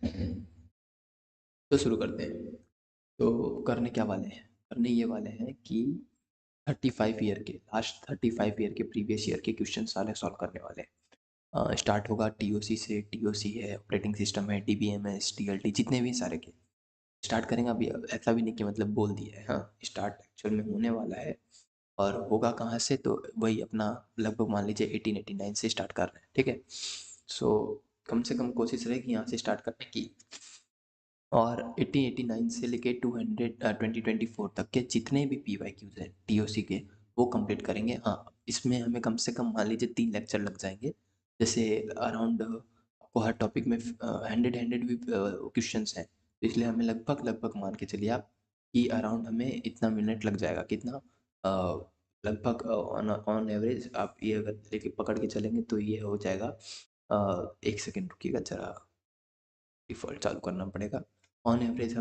तो शुरू करते हैं। तो करने क्या वाले हैं, करने ये वाले हैं कि 35 ईयर के लास्ट 35 ईयर के प्रीवियस ईयर के क्वेश्चन सारे सॉल्व करने वाले हैं। स्टार्ट होगा टीओसी से। टीओसी है ऑपरेटिंग सिस्टम है, डीबीएमएस, टीएलटी, जितने भी सारे के स्टार्ट करेंगे। अभी ऐसा भी नहीं कि मतलब बोल दिया है, हाँ स्टार्ट एक्चुअल में होने वाला है। और होगा कहाँ से, तो वही अपना लगभग मान लीजिए 1889 से स्टार्ट कर रहे हैं, ठीक है। सो कम से कम कोशिश रहेगी यहाँ से स्टार्ट करने की। और 1889 से लेके 2024 तक के जितने भी PYQs हैं TOC के, वो कंप्लीट करेंगे। हाँ, इसमें हमें कम से कम मान लीजिए 3 लेक्चर लग जाएंगे। जैसे अराउंड आपको हर टॉपिक में 100 भी क्वेश्चंस हैं, तो इसलिए हमें लगभग लगभग मान के चलिए आप कि अराउंड हमें इतना मिनट लग जाएगा। कितना लगभग ऑन ऑन एवरेज आप ये अगर लेके पकड़ के चलेंगे तो ये हो जाएगा। 1 सेकेंड रुकिएगा जरा, डिफ़ॉल्ट चालू करना पड़ेगा। ऑन एवरेज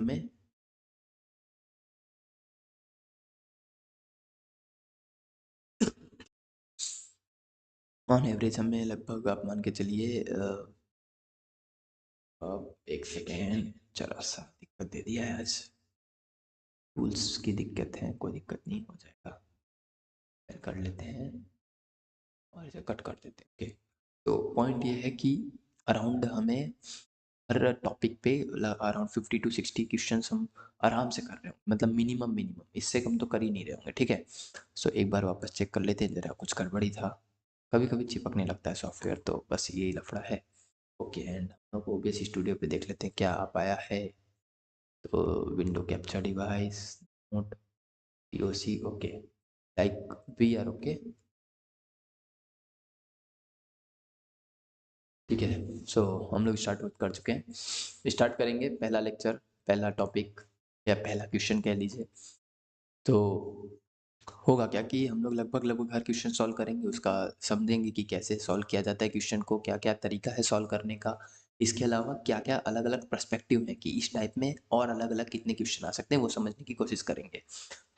हमें लगभग आप मान के चलिए 1 सेकेंड, जरा सा दिक्कत दे दिया है आज। टूल्स की दिक्कत है, कोई दिक्कत नहीं, हो जाएगा। फिर कर लेते हैं और इसे कट कर देते हैं। ओके, तो पॉइंट ये है कि अराउंड हमें हर टॉपिक पे अराउंड 50 to 60 क्वेश्चन हम आराम से कर रहे हो, मतलब मिनिमम मिनिमम, इससे कम तो कर ही नहीं रहे होंगे, ठीक है। सो एक बार वापस चेक कर लेते हैं, जरा कुछ गड़बड़ी था। कभी कभी चिपकने लगता है सॉफ्टवेयर, तो बस यही लफड़ा है। ओके, एंड हम लोग OBS स्टूडियो पे देख लेते हैं क्या आ पाया है। तो window capture device, note, POC, okay, like we are okay, ठीक है। सो हम लोग स्टार्ट कर चुके हैं। स्टार्ट करेंगे पहला लेक्चर, पहला टॉपिक या पहला क्वेश्चन कह लीजिए। तो होगा क्या कि हम लोग लगभग लगभग हर क्वेश्चन सॉल्व करेंगे, उसका समझेंगे कि कैसे सॉल्व किया जाता है क्वेश्चन को, क्या क्या तरीका है सॉल्व करने का। इसके अलावा क्या क्या अलग अलग पर्सपेक्टिव है कि इस टाइप में और अलग अलग कितने क्वेश्चन आ सकते हैं, वो समझने की कोशिश करेंगे।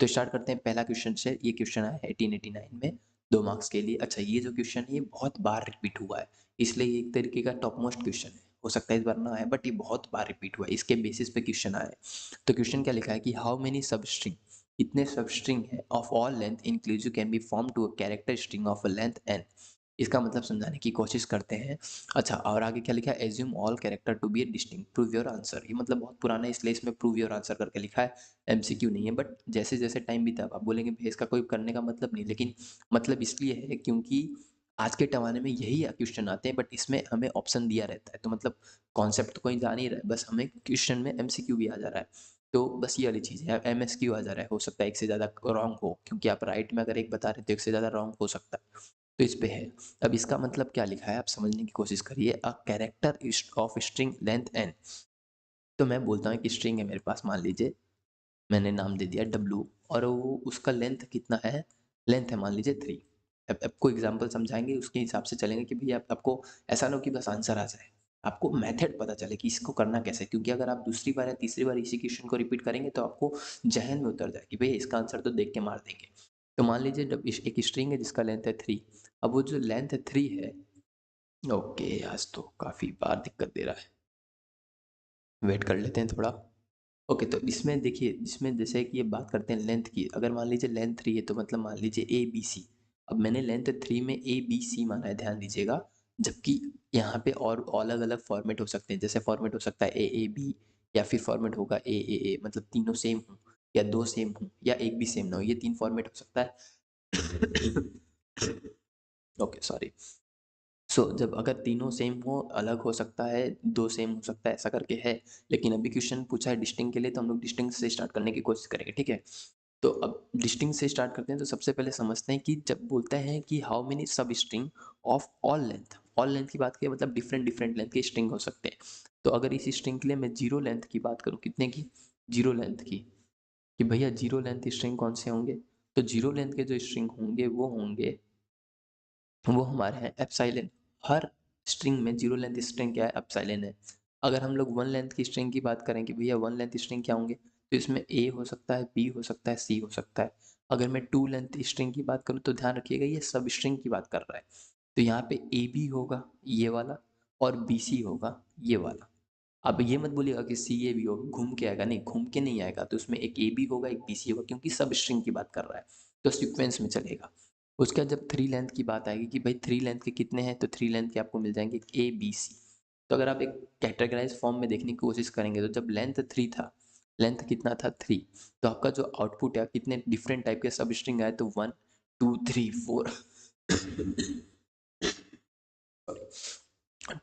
तो स्टार्ट करते हैं पहला क्वेश्चन से। ये क्वेश्चन आया है 1889 में, 2 मार्क्स के लिए। अच्छा, ये जो क्वेश्चन है ये बहुत बार रिपीट हुआ है, इसलिए ये एक तरीके का टॉप मोस्ट क्वेश्चन है। हो सकता है इस बार ना आए, बट ये बहुत बार रिपीट हुआ है, इसके बेसिस पे क्वेश्चन आया है। तो क्वेश्चन क्या लिखा है कि हाउ मेनी सब स्ट्रिंग, इतने सब स्ट्रिंग है of all length inclusive can be form to a character string of a length n। इसका मतलब समझाने की कोशिश करते हैं। अच्छा, और आगे क्या लिखा है, assume all character to be a distinct, prove your answer. ये मतलब बहुत पुराना है, इसलिए इसमें प्रूव योर आंसर करके लिखा है, MCQ नहीं है। बट जैसे जैसे टाइम बीता आप बोलेंगे भैया इसका कोई करने का मतलब नहीं, लेकिन मतलब इसलिए है क्योंकि आज के ज़माने में यही क्वेश्चन आते हैं, बट इसमें हमें ऑप्शन दिया रहता है। तो मतलब कॉन्सेप्ट तो कोई जान ही रहा है, बस हमें क्वेश्चन में MCQ भी आ जा रहा है। तो बस ये वाली चीज़ है, MSQ आ जा रहा है। हो सकता है एक से ज़्यादा रॉन्ग हो, क्योंकि आप राइट में अगर एक बता रहे हो तो एक से ज़्यादा रॉन्ग हो सकता है। तो इस पे है। अब इसका मतलब क्या लिखा है आप समझने की कोशिश करिए। A character of string length n। तो मैं बोलता हूँ कि स्ट्रिंग है मेरे पास, मान लीजिए मैंने नाम दे दिया W, और वो उसका लेंथ कितना है, लेंथ है मान लीजिए 3। अब आपको एग्जांपल समझाएंगे, उसके हिसाब से चलेंगे कि भैया आपको ऐसा ना हो कि बस आंसर आ जाए, आपको मेथड पता चले कि इसको करना कैसे है। क्योंकि अगर आप दूसरी बार या तीसरी बार इसी क्वेश्चन को रिपीट करेंगे तो आपको जहन में उतर जाए कि भैया इसका आंसर तो देख के मार देंगे। तो मान लीजिए जब एक स्ट्रिंग है जिसका लेंथ है 3। अब वो जो लेंथ 3 है, ओके आज तो काफ़ी बार दिक्कत दे रहा है, वेट कर लेते हैं थोड़ा। ओके, तो इसमें देखिए, इसमें जैसे कि ये बात करते हैं लेंथ की, अगर मान लीजिए लेंथ 3 है तो मतलब मान लीजिए ABC। अब मैंने लेंथ 3 में ABC माना है, ध्यान दीजिएगा। जबकि यहाँ पे और अलग अलग फॉर्मेट हो सकते हैं, जैसे फॉर्मेट हो सकता है AAB, या फिर फॉर्मेट होगा AAA, मतलब तीनों सेम हो, या दो सेम हो, या एक भी सेम ना हो। ये 3 फॉर्मेट हो सकता है। Okay sorry. जब अगर तीनों सेम हो, अलग हो सकता है, दो सेम हो सकता है, ऐसा करके है। लेकिन अभी क्वेश्चन पूछा है डिस्टिंक्ट के लिए, तो हम लोग डिस्टिंक्ट से स्टार्ट करने की कोशिश करेंगे, ठीक है। तो अब डिस्टिंक्ट से स्टार्ट करते हैं। तो सबसे पहले समझते हैं कि जब बोलते हैं कि हाउ मेनी सब स्ट्रिंग ऑफ ऑल लेंथ की बात करें, मतलब डिफरेंट डिफरेंट लेंथ के स्ट्रिंग हो सकते हैं। तो अगर इस स्ट्रिंग के लिए मैं जीरो लेंथ की बात करूँ, कितने की, जीरो लेंथ की, कि भैया जीरो लेंथ स्ट्रिंग कौन से होंगे, तो जीरो लेंथ के जो स्ट्रिंग होंगे वो होंगे, वो हमारे हैं एप्सिलॉन। हर स्ट्रिंग में जीरो लेंथ स्ट्रिंग क्या है, एप्सिलॉन है। अगर हम लोग वन लेंथ की स्ट्रिंग की बात करें कि भैया वन लेंथ स्ट्रिंग क्या होंगे, तो इसमें ए हो सकता है, बी हो सकता है, सी हो सकता है। अगर मैं टू लेंथ स्ट्रिंग की बात करूँ तो ध्यान रखिएगा ये सब स्ट्रिंग की बात कर रहा है। तो यहाँ पे ए बी होगा ये वाला, और बी सी होगा ये वाला। अब ये मत बोलिएगा कि सी ए भी होगा, घूम के आएगा, नहीं घूम के नहीं आएगा, तो उसमें एक ए बी होगा, एक बी सी होगा, क्योंकि सब स्ट्रिंग की बात कर रहा है, तो सीक्वेंस में चलेगा। उसके बाद जब थ्री लेंथ की बात आएगी कि भाई थ्री लेंथ के कितने हैं, तो थ्री लेंथ के आपको मिल जाएंगे ए बी सी। तो अगर आप एक कैटेगराइज फॉर्म में देखने की कोशिश करेंगे, तो जब लेंथ थ्री था, लेंथ कितना था थ्री, तो आपका जो आउटपुट है कितने डिफरेंट टाइप के सब स्ट्रिंग आए, तो 1 2 3 4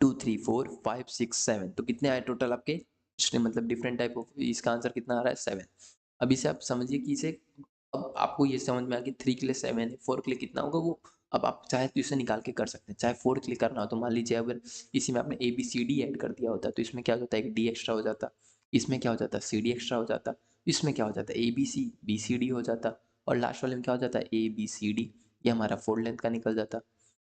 2 3 4 5 6 7, तो कितने आए टोटल आपके स्ट्रिंग, मतलब डिफरेंट टाइप ऑफ, इसका आंसर कितना आ रहा है 7। अब इसे आप समझिए कि इसे, अब आपको ये समझ में आ गया थ्री के लिए 7 है, फोर के लिए कितना होगा वो, अब आप चाहे तो इसे निकाल के कर सकते हैं, चाहे फोर के लिए करना हो तो मान लीजिए अगर इसी में आपने A B C D add कर दिया होता, तो इसमें क्या हो जाता है, एक डी एक्स्ट्रा हो जाता, इसमें क्या हो जाता है सी डी एक्स्ट्रा हो जाता, इसमें क्या हो जाता है ए बी सी डी हो जाता, और लास्ट वाले में क्या हो जाता है ए बी सी डी, ये हमारा फोर लेंथ का निकल जाता।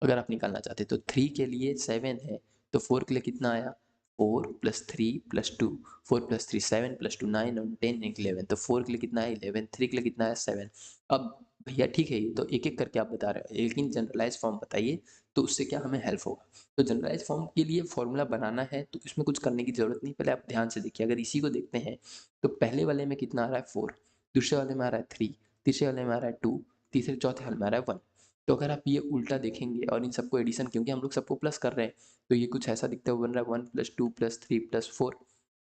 अगर आप निकालना चाहते तो थ्री के लिए 7 है, तो फोर के लिए कितना आया, 4 + 3 + 2, 4 + 3 7 + 2 9 और 10 11, तो फोर के लिए कितना है 11, थ्री के लिए कितना है 7। अब भैया ठीक है, ये तो एक एक करके आप बता रहे हो, लेकिन जनरलाइज फॉर्म बताइए, तो उससे क्या हमें हेल्प होगा। तो जनरलाइज फॉर्म के लिए फॉर्मूला बनाना है, तो इसमें कुछ करने की जरूरत नहीं, पहले आप ध्यान से देखिए। अगर इसी को देखते हैं, तो पहले वाले में कितना आ रहा है 4, दूसरे वाले में आ रहा है 3, तीसरे वाले में आ रहा है 2, तीसरे चौथे वाले में आ रहा है 1। तो अगर आप ये उल्टा देखेंगे और इन सबको एडिशन, क्योंकि हम लोग सबको प्लस कर रहे हैं, तो ये कुछ ऐसा दिखता है, बन रहा है 1 + 2 + 3 + 4।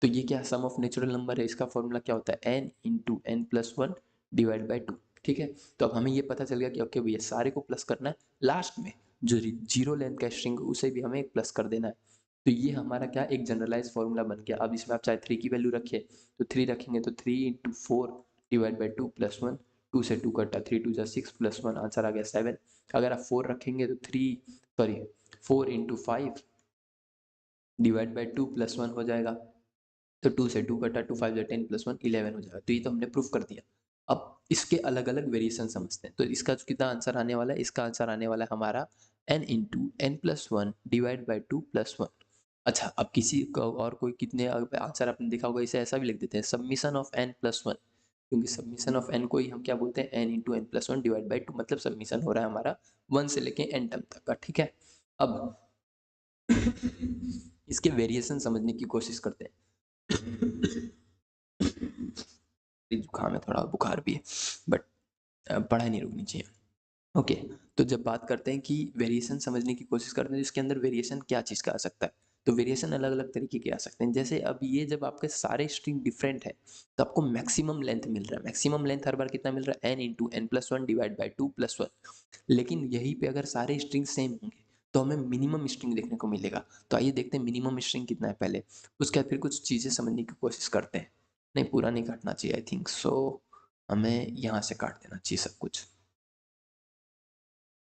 तो ये क्या सम ऑफ नेचुरल नंबर है, इसका फॉर्मूला क्या होता है n × n+1 डिवाइड बाई 2। ठीक है, तो अब हमें ये पता चल गया कि ओके भैया सारे को प्लस करना है, लास्ट में जो जीरो लेंथ का स्ट्रिंग उसे भी हमें एक प्लस कर देना है। तो ये हमारा क्या एक जनरलाइज फॉर्मूला बन गया। अब इसमें आप चाहे थ्री की वैल्यू रखिए, तो थ्री रखेंगे तो 3 × 4 डिवाइड बाई 2 + 1, 2 से 2 कटा, 3 × 2 = 6 + 1 आंसर आ गया 7। अगर आप 4 रखेंगे तो 4 × 5 डिवाइड बाई 2 + 1 हो जाएगा, तो 2 से 2 कटा, 2 5 10 + 1 11 हो जाएगा। तो ये तो हमने प्रूफ कर दिया। अब इसके अलग अलग वेरिएशन समझते हैं, तो इसका कितना आंसर आने वाला है, इसका आंसर आने वाला है हमारा n × n+1 डिवाइड बाई 2 + 1। अच्छा, अब किसी को और कोई कितने आंसर आपने देखा होगा, इसे ऐसा भी लिख देते हैं सब्मिशन ऑफ n+1, क्योंकि सब्मिशन ऑफ n को ही हम क्या बोलते हैं n × n+1 डिवाइड बाई 2, मतलब सब्मिशन हो रहा है हमारा 1 से लेके n टर्म तक का। ठीक है, अब इसके वेरिएशन समझने की कोशिश करते हैं। जुकाम है, थोड़ा बुखार भी है, बट पढ़ाई नहीं रुकनी चाहिए। ओके, तो जब बात करते हैं कि वेरिएशन समझने की कोशिश करते हैं, तो इसके अंदर वेरिएशन क्या चीज़ का आ सकता है, तो वेरिएशन अलग अलग तरीके के आ सकते हैं। जैसे अब ये जब आपके सारे स्ट्रिंग डिफरेंट है, तो आपको मैक्सिमम लेंथ मिल रहा है। मैक्सिमम लेंथ हर बार कितना मिल रहा है, n × n+1 डिवाइड बाई 2 + 1। लेकिन यहीं पे अगर सारे स्ट्रिंग सेम होंगे, तो हमें मिनिमम स्ट्रिंग देखने को मिलेगा। तो आइए देखते हैं मिनिमम स्ट्रिंग कितना है पहले, उसके बाद फिर कुछ चीज़ें समझने की कोशिश करते हैं। नहीं, पूरा नहीं काटना चाहिए, आई थिंक सो हमें यहाँ से काट देना चाहिए सब कुछ,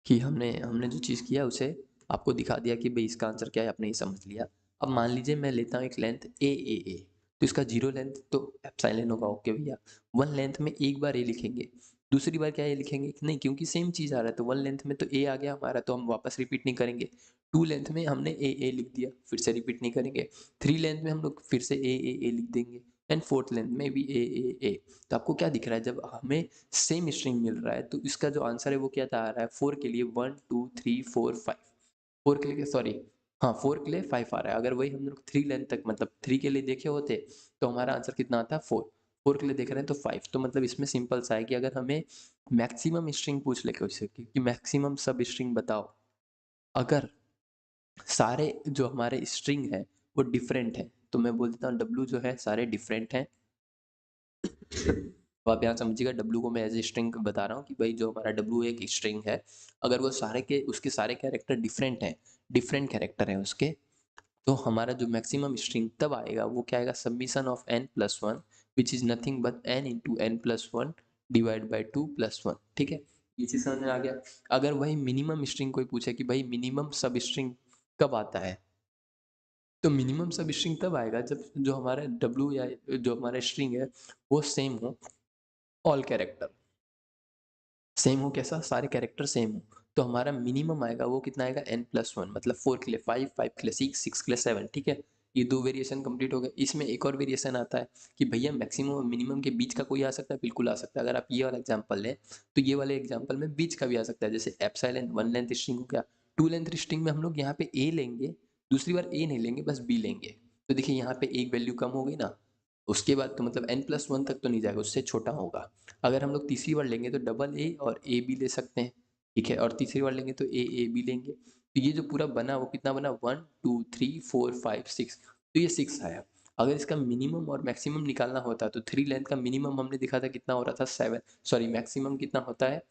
कि हमने हमने जो चीज़ किया उसे आपको दिखा दिया कि भाई इसका आंसर क्या है, आपने ये समझ लिया। अब मान लीजिए मैं लेता हूँ एक लेंथ ए, तो इसका जीरो लेंथ तो एप्सिलॉन होगा। ओके भैया, वन लेंथ में एक बार ए लिखेंगे, दूसरी बार क्या ए लिखेंगे नहीं, क्योंकि सेम चीज़ आ रहा है, तो वन लेंथ में तो ए आ गया हमारा, तो हम वापस रिपीट नहीं करेंगे। टू लेंथ में हमने ए लिख दिया, फिर से रिपीट नहीं करेंगे। थ्री लेंथ में हम लोग फिर से ए लिख देंगे, एंड फोर्थ लेंथ में भी ए। तो आपको क्या दिख रहा है, जब हमें सेम स्ट्रिंग मिल रहा है, तो इसका जो आंसर है वो क्या आ रहा है, फोर के लिए 1 2 3 4 5, फोर के लिए सॉरी, हाँ फोर के लिए 5 आ रहा है। अगर वही हम लोग थ्री लेंथ तक मतलब थ्री के लिए देखे होते, तो हमारा आंसर कितना आता है 4। फोर के लिए देख रहे हैं तो 5। तो मतलब इसमें सिंपल सा है कि अगर हमें मैक्सिमम स्ट्रिंग पूछ ले क्वेश्चन कि मैक्सिमम सब स्ट्रिंग बताओ, अगर सारे जो हमारे स्ट्रिंग है वो डिफरेंट है, तो मैं बोल देता हूँ डब्लू जो है सारे डिफरेंट हैं। तो आप यहाँ समझिएगा, डब्लू को मैं एज ए स्ट्रिंग बता रहा हूँ कि भाई जो हमारा डब्लू एक स्ट्रिंग है, अगर वो सारे के उसके सारे कैरेक्टर डिफरेंट हैं, डिफरेंट कैरेक्टर हैं उसके, तो हमारा जो मैक्सिमम स्ट्रिंग तब आएगा वो क्या आएगा, submission of n+1 which is nothing but n × n+1 divide by 2 + 1। ठीक है, ये चीज़ समझ में आ गया। अगर वही मिनिमम स्ट्रिंग कोई पूछे कि भाई मिनिमम सब स्ट्रिंग कब आता है, तो मिनिमम सब स्ट्रिंग तब आएगा जब जो हमारा डब्लू या जो हमारा स्ट्रिंग है वो सेम हो, ऑल कैरेक्टर सेम हो, कैसा सारे कैरेक्टर सेम हो, तो हमारा मिनिमम आएगा वो कितना आएगा n+1, मतलब फोर के लिए 5, 5 के लिए 6, 6 के लिए 7। ठीक है, ये दो वेरिएशन कंप्लीट हो गए। इसमें एक और वेरिएशन आता है कि भैया मैक्सिमम और मिनिमम के बीच का कोई आ सकता है, बिल्कुल आ सकता है। अगर आप ये वाला एग्जांपल लें, तो ये वाले एग्जांपल में बीच का भी आ सकता है, जैसे एप्सिलॉन वन लेंथ स्ट्रिंग हो गया, टू लेंथ स्ट्रिंग में हम लोग यहाँ पे ए लेंगे, दूसरी बार ए नहीं लेंगे, बस बी लेंगे। तो देखिए यहाँ पे एक वैल्यू कम हो गई ना, उसके बाद तो मतलब n+1 तक तो नहीं जाएगा, उससे छोटा होगा। अगर हम लोग तीसरी बार लेंगे तो डबल ए और ए बी ले सकते हैं, ठीक है, और तीसरी बार लेंगे तो ए बी लेंगे। तो ये जो पूरा बना वो कितना बना, 1 2 3 4 5 6, तो ये 6 आया। अगर इसका मिनिमम और मैक्सिमम निकालना होता तो 3 लेंथ का मिनिमम हमने देखा था कितना हो रहा था, 7, सॉरी मैक्सिमम कितना होता है,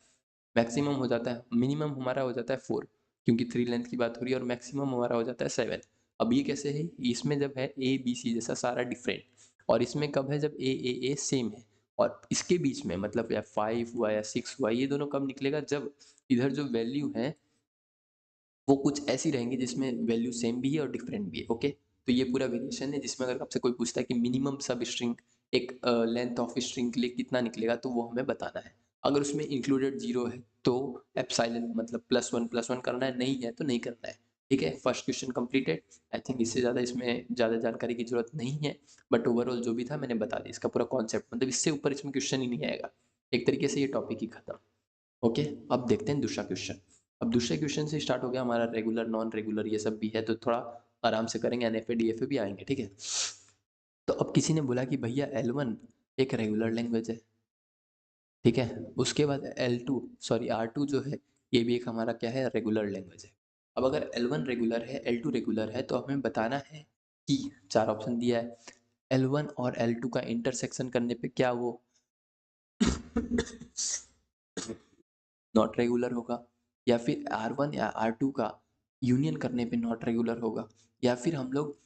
मैक्सिमम हो जाता है, मिनिमम हमारा हो जाता है 4, क्योंकि 3 लेंथ की बात हो रही है, और मैक्सिमम हमारा हो जाता है 7। अब ये कैसे है, इसमें जब है ए बी सी जैसा सारा डिफरेंट, और इसमें कब है जब ए सेम है, और इसके बीच में मतलब या 5 हुआ या 6 हुआ, ये दोनों कब निकलेगा, जब इधर जो वैल्यू है वो कुछ ऐसी रहेंगी जिसमें वैल्यू सेम भी है और डिफरेंट भी है। ओके, तो ये पूरा वेरिएशन है, जिसमें अगर आपसे कोई पूछता है कि मिनिमम सब स्ट्रिंग एक लेंथ ऑफ स्ट्रिंग के लिए कितना निकलेगा, तो वो हमें बताना है। अगर उसमें इंक्लूडेड जीरो है तो एप्सिलॉन मतलब +1 करना है, नहीं है तो नहीं करना है। ठीक है, first question completed. I think इससे ज़्यादा इसमें ज़्यादा जानकारी की जरूरत नहीं है, बट ओवरऑल जो भी था मैंने बता दिया, इसका पूरा कॉन्सेप्ट, मतलब इससे ऊपर इसमें क्वेश्चन ही नहीं आएगा। एक तरीके से ये टॉपिक ही खत्म। ओके, अब देखते हैं दूसरा क्वेश्चन। अब दूसरे क्वेश्चन से स्टार्ट हो गया हमारा, रेगुलर नॉन रेगुलर ये सब भी है, तो थोड़ा आराम से करेंगे, एनएफए डीएफए भी आएंगे, ठीक है। तो अब किसी ने बोला कि भैया L1 एक रेगुलर लैंग्वेज है, ठीक है, उसके बाद L2 सॉरी R2 जो है ये भी एक हमारा क्या है, रेगुलर लैंग्वेज है। अब अगर L1 रेगुलर है, L2 रेगुलर है, तो हमें बताना है कि चार ऑप्शन दिया है, L1 और L2 का इंटरसेक्शन करने पे क्या वो नॉट रेगुलर होगा, या फिर R1 या R2 का यूनियन करने पे नॉट रेगुलर होगा, या फिर हम लोग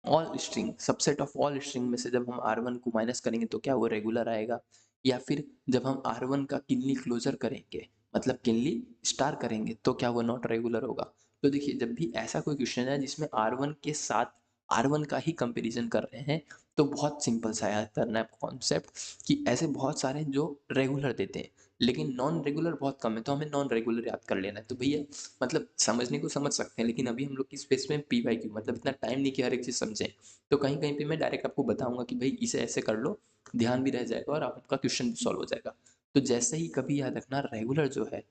all string subset of all string में से जब हम R1 को माइनस करेंगे तो क्या वो रेगुलर आएगा, या फिर जब हम R1 का किनली क्लोजर करेंगे मतलब किनली स्टार करेंगे तो क्या वो नॉट रेगुलर होगा। तो देखिए जब भी ऐसा कोई क्वेश्चन है जिसमें R1 के साथ R1 का ही कंपैरिजन कर रहे हैं, तो बहुत सिंपल सा याद करना है कॉन्सेप्ट, कि ऐसे बहुत सारे हैं जो रेगुलर देते हैं लेकिन नॉन रेगुलर बहुत कम है, तो हमें नॉन रेगुलर याद कर लेना है। तो भैया मतलब समझने को समझ सकते हैं, लेकिन अभी हम लोग की स्पेस में PYQ मतलब इतना टाइम नहीं कि हर एक चीज़ समझें, तो कहीं कहीं पे मैं डायरेक्ट आपको बताऊंगा कि भाई इसे ऐसे कर लो, ध्यान भी रह जाएगा और आपका क्वेश्चन भी सॉल्व हो जाएगा। तो जैसे ही कभी याद रखना, रेगुलर जो है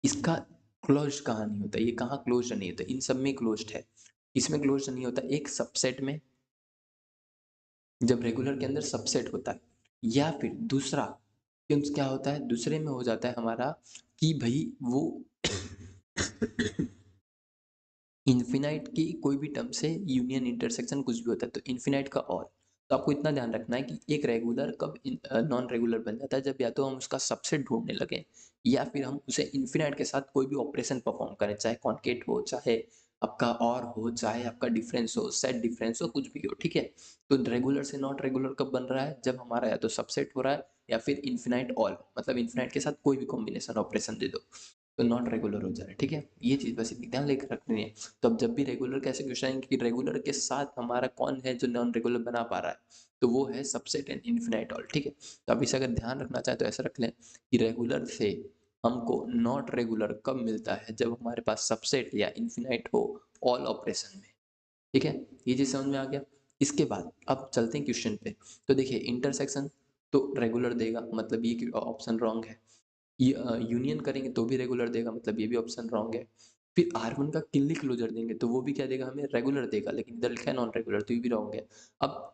इसका क्लोज कहाँ नहीं होता, ये कहाँ क्लोज नहीं होता, इन सब में क्लोज है, इसमें क्लोज नहीं होता एक सबसेट में, जब रेगुलर के अंदर सबसेट होता है, या फिर दूसरा क्योंकि क्या होता है दूसरे में हो जाता है हमारा कि भाई वो इन्फिनाइट की कोई भी टर्म से यूनियन इंटरसेक्शन कुछ भी होता है, तो इन्फिनाइट का और, तो आपको इतना ध्यान रखना है कि एक रेगुलर कब नॉन रेगुलर बन जाता है, जब या तो हम उसका सबसेट ढूंढने लगे, या फिर हम उसे इन्फिनाइट के साथ कोई भी ऑपरेशन परफॉर्म करें, चाहे कॉन्केट हो, चाहे आपका और हो, चाहे आपका डिफरेंस हो, सेट डिफरेंस हो, कुछ भी हो, ठीक है। तो रेगुलर से नॉट रेगुलर कब बन रहा है, जब हमारा या तो सबसेट हो रहा है या फिर इन्फिनाइट ऑल, मतलब इन्फिनाइट के साथ कोई भी कॉम्बिनेशन ऑपरेशन दे दो, तो नॉट रेगुलर हो जा रहा है, ठीक है। ये चीज़ बस इतनी ध्यान लेकर रखनी है। तो अब जब भी रेगुलर कैसे क्वेश्चन आएंगे कि रेगुलर के साथ हमारा कौन है जो नॉन रेगुलर बना पा रहा है, तो वो है सबसेट एंड इन्फिनाइट ऑल, ठीक है। तो अब इसे अगर ध्यान रखना चाहे तो ऐसा रख लें कि रेगुलर से हमको नॉट रेगुलर कब मिलता है, जब हमारे पास सबसेट या इन्फिनाइट हो ऑल ऑपरेशन में, ठीक है। ये चीज़ समझ में आ गया। इसके बाद अब चलते हैं क्वेश्चन पे। तो देखिए इंटरसेक्शन तो रेगुलर देगा, मतलब ये ऑप्शन रॉन्ग है। यूनियन करेंगे तो भी रेगुलर देगा, मतलब ये भी ऑप्शन रॉन्ग है। फिर R1 का किनली क्लोजर देंगे तो वो भी क्या देगा, हमें रेगुलर देगा, लेकिन इधर लिखा है नॉन रेगुलर, तो ये भी रॉन्ग है। अब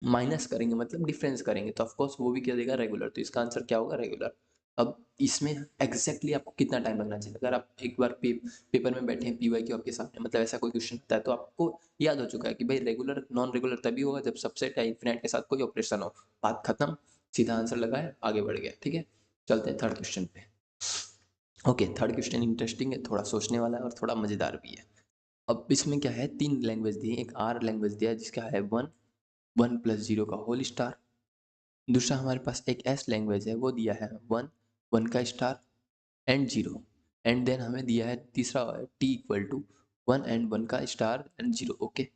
माइनस करेंगे मतलब डिफरेंस करेंगे तो ऑफकोर्स वो भी क्या देगा, रेगुलर, तो इसका आंसर क्या होगा, रेगुलर। अब इसमें एग्जैक्टली आपको कितना टाइम लगना चाहिए, अगर आप एक बार पेपर में बैठे हैं, PYQ आपके सामने, मतलब ऐसा कोई क्वेश्चन होता है तो आपको याद हो चुका है कि भाई रेगुलर नॉन रेगुलर तभी होगा जब सबसेट या इन्फिनाइट के साथ कोई ऑपरेशन हो, बात खत्म, सीधा आंसर लगाए आगे बढ़ गया, ठीक है। चलते हैं थर्ड क्वेश्चन पे। ओके, थर्ड क्वेश्चन इंटरेस्टिंग है, थोड़ा सोचने वाला है और थोड़ा मजेदार भी है। अब इसमें क्या है, तीन लैंग्वेज दी है, एक R लैंग्वेज दिया है जिसका है 1 + 0 का होल स्टार, दूसरा हमारे पास एक S लैंग्वेज है वो दिया है 1 का स्टार एंड 0, एंड देन हमें दिया है तीसरा T = 1 एंड 1 का स्टार एंड 0। ओके,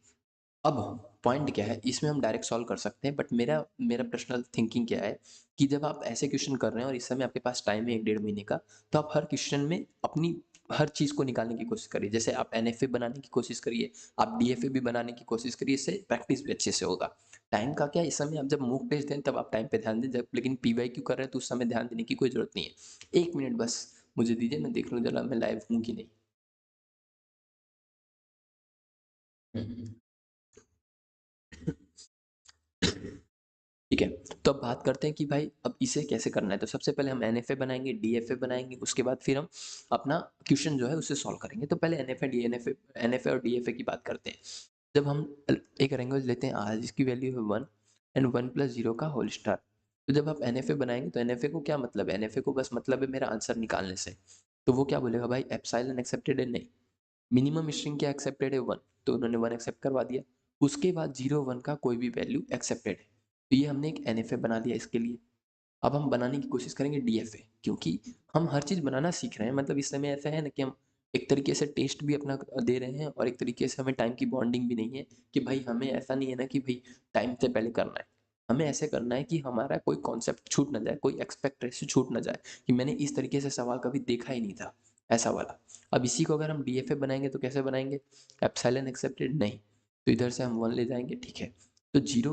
अब पॉइंट क्या है, इसमें हम डायरेक्ट सॉल्व कर सकते हैं, बट मेरा मेरा पर्सनल थिंकिंग क्या है कि जब आप ऐसे क्वेश्चन कर रहे हैं और इस समय आपके पास टाइम है 1 डेढ़ महीने का, तो आप हर क्वेश्चन में अपनी हर चीज़ को निकालने की कोशिश करिए, जैसे आप NFA बनाने की कोशिश करिए, आप DFA भी बनाने की कोशिश करिए, इससे प्रैक्टिस भी अच्छे से होगा। टाइम का क्या, इस समय आप जब मूक टेस्ट दें तब आप टाइम पे ध्यान दें, जब लेकिन PYQ कर रहे हैं तो उस समय ध्यान देने की कोई ज़रूरत नहीं है। 1 मिनट बस मुझे दीजिए, मैं देख लूँ जरा मैं लाइव हूँ कि नहीं। हम्म। ठीक है, तो अब बात करते हैं कि भाई अब इसे कैसे करना है। तो सबसे पहले हम एनएफए बनाएंगे, डीएफए बनाएंगे, उसके बाद फिर हम अपना क्वेश्चन जो है उसे सॉल्व करेंगे। तो पहले एनएफए और डीएफए की बात करते हैं। जब हम एक लैंग्वेज लेते हैं आर जिसकी वैल्यू है 1 एंड 1+0 का होल स्टार। तो जब आप एनएफए बनाएंगे तो एनएफए को क्या मतलब है, एनएफए को बस मतलब है मेरा आंसर निकालने से। तो वो क्या बोलेगा भाई, एप्सिलॉन एक्सेप्टेड है, नहीं। मिनिमम स्ट्रिंग क्या एक्सेप्टेड है, 1। तो उन्होंने 1 एक्सेप्ट करवा दिया। उसके बाद 0 1 का कोई भी वैल्यू एक्सेप्टेड है। तो ये हमने एक एनएफए बना दिया इसके लिए। अब हम बनाने की कोशिश करेंगे डीएफए, क्योंकि हम हर चीज़ बनाना सीख रहे हैं। मतलब इस समय ऐसा है ना कि हम एक तरीके से टेस्ट भी अपना दे रहे हैं और एक तरीके से हमें टाइम की बॉन्डिंग भी नहीं है कि भाई हमें ऐसा नहीं है ना कि भाई टाइम से पहले करना है। हमें ऐसे करना है कि हमारा कोई कॉन्सेप्ट छूट ना जाए, कोई एक्सपेक्टेशन छूट ना जाए कि मैंने इस तरीके से सवाल कभी देखा ही नहीं था, ऐसा वाला। अब इसी को अगर हम डीएफए बनाएंगे तो कैसे बनाएंगे, एप्सिलॉन एक्सेप्टेड नहीं, तो इधर से हम 1 ले जाएंगे, ठीक है। तो जीरो,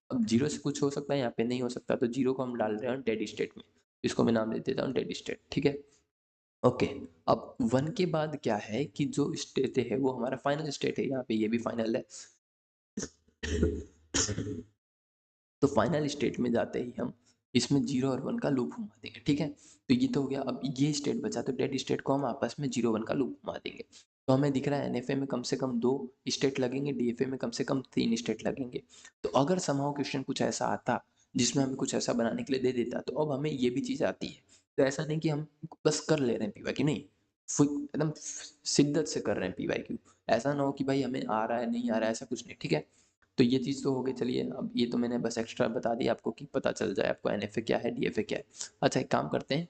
अब जीरो से कुछ हो सकता है, यहाँ पे नहीं हो सकता, तो जीरो को हम डाल रहे हैं डेड स्टेट में। इसको मैं नाम दे देता हूँ डेड स्टेट, ठीक है। ओके, अब 1 के बाद क्या है कि जो स्टेट है वो हमारा फाइनल स्टेट है, यहाँ पे ये भी फाइनल है। तो फाइनल स्टेट में जाते ही हम इसमें 0 और 1 का लूप घुमा देंगे, ठीक है। तो ये तो हो गया। अब ये स्टेट बचा, तो डेड स्टेट को हम आपस में 0 1 का लूप घुमा देंगे। तो हमें दिख रहा है एनएफए में कम से कम 2 स्टेट लगेंगे, डीएफए में कम से कम 3 स्टेट लगेंगे। तो अगर समहाउ क्वेश्चन कुछ ऐसा आता जिसमें हमें कुछ ऐसा बनाने के लिए दे देता, तो अब हमें ये भी चीज़ आती है। तो ऐसा नहीं कि हम बस कर ले रहे हैं पीवाई क्यू, नहीं, एकदम शिद्दत से कर रहे हैं पीवाई क्यू। ऐसा ना हो कि भाई हमें आ रहा है नहीं आ रहा है, ऐसा कुछ नहीं, ठीक है। तो ये चीज़ तो हो गई। चलिए, अब ये तो मैंने बस एक्स्ट्रा बता दिया आपको कि पता चल जाए आपको एनएफए क्या है, डीएफए क्या है। अच्छा, एक काम करते हैं,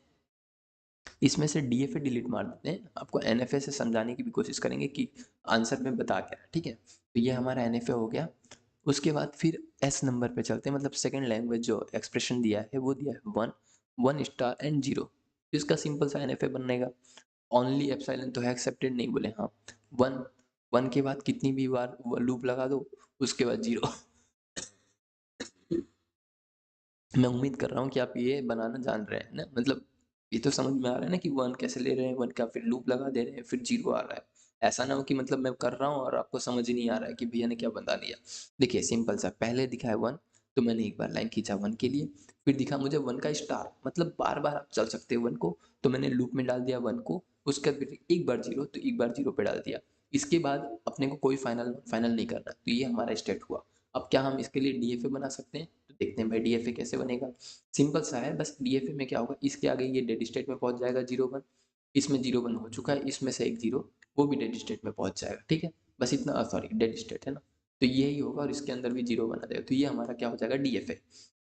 इसमें से डीएफए डिलीट मार देते हैं, आपको एनएफए से समझाने की भी कोशिश करेंगे कि आंसर में बता क्या है, ठीक है। तो ये हमारा एनएफए हो गया। उसके बाद फिर एस नंबर पे चलते हैं, मतलब सेकेंड लैंग्वेज जो एक्सप्रेशन दिया है वो दिया है 1 1 स्टार एंड 0। इसका सिंपल सा एनएफए बनेगा। ओनली एप्सिलॉन तो है एक्सेप्टेड, नहीं बोले, हाँ। 1 1 के बाद कितनी भी बार लूप लगा दो, उसके बाद 0। मैं उम्मीद कर रहा हूँ कि आप ये बनाना जान रहे हैं ना, मतलब ये तो समझ में आ रहा है ना कि 1 कैसे ले रहे हैं, 1 का फिर लूप लगा दे रहे हैं, फिर 0 आ रहा है। ऐसा ना हो कि मतलब मैं कर रहा हूँ और आपको समझ ही नहीं आ रहा है कि भैया ने क्या बता दिया। देखिए सिंपल सा, पहले दिखा है 1, तो मैंने एक बार लाइन खींचा 1 के लिए। फिर दिखा मुझे 1 का स्टार, मतलब बार बार आप चल सकते हो 1 को, तो मैंने लूप में डाल दिया 1 को। उसके बाद फिर एक बार 0, तो एक बार 0 पे डाल दिया। इसके बाद अपने को कोई फाइनल फाइनल नहीं करना, तो ये हमारा स्टेट हुआ। अब क्या हम इसके लिए डीएफए बना सकते हैं, तो देखते हैं भाई डीएफए कैसे बनेगा। सिंपल सा है, बस डीएफए में क्या होगा, इसके आगे ये डेड स्टेट में पहुंच जाएगा 0 1। इसमें 0 1 हो चुका है, इसमें से एक 0 वो भी डेड स्टेट में पहुंच जाएगा, ठीक है। बस इतना, सॉरी डेड स्टेट है ना, तो यही होगा और इसके अंदर भी 0 बना देगा। तो ये हमारा क्या हो जाएगा, डीएफए।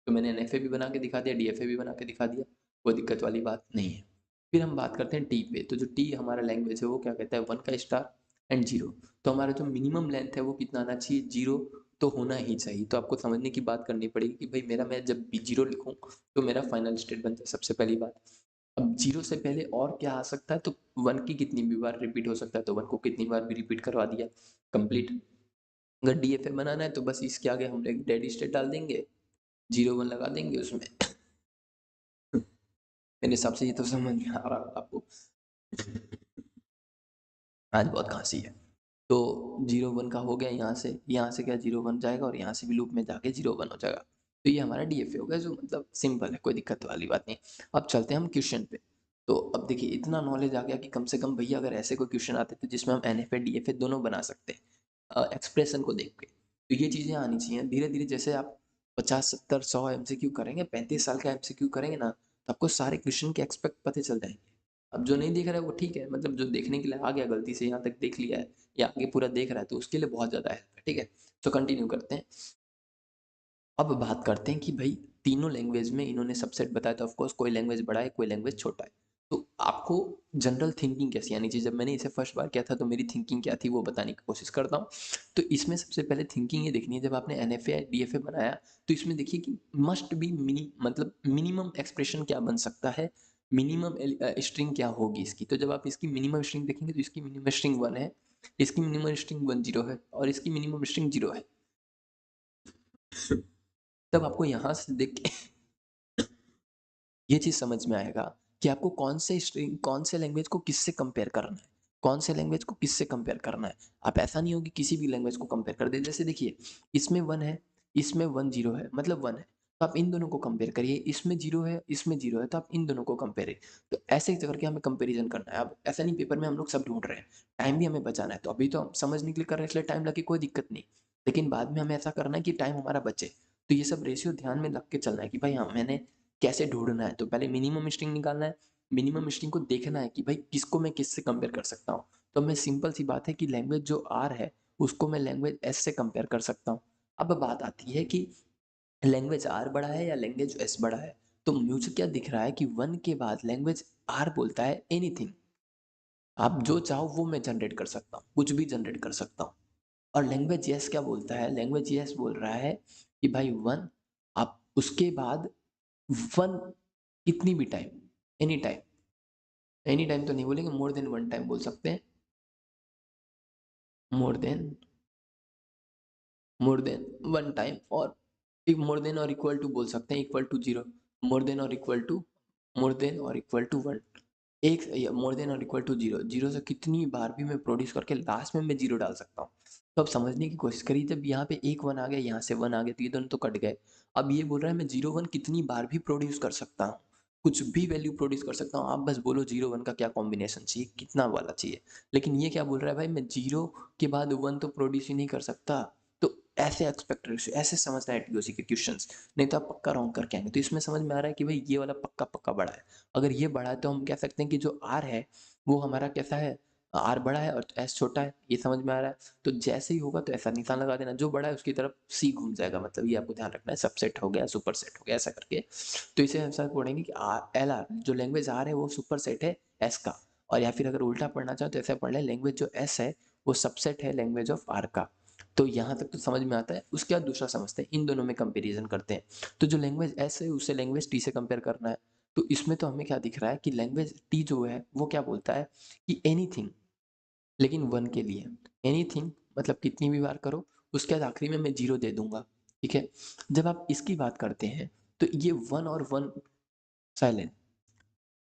तो मैंने एनएफए भी बना के दिखा दिया, डीएफए भी बना के दिखा दिया, कोई दिक्कत वाली बात नहीं है। फिर हम बात करते हैं टी पे। तो जो टी हमारा लैंग्वेज है वो क्या कहता है, 1 का स्टार एंड 0। तो हमारा जो मिनिमम लेंथ है वो कितना आना चाहिए, 0 तो होना ही चाहिए। तो आपको समझने की बात करनी पड़ेगी कि भाई मेरा, मैं जब भी 0 लिखूं तो मेरा फाइनल स्टेट बन जाए, सबसे पहली बात। अब 0 से पहले और क्या आ सकता है, तो 1 की कितनी भी बार रिपीट हो सकता है, तो 1 को कितनी बार भी रिपीट करवा दिया, कंप्लीट। अगर डीएफए बनाना है तो बस इसके आगे हम एक डेड स्टेट डाल देंगे, 0 1 लगा देंगे उसमें। मेरे हिसाब से ये तो समझ में आ रहा है आपको। आज बहुत खांसी है। तो 0 1 का हो गया, यहाँ से क्या 0 1 जाएगा और यहाँ से भी लूप में जाके 0 1 हो जाएगा। तो ये हमारा डीएफए हो गया, जो मतलब सिंपल है, कोई दिक्कत वाली बात नहीं। अब चलते हैं हम क्वेश्चन पे। तो अब देखिए इतना नॉलेज आ गया कि कम से कम भैया अगर ऐसे कोई क्वेश्चन आते थे जिसमें हम एनएफए डीएफए दोनों बना सकते हैं एक्सप्रेशन को देख के, तो ये चीज़ें आनी चाहिए। धीरे धीरे जैसे आप 50 70 100 एमसीक्यू करेंगे, 35 साल का एमसीक्यू करेंगे ना, तो आपको सारे क्वेश्चन के एक्सपेक्ट पता चल जाएंगे। अब जो नहीं देख रहा है वो ठीक है, मतलब जो देखने के लिए आ गया गलती से यहाँ तक देख लिया है या आगे पूरा देख रहा है, तो उसके लिए बहुत ज़्यादा हेल्प है, ठीक है। तो कंटिन्यू करते हैं। अब बात करते हैं कि भाई तीनों लैंग्वेज में इन्होंने सबसेट बताया, तो ऑफकोर्स कोई लैंग्वेज बड़ा है कोई लैंग्वेज छोटा है। तो आपको जनरल थिंकिंग कैसी आनी चाहिए, जब मैंने इसे फर्स्ट बार किया था तो मेरी थिंकिंग क्या थी वो बताने की कोशिश करता हूँ। तो इसमें सबसे पहले थिंकिंग ये देखनी है, जब आपने एनएफए डीएफए बनाया तो इसमें देखिए कि मस्ट बी मतलब मिनिमम एक्सप्रेशन क्या बन सकता है, मिनिमम स्ट्रिंग क्या होगी इसकी। तो जब आप इसकी मिनिमम स्ट्रिंग देखेंगे तो इसकी मिनिमम स्ट्रिंग 1 है, इसकी मिनिमम स्ट्रिंग 1 0 है और इसकी मिनिमम स्ट्रिंग 0 है। तब आपको यहाँ से देख के ये चीज़ समझ में आएगा कि आपको कौन से स्ट्रिंग कौन से लैंग्वेज को किससे कंपेयर करना है। कौन से लैंग्वेज को किससे कंपेयर करना है। आप ऐसा नहीं हो कि किसी भी लैंग्वेज को कंपेयर कर दे। जैसे देखिए इसमें 1 है, इसमें 1 0 है, मतलब 1 है, तो आप इन दोनों को कंपेयर करिए। इसमें 0 है, इसमें 0 है, तो आप इन दोनों को कंपेयर। तो ऐसे करके हमें कंपेरिजन करना है। अब ऐसा नहीं पेपर में हम लोग सब ढूंढ रहे हैं, टाइम भी हमें बचाना है। तो अभी तो हम समझने के लिए कर रहे हैं, इसलिए टाइम लगे कोई दिक्कत नहीं, लेकिन बाद में हमें ऐसा करना है कि टाइम हमारा बचे। तो ये सब रेशियो ध्यान में रख के चलना है कि भाई हाँ मैंने कैसे ढूंढना है। तो पहले मिनिमम स्ट्रिंग निकालना है, मिनिमम स्ट्रिंग को देखना है कि भाई किसको मैं किससे कंपेयर कर सकता हूँ। तो मैं सिंपल सी बात है कि लैंग्वेज जो आर है उसको मैं लैंग्वेज एस से कंपेयर कर सकता हूँ। अब बात आती है कि लैंग्वेज आर बड़ा है या लैंग्वेज एस बड़ा है। तो मुझे क्या दिख रहा है कि 1 के बाद लैंग्वेज आर बोलता है एनीथिंग, आप जो चाहो वो मैं जनरेट कर सकता हूँ, कुछ भी जनरेट कर सकता हूँ। और लैंग्वेज यस क्या बोलता है, लैंग्वेज यस बोल रहा है कि भाई 1, आप उसके बाद 1 कितनी भी time, any time, any time तो नहीं बोलेंगे, मोर देन 1 टाइम बोल सकते हैं, मोर देन 1 टाइम, और मोर देन और इक्वल टू बोल सकते हैं, इक्वल टू 0, मोर देन और इक्वल टू, मोर देन और इक्वल टू 1, एक मोर देन और इक्वल टू 0, 0 से कितनी बार भी मैं प्रोड्यूस करके लास्ट में मैं 0 डाल सकता हूँ। तो अब समझने की कोशिश करिए, जब यहाँ पे एक 1 आ गया, यहाँ से 1 आ गया, तो ये दोनों तो कट गए। अब ये बोल रहा है मैं 0 1 कितनी बार भी प्रोड्यूस कर सकता हूँ, कुछ भी वैल्यू प्रोड्यूस कर सकता हूँ। आप बस बोलो 0 1 का क्या कॉम्बिनेशन चाहिए, कितना वाला चाहिए। लेकिन ये क्या बोल रहा है, भाई मैं 0 के बाद 1 तो प्रोड्यूस ही नहीं कर सकता। तो ऐसे एक्सपेक्ट रेशियो, ऐसे समझना है टीओसी के क्वेश्चंस, नहीं तो आप पक्का रॉन्ग करके आएंगे। तो इसमें समझ में आ रहा है कि भाई ये वाला पक्का पक्का बड़ा है। अगर ये बड़ा है तो हम कह सकते हैं कि जो आर है वो हमारा कैसा है, आर बड़ा है और एस छोटा है, ये समझ में आ रहा है। तो जैसे ही होगा तो ऐसा निशान लगा देना, जो बड़ा है उसकी तरफ सी घूम जाएगा, मतलब ये आपको ध्यान रखना है, सबसेट हो गया, सुपर सेट हो गया, ऐसा करके। तो इसे हम सब पढ़ेंगे कि एल आर जो लैंग्वेज आर है वो सुपर सेट है एस का, और या फिर अगर उल्टा पढ़ना चाहो तो ऐसा पढ़ लें, लैंग्वेज जो एस है वो सबसेट है लैंग्वेज ऑफ आर का। तो यहाँ तक तो समझ में आता है। उसके बाद दूसरा समझते हैं, इन दोनों में कंपेरिजन करते हैं। तो जो लैंग्वेज एस है उसे लैंग्वेज टी से कंपेयर करना है। तो इसमें तो हमें क्या दिख रहा है कि लैंग्वेज टी जो है वो क्या बोलता है कि एनीथिंग, लेकिन 1 के लिए एनीथिंग मतलब कितनी भी बार करो, उसके बाद आखिरी में मैं 0 दे दूंगा। ठीक है, जब आप इसकी बात करते हैं तो ये 1 और 1 साइलेंट,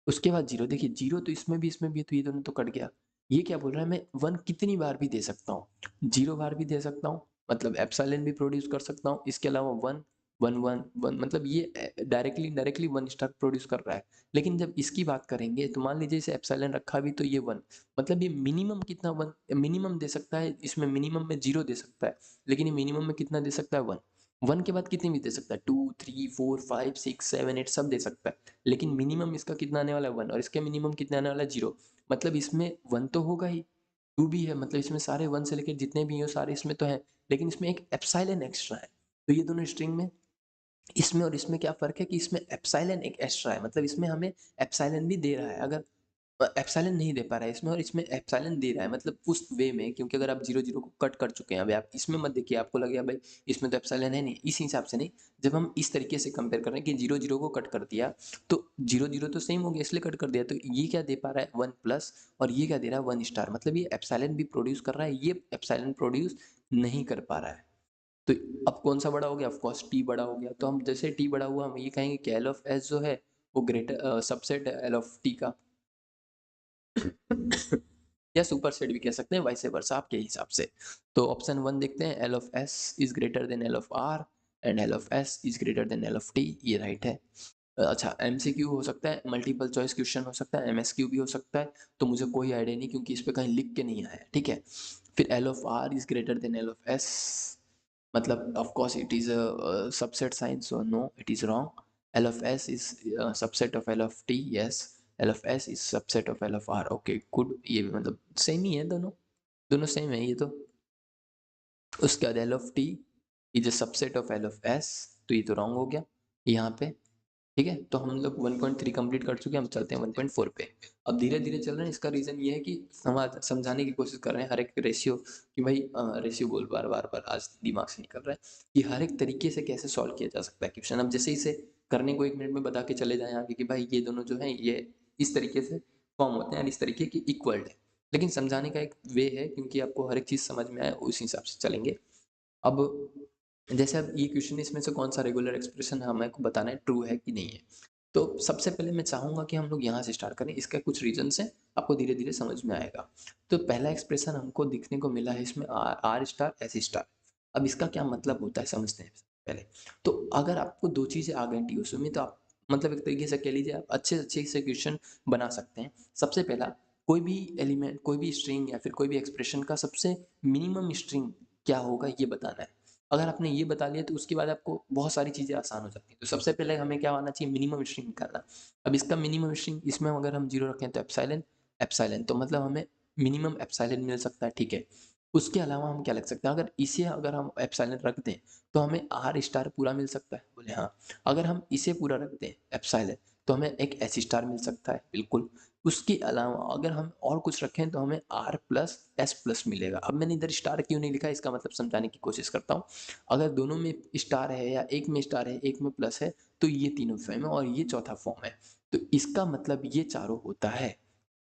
उसके बाद 0, देखिए 0 तो इसमें भी है, तो ये दोनों तो कट गया। ये क्या बोल रहा है, मैं 1 कितनी बार भी दे सकता हूँ, 0 बार भी दे सकता हूँ, मतलब एप्सिलॉन भी प्रोड्यूस कर सकता हूँ। इसके अलावा 1 1 1 1, मतलब ये डायरेक्टली इनडायरेक्टली 1 स्टार प्रोड्यूस कर रहा है। लेकिन जब इसकी बात करेंगे तो मान लीजिए इसे एप्सिलॉन रखा भी तो ये 1, मतलब ये मिनिमम कितना 1 मिनिमम दे सकता है, इसमें मिनिमम में 0 दे सकता है, लेकिन ये मिनिमम में कितना दे सकता है 1। 1 के बाद कितनी भी दे सकता है, 2 3 4 5 6 7 8 सब दे सकता है, लेकिन मिनिमम इसका कितना आने वाला है 1, और इसके मिनिमम कितना आने वाला है 0। मतलब इसमें 1 तो होगा ही, 2 भी है, मतलब इसमें सारे 1 से लेकर जितने भी हैं सारे इसमें तो हैं, लेकिन इसमें एक एप्सिलॉन एक्स्ट्रा है। तो ये दोनों स्ट्रिंग में, इसमें और इसमें क्या फ़र्क है कि इसमें एप्सिलॉन एक एक्स्ट्रा है, मतलब इसमें हमें एप्सिलॉन भी दे रहा है। अगर एप्सिलॉन नहीं दे पा रहा है इसमें, और इसमें एप्सिलॉन दे रहा है, मतलब उस वे में, क्योंकि अगर आप 0 0 को कट कर चुके हैं, अभी आप इसमें मत देखिए, आपको लगेगा भाई इसमें तो एप्सिलॉन है नहीं, इस हिसाब से नहीं। जब हम इस तरीके से कंपेयर कर रहे हैं कि 0 0 को कट कर दिया तो 0 0 तो सेम हो गया, इसलिए कट कर दिया, तो ये क्या दे पा रहा है 1 प्लस, और ये क्या दे रहा है 1 स्टार, मतलब ये एप्सिलॉन भी प्रोड्यूस कर रहा है, ये एप्सिलॉन प्रोड्यूस नहीं कर पा रहा है। तो अब कौन सा बड़ा हो गया, ऑफकोर्स टी बड़ा हो गया। तो हम जैसे टी बड़ा हुआ हम ये कहेंगे कि एल ऑफ एस जो है वो ग्रेटर सबसेट है एल ऑफ टी का, या सुपर सेट भी कह सकते हैं, वाइस वर्सा आपके हिसाब से। तो ऑप्शन 1 देखते हैं, L of S is greater than L of R and L of S is greater than L of T, ये राइट है। अच्छा एमसीक्यू हो सकता है, मल्टीपल चॉइस क्वेश्चन हो सकता है, एमएसक्यू भी हो सकता है, तो मुझे कोई आइडिया नहीं क्योंकि इस पे कहीं लिख के नहीं आया है। ठीक है, फिर L of R is greater than L of S, मतलब of course it is a subset sign, so no it is wrong. L of s is a subset of L of t, yes. L of s is subset of L of r, okay good, ये भी मतलब same ही है, दोनों दोनों same है ये तो। उसके बाद L of t is a subset of L of s, तो ये तो रॉन्ग हो गया यहाँ पे। ठीक है, तो हम लोग 1.3 कंप्लीट कर चुके हैं, हम चलते हैं 1.4 पे। अब धीरे धीरे चल रहे हैं, इसका रीज़न ये है कि समझाने की कोशिश कर रहे हैं हर एक रेशियो, कि भाई रेशियो बोल बार बार बार आज दिमाग से निकल रहा है कि हर एक तरीके से कैसे सॉल्व किया जा सकता है क्वेश्चन। अब जैसे इसे करने को 1 मिनट में बता के चले जाएं आगे कि भाई ये दोनों जो है ये इस तरीके से फॉर्म होते हैं और इस तरीके की इक्वल्ड है, लेकिन समझाने का एक वे है, क्योंकि आपको हर एक चीज़ समझ में आए उस हिसाब से चलेंगे। अब जैसे अब ये क्वेश्चन, इसमें से कौन सा रेगुलर एक्सप्रेशन हमें को बताना है ट्रू है कि नहीं है। तो सबसे पहले मैं चाहूँगा कि हम लोग यहाँ से स्टार्ट करें, इसका कुछ रीजंस है, आपको धीरे धीरे समझ में आएगा। तो पहला एक्सप्रेशन हमको दिखने को मिला है इसमें आर स्टार एस स्टार। अब इसका क्या मतलब होता है समझते हैं पहले। तो अगर आपको दो चीज़ें आ गई टी में, तो आप मतलब एक तरीके से कह लीजिए आप अच्छे अच्छे से क्वेश्चन बना सकते हैं। सबसे पहला, कोई भी एलिमेंट, कोई भी स्ट्रिंग या फिर कोई भी एक्सप्रेशन का सबसे मिनिमम स्ट्रिंग क्या होगा ये बताना है। अगर आपने ये बता लिया तो उसके बाद आपको बहुत सारी चीज़ें आसान हो जाती हैं। तो सबसे पहले हमें क्या आना चाहिए, मिनिमम स्ट्रिंग निकालना। अब इसका मिनिमम स्ट्रिंग, इसमें अगर हम जीरो रखें तो एप्सिलॉन, एप्सिलॉन तो मतलब हमें मिनिमम एप्सिलॉन मिल सकता है, ठीक है। उसके अलावा हम क्या लिख सकते हैं, अगर इसे अगर हम एप्सिलॉन रख दें तो हमें आर स्टार पूरा मिल सकता है, बोले हाँ। अगर हम इसे पूरा रख दें एप्सिलॉन तो हमें एक एस स्टार मिल सकता है, बिल्कुल। उसके अलावा अगर हम और कुछ रखें तो हमें आर प्लस एस प्लस मिलेगा। अब मैंने इधर स्टार क्यों नहीं लिखा, इसका मतलब समझाने की कोशिश करता हूँ। अगर दोनों में स्टार है या एक में स्टार है एक में प्लस है तो ये तीनों फॉर्म है और ये चौथा फॉर्म है। तो इसका मतलब ये चारों होता है।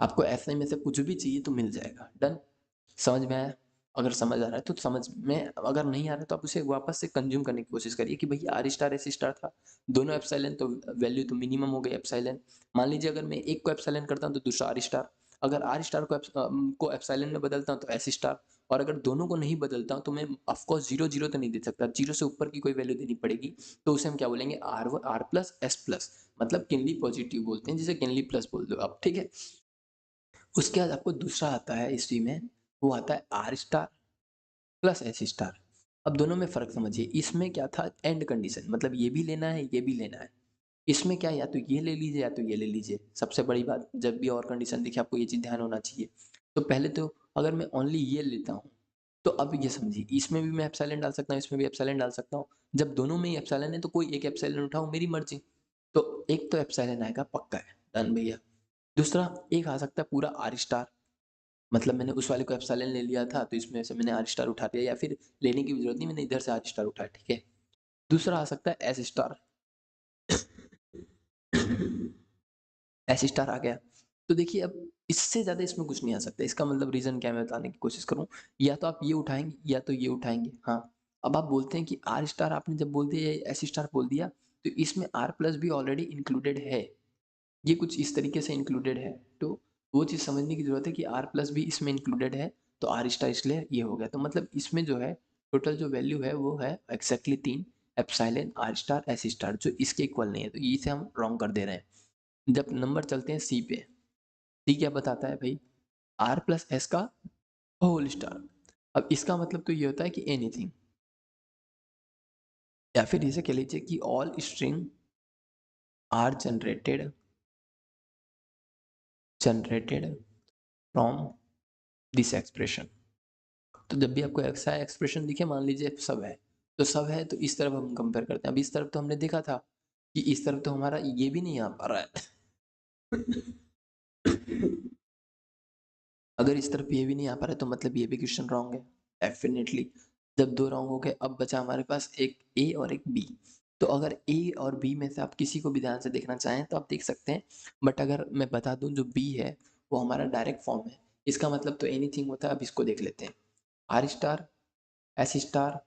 आपको ऐसे में से कुछ भी चाहिए तो मिल जाएगा। डन, समझ में आया? अगर समझ आ रहा है तो समझ में, अगर नहीं आ रहा है तो आप उसे वापस से कंज्यूम करने की कोशिश करिए कि भैया आर स्टार एस स्टार था, दोनों एप्सिलॉन तो वैल्यू तो मिनिमम हो गई एप्सिलॉन। मान लीजिए अगर मैं एक को एप्सिलॉन करता हूँ तो दूसरा आर स्टार, अगर आर स्टार को एप्सिलॉन में बदलता हूँ तो एस स्टार, और अगर दोनों को नहीं बदलता हूँ तो मैं ऑफकोर्स जीरो जीरो तो नहीं दे सकता, जीरो से ऊपर की कोई वैल्यू देनी पड़ेगी। तो उसे हम क्या बोलेंगे, आर प्लस एस प्लस, मतलब किनली पॉजिटिव बोलते हैं जिसे किनली प्लस बोल दो आप, ठीक है। उसके बाद आपको दूसरा आता है इसी में, वो आता है R star plus S star. अब दोनों में फर्क समझिए, इसमें क्या था, एंड कंडीशन, मतलब ये भी लेना है ये भी लेना है। इसमें क्या, या तो ये ले लीजिए या तो ये ले लीजिए। सबसे बड़ी बात, जब भी और कंडीशन देखिए आपको ये चीज़ ध्यान होना चाहिए। तो पहले तो अगर मैं ओनली ये लेता हूँ तो अब ये समझिए, इसमें भी मैं एप्सिलॉन डाल सकता हूँ इसमें भी एप्सिलॉन डाल सकता हूँ। जब दोनों में ही एप्सिलॉन है तो कोई एक एप्सिलॉन उठाऊँ, मेरी मर्जी। तो एक तो एप्सिलॉन आएगा पक्का है, डन भैया। दूसरा एक आ सकता है पूरा आर स्टार, मतलब मैंने उस वाले को एप्सिलॉन ले लिया था तो इसमें से मैंने आर स्टार उठा लिया, या फिर लेने की भी जरूरत नहीं, मैंने इधर से आर स्टार उठाया, ठीक है। दूसरा आ सकता है एस स्टार, एस स्टार आ गया। तो देखिए अब इससे ज्यादा इसमें कुछ नहीं आ सकता। इसका मतलब रीजन क्या है मैं बताने की कोशिश करूं, या तो आप ये उठाएंगे या तो ये उठाएंगे, हाँ। अब आप बोलते हैं कि आर स्टार आपने जब बोल दिया एस स्टार बोल दिया तो इसमें आर प्लस भी ऑलरेडी इंक्लूडेड है, ये कुछ इस तरीके से इंक्लूडेड है। तो वो चीज़ समझने की जरूरत है कि आर प्लस भी इसमें इंक्लूडेड है, तो आर स्टार इसलिए ये हो गया। तो मतलब इसमें जो है टोटल जो वैल्यू है वो है एक्जैक्टली तीन, epsilon R star S star, जो इसके इक्वल नहीं है, तो इसे हम रॉन्ग कर दे रहे हैं। जब नंबर चलते हैं सी पे, सी क्या बताता है भाई, आर प्लस एस का होल स्टार। अब इसका मतलब तो ये होता है कि एनीथिंग, या फिर इसे कह लीजिए कि all string are generated from this expression. तो जब भी आपको ऐसा एक्सप्रेशन दिखे, मान लीजिए सब है, तो सब है तो इस तरफ हम कंपेयर करते हैं। अब इस तरफ तो हमने देखा था कि इस तरफ तो हमारा ये भी नहीं आ पा रहा है। अगर इस तरफ ये भी नहीं आ पा रहा है तो मतलब ये भी क्वेश्चन रॉन्ग है, डेफिनेटली। जब दो रॉन्ग हो गए, अब बचा हमारे पास एक ए और एक बी। तो अगर ए और बी में से आप किसी को भी ध्यान से देखना चाहें तो आप देख सकते हैं, बट अगर मैं बता दूं जो बी है वो हमारा डायरेक्ट फॉर्म है, इसका मतलब तो एनीथिंग होता है। अब इसको देख लेते हैं, आर स्टार एस स्टार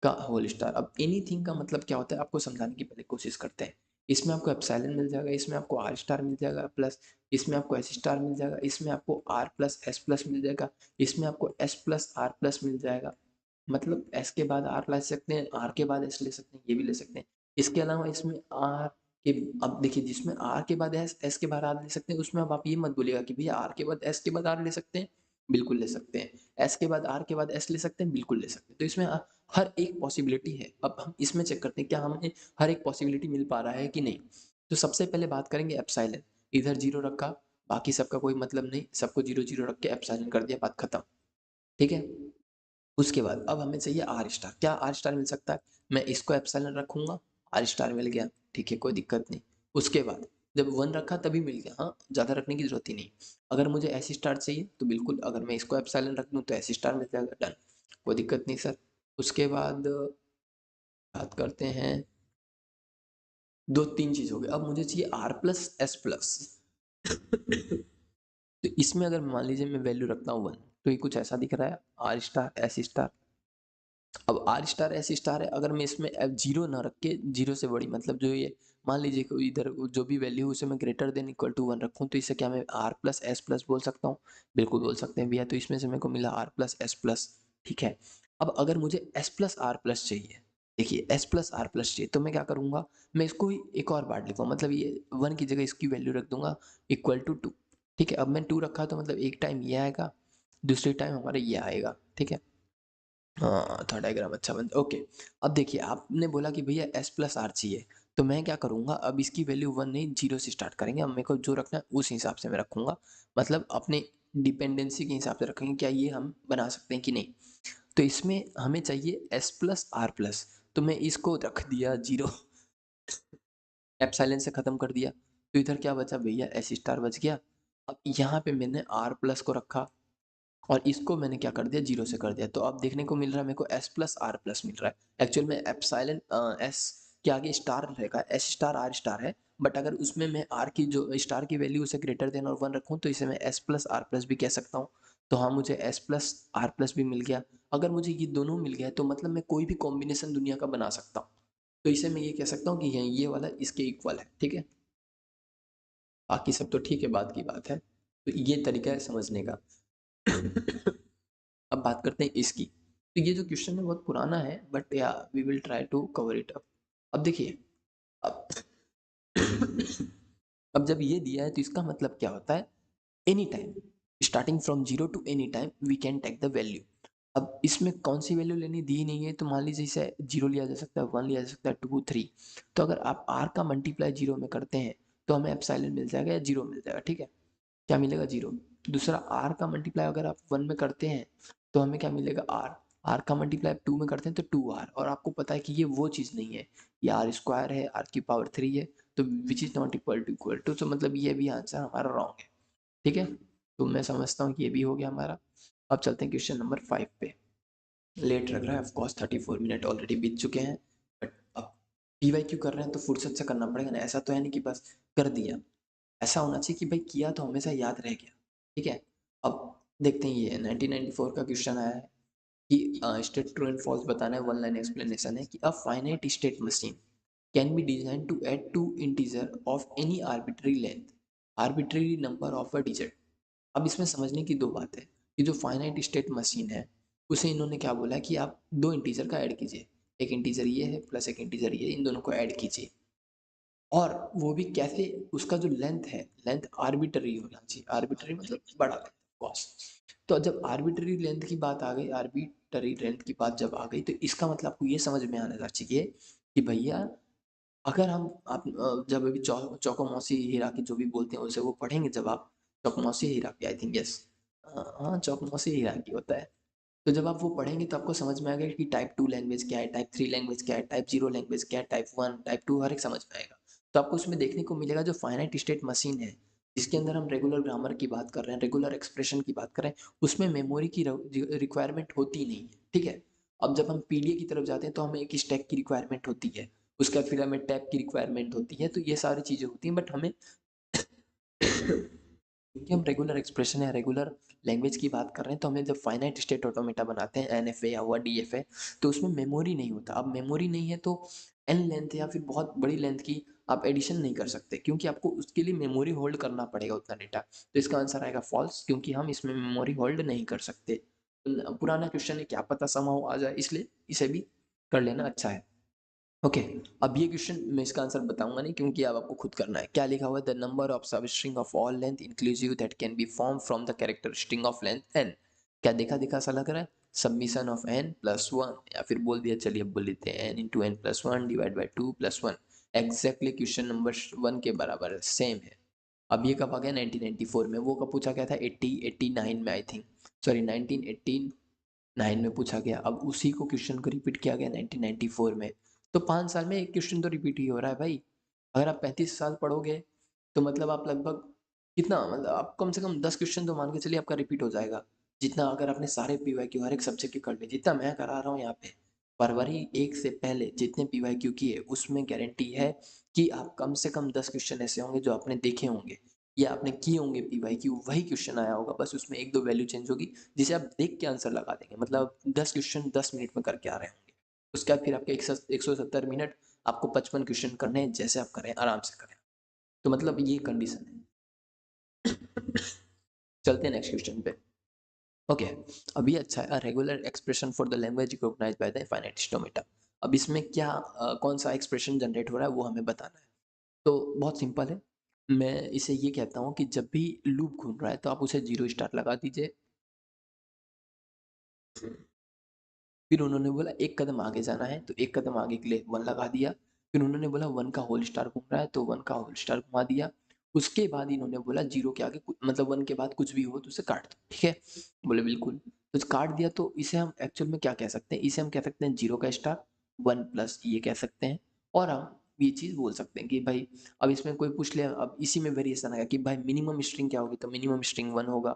का होल स्टार। अब एनीथिंग का मतलब क्या होता है आपको समझाने की पहले कोशिश करते हैं। इसमें आपको एप्सिलॉन मिल जाएगा, इसमें आपको आर स्टार मिल जाएगा प्लस, इसमें आपको एस स्टार मिल जाएगा, इसमें आपको आर प्लस एस प्लस मिल जाएगा, इसमें आपको एस प्लस आर प्लस मिल जाएगा। मतलब एस के बाद आर ले सकते हैं, आर के बाद एस ले सकते हैं, ये भी ले सकते हैं। इसके अलावा इसमें आर के, अब देखिए जिसमें आर के बाद एस के बाद आर ले सकते हैं, उसमें अब आप ये मत बोलिएगा कि भैया आर के बाद एस के बाद आर ले सकते हैं, बिल्कुल ले सकते हैं। एस के बाद आर के बाद एस ले सकते हैं, बिल्कुल ले सकते हैं। तो इसमें हर एक पॉसिबिलिटी है। अब हम इसमें चेक करते हैं क्या हमें हर एक पॉसिबिलिटी मिल पा रहा है कि नहीं। तो सबसे पहले बात करेंगे एप्सिलॉन, इधर जीरो रखा, बाकी सबका कोई मतलब नहीं, सबको जीरो जीरो रख के एप्सिलॉन कर दिया, बात खत्म, ठीक है। उसके बाद अब हमें चाहिए आर स्टार। क्या आर स्टार मिल सकता है, मैं इसको एप्सिलॉन रखूंगा, आर स्टार मिल गया, ठीक है, कोई दिक्कत नहीं। उसके बाद जब वन रखा तभी मिल गया, हाँ ज़्यादा रखने की जरूरत ही नहीं। अगर मुझे एस स्टार चाहिए तो बिल्कुल, अगर मैं इसको एप्सिलॉन रख दूँ तो एस स्टार मिल जाएगा, डन, कोई दिक्कत नहीं सर। उसके बाद बात करते हैं, दो तीन चीज हो गई, अब मुझे चाहिए आर प्लस एस प्लस। तो इसमें अगर मान लीजिए मैं वैल्यू रखता हूँ वन, तो ये कुछ ऐसा दिख रहा है, आर स्टार एस स्टार। अब आर स्टार एस स्टार है, अगर मैं इसमें जीरो ना रख के, जीरो से बड़ी मतलब जो ये मान लीजिए कि इधर जो भी वैल्यू उसे मैं ग्रेटर देन इक्वल टू 1 रखूँ, तो इसे क्या मैं आर प्लस एस प्लस बोल सकता हूँ? बिल्कुल बोल सकते हैं भैया। तो इसमें से मेरे को मिला आर प्लस एस प्लस, ठीक है। अब अगर मुझे एस प्लस आर प्लस चाहिए, देखिए एस प्लस आर प्लस चाहिए, तो मैं क्या करूँगा, मैं इसको ही एक और बार लिखूँ, मतलब ये 1 की जगह इसकी वैल्यू रख दूंगा इक्वल टू 2, ठीक है। अब मैं 2 रखा तो मतलब एक टाइम ये आएगा, दूसरे टाइम हमारा ये आएगा, ठीक है। हाँ, थोड़ा डायग्राम अच्छा बन ओके। अब देखिए आपने बोला कि भैया एस प्लस आर चाहिए, तो मैं क्या करूँगा, अब इसकी वैल्यू 1 नहीं 0 से स्टार्ट करेंगे। अब मेरे को जो रखना है उस हिसाब से मैं रखूँगा, मतलब अपने डिपेंडेंसी के हिसाब से रखेंगे, क्या ये हम बना सकते हैं कि नहीं। तो इसमें हमें चाहिए एस प्लस आर प्लस, तो मैं इसको रख दिया 0, एप्सिलॉन से ख़त्म कर दिया, तो इधर क्या बचा भैया, एस स्टार बच गया। अब यहाँ पे मैंने आर प्लस को रखा और इसको मैंने क्या कर दिया, 0 से कर दिया। तो अब देखने को मिल रहा है मेरे को एस प्लस आर प्लस मिल रहा है। एक्चुअल में एप्सिलॉन एस के आगे स्टार रहेगा, एस स्टार आर स्टार है, बट अगर उसमें मैं आर की जो स्टार की वैल्यू उसे ग्रेटर देन और 1 रखूँ, तो इसे मैं एस प्लस आर प्लस भी कह सकता हूँ। तो हाँ, मुझे एस प्लस आर प्लस भी मिल गया। अगर मुझे ये दोनों मिल गया तो मतलब मैं कोई भी कॉम्बिनेशन दुनिया का बना सकता हूँ। तो इसे मैं ये कह सकता हूँ कि ये वाला इसके इक्वल है, ठीक है। बाकी सब तो ठीक है, बात की बात है। तो ये तरीका है समझने का। अब बात करते हैं इसकी। तो ये जो क्वेश्चन है बहुत पुराना है, बट या we will try to cover it up. अब देखिए, अब अब जब ये दिया है तो इसका मतलब क्या होता है, any time starting from 0 to any time we can take the value. अब इसमें कौन सी वैल्यू लेनी दी नहीं है, तो मान लीजिए इसे 0 लिया जा सकता है, 1 लिया जा सकता है, 2 3। तो अगर आप r का मल्टीप्लाई 0 में करते हैं तो हमें एप्सिलॉन मिल जाएगा या 0 मिल जाएगा, ठीक है। क्या मिलेगा, 0। दूसरा r का मल्टीप्लाई अगर आप 1 में करते हैं तो हमें क्या मिलेगा, r। r का मल्टीप्लाई 2 में करते हैं तो 2r, और आपको पता है कि ये वो चीज़ नहीं है, ये आर स्क्वायर है, r की पावर 3 है, तो which is not equal to, तो मतलब ये भी आंसर हमारा रॉन्ग है, ठीक है। तो मैं समझता हूँ कि ये भी हो गया हमारा। अब चलते हैं क्वेश्चन नंबर 5 पे। लेट लग रहा है, ऑफकोर्स 34 मिनट ऑलरेडी बीत चुके हैं, बट अब पीवाईक्यू कर रहे हैं तो फुर्सत से करना पड़ेगा ना, ऐसा तो है नहीं कि बस कर दिया। ऐसा होना चाहिए कि भाई किया तो हमेशा याद रह गया, ठीक है। अब देखते हैं, ये 1994 का क्वेश्चन आया है कि स्टेट ट्रू एंड फॉल्स बताना है, 1 लाइन एक्सप्लेनेशन है कि a finite state machine can be design to add to integer of any arbitrary length arbitrary number of a digit. अब इसमें समझने की दो बात है कि जो फाइनाइट स्टेट मशीन है उसे इन्होंने क्या बोला कि आप दो इंटीजर का ऐड कीजिए, एक इंटीजर ये है प्लस एक इंटीजर ये, इन दोनों को ऐड कीजिए, और वो भी कैसे, उसका जो लेंथ है, लेंथ आर्बिट्ररी होना चाहिए, आर्बिट्ररी मतलब बड़ा लेंथ कॉस। तो जब आर्बिट्ररी लेंथ की बात आ गई, आर्बिट्ररी लेंथ की बात जब आ गई, तो इसका मतलब आपको ये समझ में आना चाहिए कि भैया अगर हम आप जब अभी चौकोमौसी हीरा की जो भी बोलते हैं उसे वो पढ़ेंगे, जब आप चौकोमौसी हीरा की, आई थिंक यस, हाँ चौकोमौसी हीरा की होता है। तो जब आप वो पढ़ेंगे तो आपको समझ में आएगा कि टाइप 2 लैंग्वेज क्या है, टाइप 3 लैंग्वेज क्या है, टाइप 0 लैंग्वेज क्या है, टाइप 1 टाइप 2 हर एक समझ में आएगा। तो आपको उसमें देखने को मिलेगा जो फाइनाइट स्टेट मशीन है, जिसके अंदर हम रेगुलर ग्रामर की बात कर रहे हैं, रेगुलर एक्सप्रेशन की बात कर रहे हैं, उसमें मेमोरी की रिक्वायरमेंट होती नहीं है, ठीक है। अब जब हम पीडीए की तरफ जाते हैं तो हमें एक स्टैक की रिक्वायरमेंट होती है, उसका फिर हमें टैब की रिक्वायरमेंट होती है, तो ये सारी चीज़ें होती हैं, बट हमें क्योंकि हम रेगुलर एक्सप्रेशन या रेगुलर लैंग्वेज की बात कर रहे हैं, तो हमें जब फाइनाइट स्टेट ऑटोमेटा बनाते हैं, एनएफए या हुआ डीएफए, तो उसमें मेमोरी नहीं होता। अब मेमोरी नहीं है तो एन लेंथ या फिर बहुत बड़ी लेंथ की आप एडिशन नहीं कर सकते, क्योंकि आपको उसके लिए मेमोरी होल्ड करना पड़ेगा उतना डेटा। तो इसका आंसर आएगा फॉल्स, क्योंकि हम इसमें मेमोरी होल्ड नहीं कर सकते। पुराना क्वेश्चन है, क्या पता समाओ आ जाए, इसलिए इसे भी कर लेना अच्छा है। ओके, अब ये क्वेश्चन मैं इसका आंसर बताऊंगा नहीं, क्योंकि अब आपको खुद करना है। क्या लिखा हुआ है, the number of substring of all length inclusive that can be form from the character string of length N. क्या देखा देखा सा लग रहा है, submission of N plus one, या फिर बोल दिया, चलिए अब बोल देते हैं N into N plus one divide by two plus one. Exactly question number 1 के बराबर है, सेम है। अब ये कब आ गया, 1994 में। वो कब पूछा गया था, 89 में आई थिंक, सॉरी 1989 में पूछा गया। अब उसी को क्वेश्चन को रिपीट किया गया 1994 में। तो 5 साल में एक क्वेश्चन तो रिपीट ही हो रहा है भाई। अगर आप 35 साल पढ़ोगे तो मतलब आप लगभग कितना, मतलब आप कम से कम 10 क्वेश्चन तो मान के चलिए आपका रिपीट हो जाएगा, जितना अगर आपने सारे पीवाईक्यू हर एक सब्जेक्ट के कर लिए, जितना मैं करा रहा हूँ यहाँ पे। फरवरी 1 से पहले जितने पीवाईक्यू किए उसमें गारंटी है कि आप कम से कम 10 क्वेश्चन ऐसे होंगे जो आपने देखे होंगे या आपने किए होंगे पीवाईक्यू, वही क्वेश्चन आया होगा, बस उसमें एक दो वैल्यू चेंज होगी, जिसे आप देख के आंसर लगा देंगे। मतलब 10 क्वेश्चन 10 मिनट में करके आ रहे होंगे। उसके बाद फिर आपके 170 मिनट आपको 55 क्वेश्चन करने हैं, जैसे आप करें आराम से करें। तो मतलब ये कंडीशन है। चलते हैं नेक्स्ट क्वेश्चन पे। ओके अभी अच्छा है, regular expression for the language recognised by the finite automata. अब इसमें क्या कौन सा एक्सप्रेशन जनरेट हो रहा है वो हमें बताना है। तो बहुत सिंपल है, मैं इसे ये कहता हूँ कि जब भी लूप घूम रहा है तो आप उसे 0 स्टार लगा दीजिए। फिर उन्होंने बोला एक कदम आगे जाना है, तो एक कदम आगे के लिए 1 लगा दिया। फिर उन्होंने बोला 1 का होल स्टार घूम रहा है, तो 1 का होल स्टार घुमा दिया। उसके बाद इन्होंने बोला 0 के आगे मतलब 1 के बाद कुछ भी हो तो उसे काट दो, ठीक है? बोले बिल्कुल। तो काट दिया, तो इसे हम एक्चुअल में क्या कह सकते हैं? इसे हम कह सकते हैं 0 का स्टार 1 प्लस ये कह सकते हैं। और हम ये चीज़ बोल सकते हैं कि भाई अब इसमें कोई पूछ ले, अब इसी में वेरिएशन आएगा कि भाई मिनिमम स्ट्रिंग क्या होगी, तो मिनिमम स्ट्रिंग 1 होगा।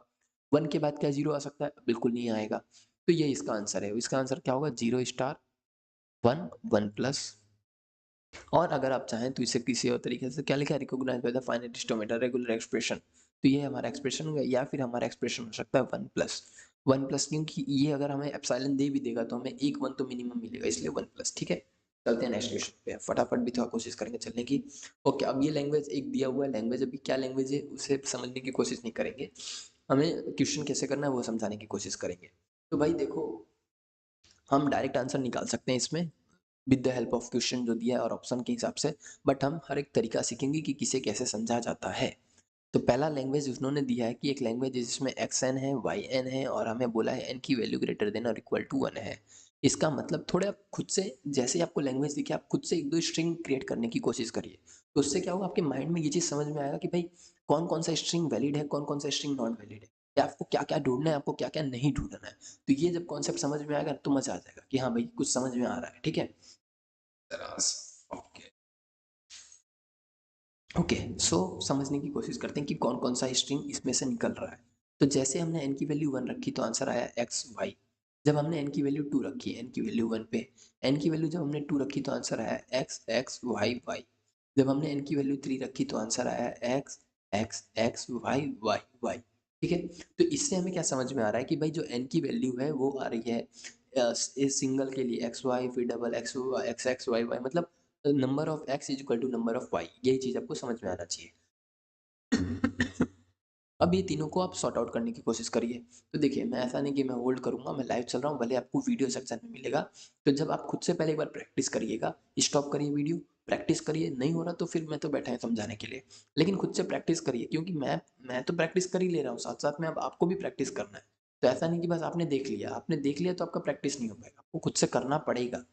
1 के बाद क्या 0 आ सकता है? बिल्कुल नहीं आएगा। तो ये इसका आंसर है। इसका आंसर क्या होगा? 0 स्टार 1 1 प्लस। और अगर आप चाहें तो इसे किसी और तरीके से क्या लिखा है? Recognise by the finite automata regular expression. तो ये हमारा एक्सप्रेशन होगा, या फिर हमारा एक्सप्रेशन हो सकता है 1 प्लस। 1 प्लस क्योंकि ये अगर हमें एप्सिलॉन दे भी देगा तो हमें एक 1 तो मिनिमम मिलेगा, इसलिए 1 प्लस, ठीक है? चलते हैं नेक्स्ट क्वेश्चन पे, फटाफट भी थोड़ा कोशिश करेंगे चलने की। ओके अब ये लैंग्वेज एक दिया हुआ है, लैंग्वेज अभी क्या लैंग्वेज है उसे समझने की कोशिश नहीं करेंगे, हमें क्वेश्चन कैसे करना है वो समझाने की कोशिश करेंगे। तो भाई देखो, हम डायरेक्ट आंसर निकाल सकते हैं इसमें with the help of question जो दिया है और ऑप्शन के हिसाब से, बट हम हर एक तरीका सीखेंगे कि किसे कैसे समझा जाता है। तो पहला लैंग्वेज उन्होंने दिया है कि एक लैंग्वेज जिसमें एक्स एन है वाई एन है और हमें बोला है एन की वैल्यू ग्रेटर देन और इक्वल टू 1 है। इसका मतलब थोड़े आप खुद से, जैसे ही आपको लैंग्वेज दिखे आप खुद से एक दो स्ट्रिंग क्रिएट करने की कोशिश करिए। तो उससे क्या होगा, आपके माइंड में ये चीज़ समझ में आएगा कि भाई कौन कौन सा स्ट्रिंग वैलिड है, कौन कौन सा स्ट्रिंग नॉट वैलिड है, या आपको क्या क्या ढूंढना है, आपको क्या क्या नहीं ढूंढना है। तो ये जब कॉन्सेप्ट समझ में आएगा तो मजा आ जाएगा कि हाँ भाई कुछ समझ में आ रहा है, ठीक है? ओके ओके सो समझने की कोशिश करते हैं कि कौन कौन सा स्ट्रिंग इसमें से निकल रहा है। तो जैसे हमने n की वैल्यू 1 रखी तो आंसर आया एक्स वाई। जब हमने n की वैल्यू 2 रखी, n की वैल्यू 1 पे, n की वैल्यू जब हमने 2 रखी तो आंसर आया एक्स एक्स वाई वाई। जब हमने n की वैल्यू 3 रखी तो आंसर आया X x x Y Y Y, ठीक है? तो इससे हमें क्या समझ में आ रहा है कि भाई जो n की वैल्यू है वो आ रही है इस सिंगल के लिए एक्स वाई, फिर double x x x Y y, मतलब number of x is equal to number of y, यही चीज आपको समझ में आना चाहिए। अब ये तीनों को आप सॉर्ट आउट करने की कोशिश करिए। तो देखिए मैं ऐसा नहीं कि मैं होल्ड करूंगा, मैं लाइव चल रहा हूँ, भले आपको वीडियो सेक्शन में मिलेगा। तो जब आप खुद से पहले एक बार प्रैक्टिस करिएगा, स्टॉप करिए वीडियो, प्रैक्टिस करिए, नहीं हो रहा तो फिर मैं तो बैठा है समझाने के लिए, लेकिन खुद से प्रैक्टिस करिए क्योंकि मैं तो प्रैक्टिस कर ही ले रहा हूँ, साथ साथ में अब आपको भी प्रैक्टिस करना है। तो ऐसा नहीं कि बस आपने देख लिया तो आपका प्रैक्टिस नहीं हो पाएगा, आपको खुद से करना पड़ेगा।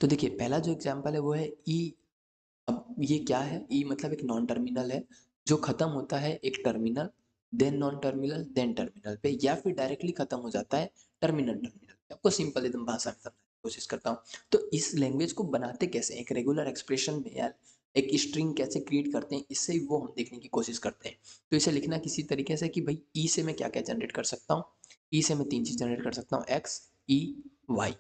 तो देखिए पहला जो एग्जाम्पल है वो है ई। अब ये क्या है? ई मतलब एक नॉन टर्मिनल है जो खत्म होता है एक terminal, then non terminal, then terminal पे, या फिर डायरेक्टली खत्म हो जाता है टर्मिनल टर्मिनल पे। आपको सिंपल एकदम भाषा में समझाने की कोशिश करता हूँ। तो इस लैंग्वेज को बनाते कैसे, एक रेगुलर एक्सप्रेशन में यार एक स्ट्रिंग कैसे क्रिएट करते हैं, इससे वो हम देखने की कोशिश करते हैं। तो इसे लिखना किसी तरीके से कि भाई ई से मैं क्या क्या जनरेट कर सकता हूँ। ई से मैं 3 चीज जनरेट कर सकता हूँ, एक्स ई वाई।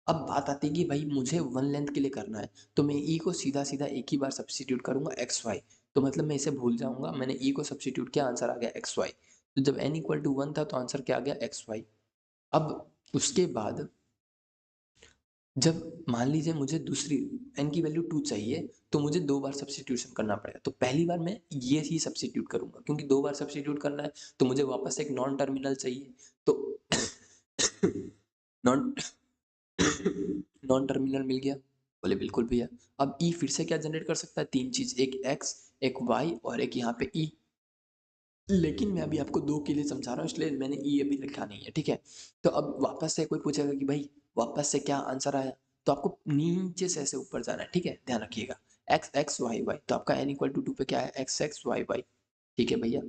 अब बात आती है कि भाई मुझे 1 लेंथ के लिए करना है, तो मैं ई को सीधा सीधा एक ही बार सब्स्टिट्यूट करूंगा एक्स वाई। तो मतलब मैं इसे भूल जाऊंगा, मैंने ई को सब्स्टिट्यूट किया, आंसर आ गया एक्स वाई। तो जब n इक्वल टू 1 था तो आंसर क्या आ गया? X Y. अब उसके बाद जब मान लीजिए मुझे दूसरी n की वैल्यू 2 चाहिए, तो मुझे 2 बार सब्स्टिट्यूशन करना पड़ेगा। तो पहली बार मैं ये ही सब्स्टिट्यूट करूंगा क्योंकि 2 बार सब्स्टिट्यूट करना है, तो मुझे वापस एक नॉन टर्मिनल चाहिए। तो नॉन नॉन टर्मिनल मिल गया। बोले बिल्कुल भैया। अब ई फिर से क्या जनरेट कर सकता है? 3 चीज, एक एक्स, एक वाई और एक यहाँ पे ई। लेकिन मैं अभी आपको 2 के लिए समझा रहा हूँ, इसलिए मैंने ई अभी लिखा नहीं है, ठीक है? तो अब वापस से कोई पूछेगा कि भाई वापस से क्या आंसर आया, तो आपको नीचे से ऐसे ऊपर जाना है, ठीक है? ध्यान रखिएगा, एक्स एक्स वाई वाई। तो आपका एन इक्वल टू 2 पे क्या है? एक्स एक्स वाई वाई, ठीक है भैया?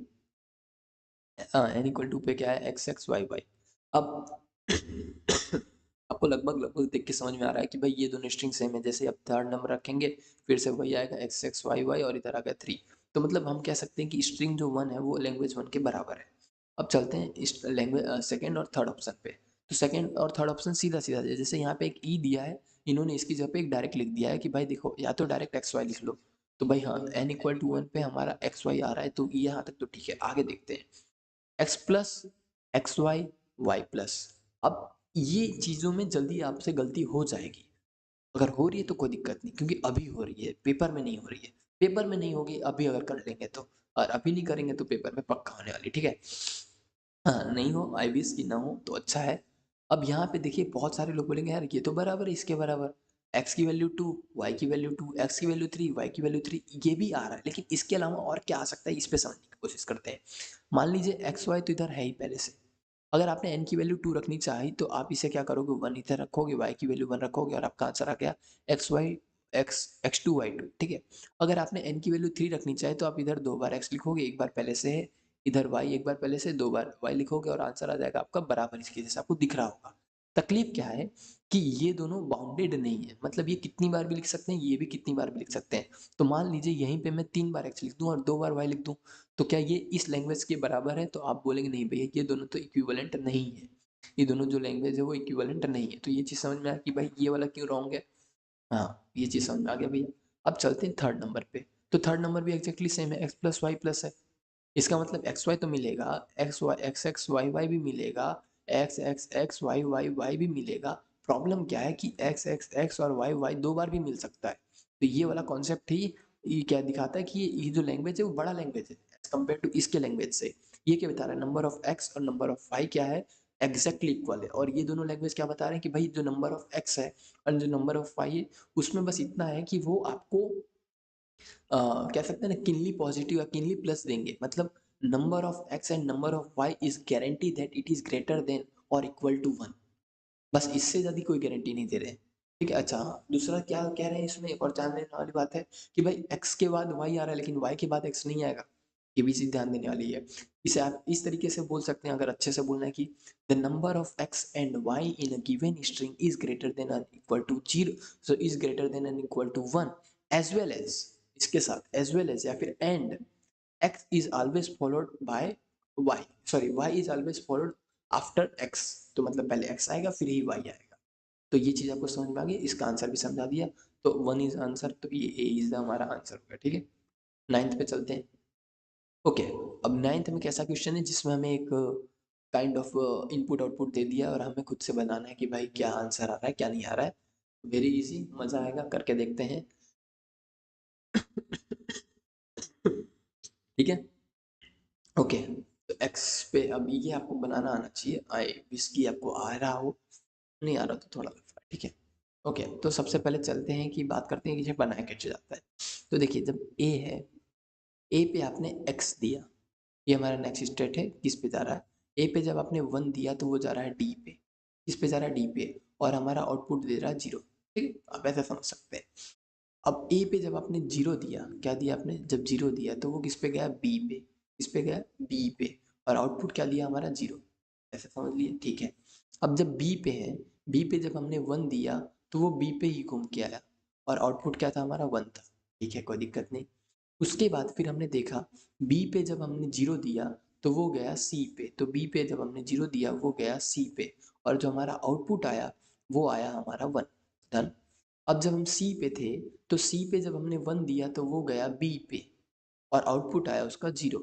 एन इक्वल टू पे क्या है? X x Y Y. अब आपको लगभग लगभग देख के समझ में आ रहा है कि भाई ये दोनों स्ट्रिंग सेम है। जैसे अब थर्ड नंबर रखेंगे, फिर से वही आएगा एक्स एक्स वाई वाई और इधर आ गया 3। तो मतलब हम कह सकते हैं कि स्ट्रिंग जो 1 है वो लैंग्वेज 1 के बराबर है। अब चलते हैं इस लैंग्वेज सेकेंड और थर्ड ऑप्शन पे। तो सेकेंड और थर्ड ऑप्शन सीधा सीधा है। जैसे यहाँ पे एक ई दिया है, इन्होंने इसकी जगह पे एक डायरेक्ट लिख दिया है कि भाई देखो या तो डायरेक्ट एक्स वाई लिख लो। तो भाई हाँ, एन इक्वल टू 1 पे हमारा एक्स वाई आ रहा है, तो यहाँ तक तो ठीक है, आगे देखते हैं। X plus X Y Y plus. अब ये चीज़ों में जल्दी आपसे गलती हो जाएगी। अगर हो रही है तो कोई दिक्कत नहीं, क्योंकि अभी हो रही है, पेपर में नहीं हो रही है। पेपर में नहीं होगी अभी अगर कर लेंगे तो, और अभी नहीं करेंगे तो पेपर में पक्का होने वाली, ठीक है। हाँ, नहीं हो, आई विश कि ना हो तो अच्छा है। अब यहाँ पे देखिए बहुत सारे लोग बोलेंगे यार ये तो बराबर है इसके बराबर, x की वैल्यू 2, y की वैल्यू 2, x की वैल्यू 3, y की वैल्यू 3, ये भी आ रहा है, लेकिन इसके अलावा और क्या आ सकता है इस पे समझने की कोशिश करते हैं। मान लीजिए एक्स वाई तो इधर है ही पहले से, अगर आपने n की वैल्यू 2 रखनी चाही तो आप इसे क्या करोगे, 1 इधर रखोगे, y की वैल्यू 1 रखोगे और आपका आंसर आ गया X Y X X two Y two, ठीक है। अगर आपने n की वैल्यू 3 रखनी चाहे तो आप इधर 2 बार x लिखोगे, एक बार पहले से है, इधर y एक बार पहले से, 2 बार y लिखोगे और आंसर आ जाएगा आपका बराबर इसके जैसे, आपको दिख रहा होगा। तकलीफ क्या है कि ये दोनों बाउंडेड नहीं है, मतलब ये कितनी बार भी लिख सकते हैं, ये भी कितनी बार भी लिख सकते हैं। तो मान लीजिए यहीं पे मैं 3 बार x लिख दूं और 2 बार y लिख दूं, तो क्या ये इस लैंग्वेज के बराबर है? तो आप बोलेंगे नहीं भैया ये दोनों तो इक्विवेलेंट नहीं है, ये दोनों जो लैंग्वेज है वो इक्विवेलेंट नहीं है। तो ये चीज़ समझ में आया कि भाई ये वाला क्यों रॉन्ग है। हाँ, ये चीज़ समझ में आ गया भैया। अब चलते हैं थर्ड नंबर पे। तो थर्ड नंबर भी एग्जैक्टली सेम है, एक्स प्लस वाई प्लस है। इसका मतलब एक्स वाई तो मिलेगा, X Y X x Y Y भी मिलेगा, X x x Y Y Y भी मिलेगा। प्रॉब्लम क्या है कि एक्स एक्स एक्स और वाई वाई 2 बार भी मिल सकता है। तो ये वाला कॉन्सेप्ट ही ये क्या दिखाता है कि ये जो लैंग्वेज है वो बड़ा लैंग्वेज है एज कम्पेयर टू इसके लैंग्वेज से। ये क्या बता रहा है, नंबर ऑफ एक्स और नंबर ऑफ वाई क्या है, एग्जैक्टली इक्वल है। और ये दोनों लैंग्वेज क्या बता रहे हैं कि भाई जो नंबर ऑफ एक्स है और जो नंबर ऑफ वाई है उसमें बस इतना है कि वो आपको कह सकते हैं ना किनली पॉजिटिव या किनली प्लस देंगे, मतलब number of X and number of Y is guarantee that it is greater than और इक्वल टू 1, बस इससे ज़्यादा कोई गारंटी नहीं दे रहे। ठीक है, अच्छा हाँ, दूसरा क्या कह रहे हैं इसमें एक और ध्यान देने वाली बात है कि भाई x के बाद y आ रहा है लेकिन y के बाद x नहीं आएगा। ये भी चीज़ ध्यान देने वाली है। इसे आप इस तरीके से बोल सकते हैं, अगर अच्छे से बोलना है कि the number of x and y in a given string is greater than and equal to 0, so is greater than and equal to 1 as well as, इसके साथ एज वेल एज या फिर and x is always followed by y, sorry y is always followed after x, तो मतलब पहले x आएगा फिर ही y आएगा। तो ये चीज़ आपको समझ में आ गई, इसका आंसर भी समझा दिया। तो 1 इज आंसर, तो ये a इज हमारा आंसर होगा, ठीक है। नाइन्थ पे चलते हैं। ओके, अब नाइन्थ में कैसा क्वेश्चन है जिसमें हमें एक काइंड ऑफ इनपुट आउटपुट दे दिया और हमें खुद से बताना है कि भाई क्या आंसर आ रहा है क्या नहीं आ रहा है। वेरी इजी, मजा आएगा, करके देखते हैं। ठीक है, ओके। तो एक्स पे अब ये आपको बनाना आना चाहिए, आई विश की आपको आ रहा हो, नहीं आ रहा तो थोड़ा लगता है, ठीक है। ओके, तो सबसे पहले चलते हैं कि बात करते हैं कि ये बनाया कैसे जाता है। तो देखिए जब ए है, ए पे आपने एक्स दिया, ये हमारा नेक्स्ट स्टेट है, किस पे जा रहा है, ए पे जब आपने 1 दिया तो वो जा रहा है डी पे, किस पे जा रहा है डी पे, और हमारा आउटपुट दे रहा है 0, ठीक है, आप ऐसा समझ सकते हैं। अब ए पे जब आपने 0 दिया, क्या दिया आपने, जब 0 दिया तो वो किस पे गया, बी पे, किस पे गया, बी पे, और आउटपुट क्या दिया हमारा 0, ऐसे समझ लिए, ठीक है। अब जब बी पे है, बी पे जब हमने 1 दिया तो वो बी पे ही घूम के आया और आउटपुट क्या था हमारा 1 था, ठीक है, कोई दिक्कत नहीं। उसके बाद फिर हमने देखा बी पे जब हमने 0 दिया तो वो गया सी पे, तो बी पे जब हमने 0 दिया वो गया सी पे, और जो हमारा आउटपुट आया वो आया हमारा 1। डन। अब जब हम सी पे थे तो सी पे जब हमने 1 दिया तो वो गया बी पे और आउटपुट आया उसका 0,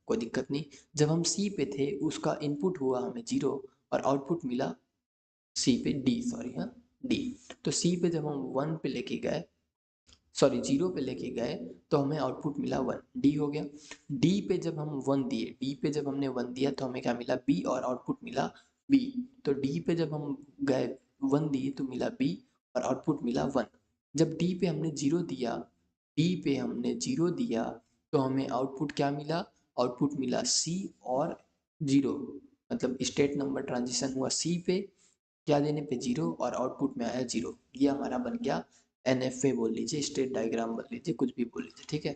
कोई दिक्कत नहीं। जब हम सी पे थे उसका इनपुट हुआ हमें 0 और आउटपुट मिला सी पे डी, सॉरी हाँ, डी। तो सी पे जब हम 1 पे लेके गए, सॉरी 0 पे लेके गए तो हमें आउटपुट मिला 1, डी हो गया। डी पे जब हम 1 दिए, डी पे जब हमने 1 दिया तो हमें क्या मिला, बी, और आउटपुट मिला बी। तो डी पे जब हम गए 1 दिए तो मिला बी और आउटपुट मिला 1। जब डी पे हमने 0 दिया, डी पे हमने 0 दिया तो हमें आउटपुट क्या मिला, आउटपुट मिला सी और 0, मतलब स्टेट नंबर ट्रांजिशन हुआ सी पे, क्या देने पे 0 और आउटपुट में आया 0। ये हमारा बन गया एनएफए, बोल लीजिए स्टेट डायग्राम बोल लीजिए, कुछ भी बोल लीजिए, ठीक है।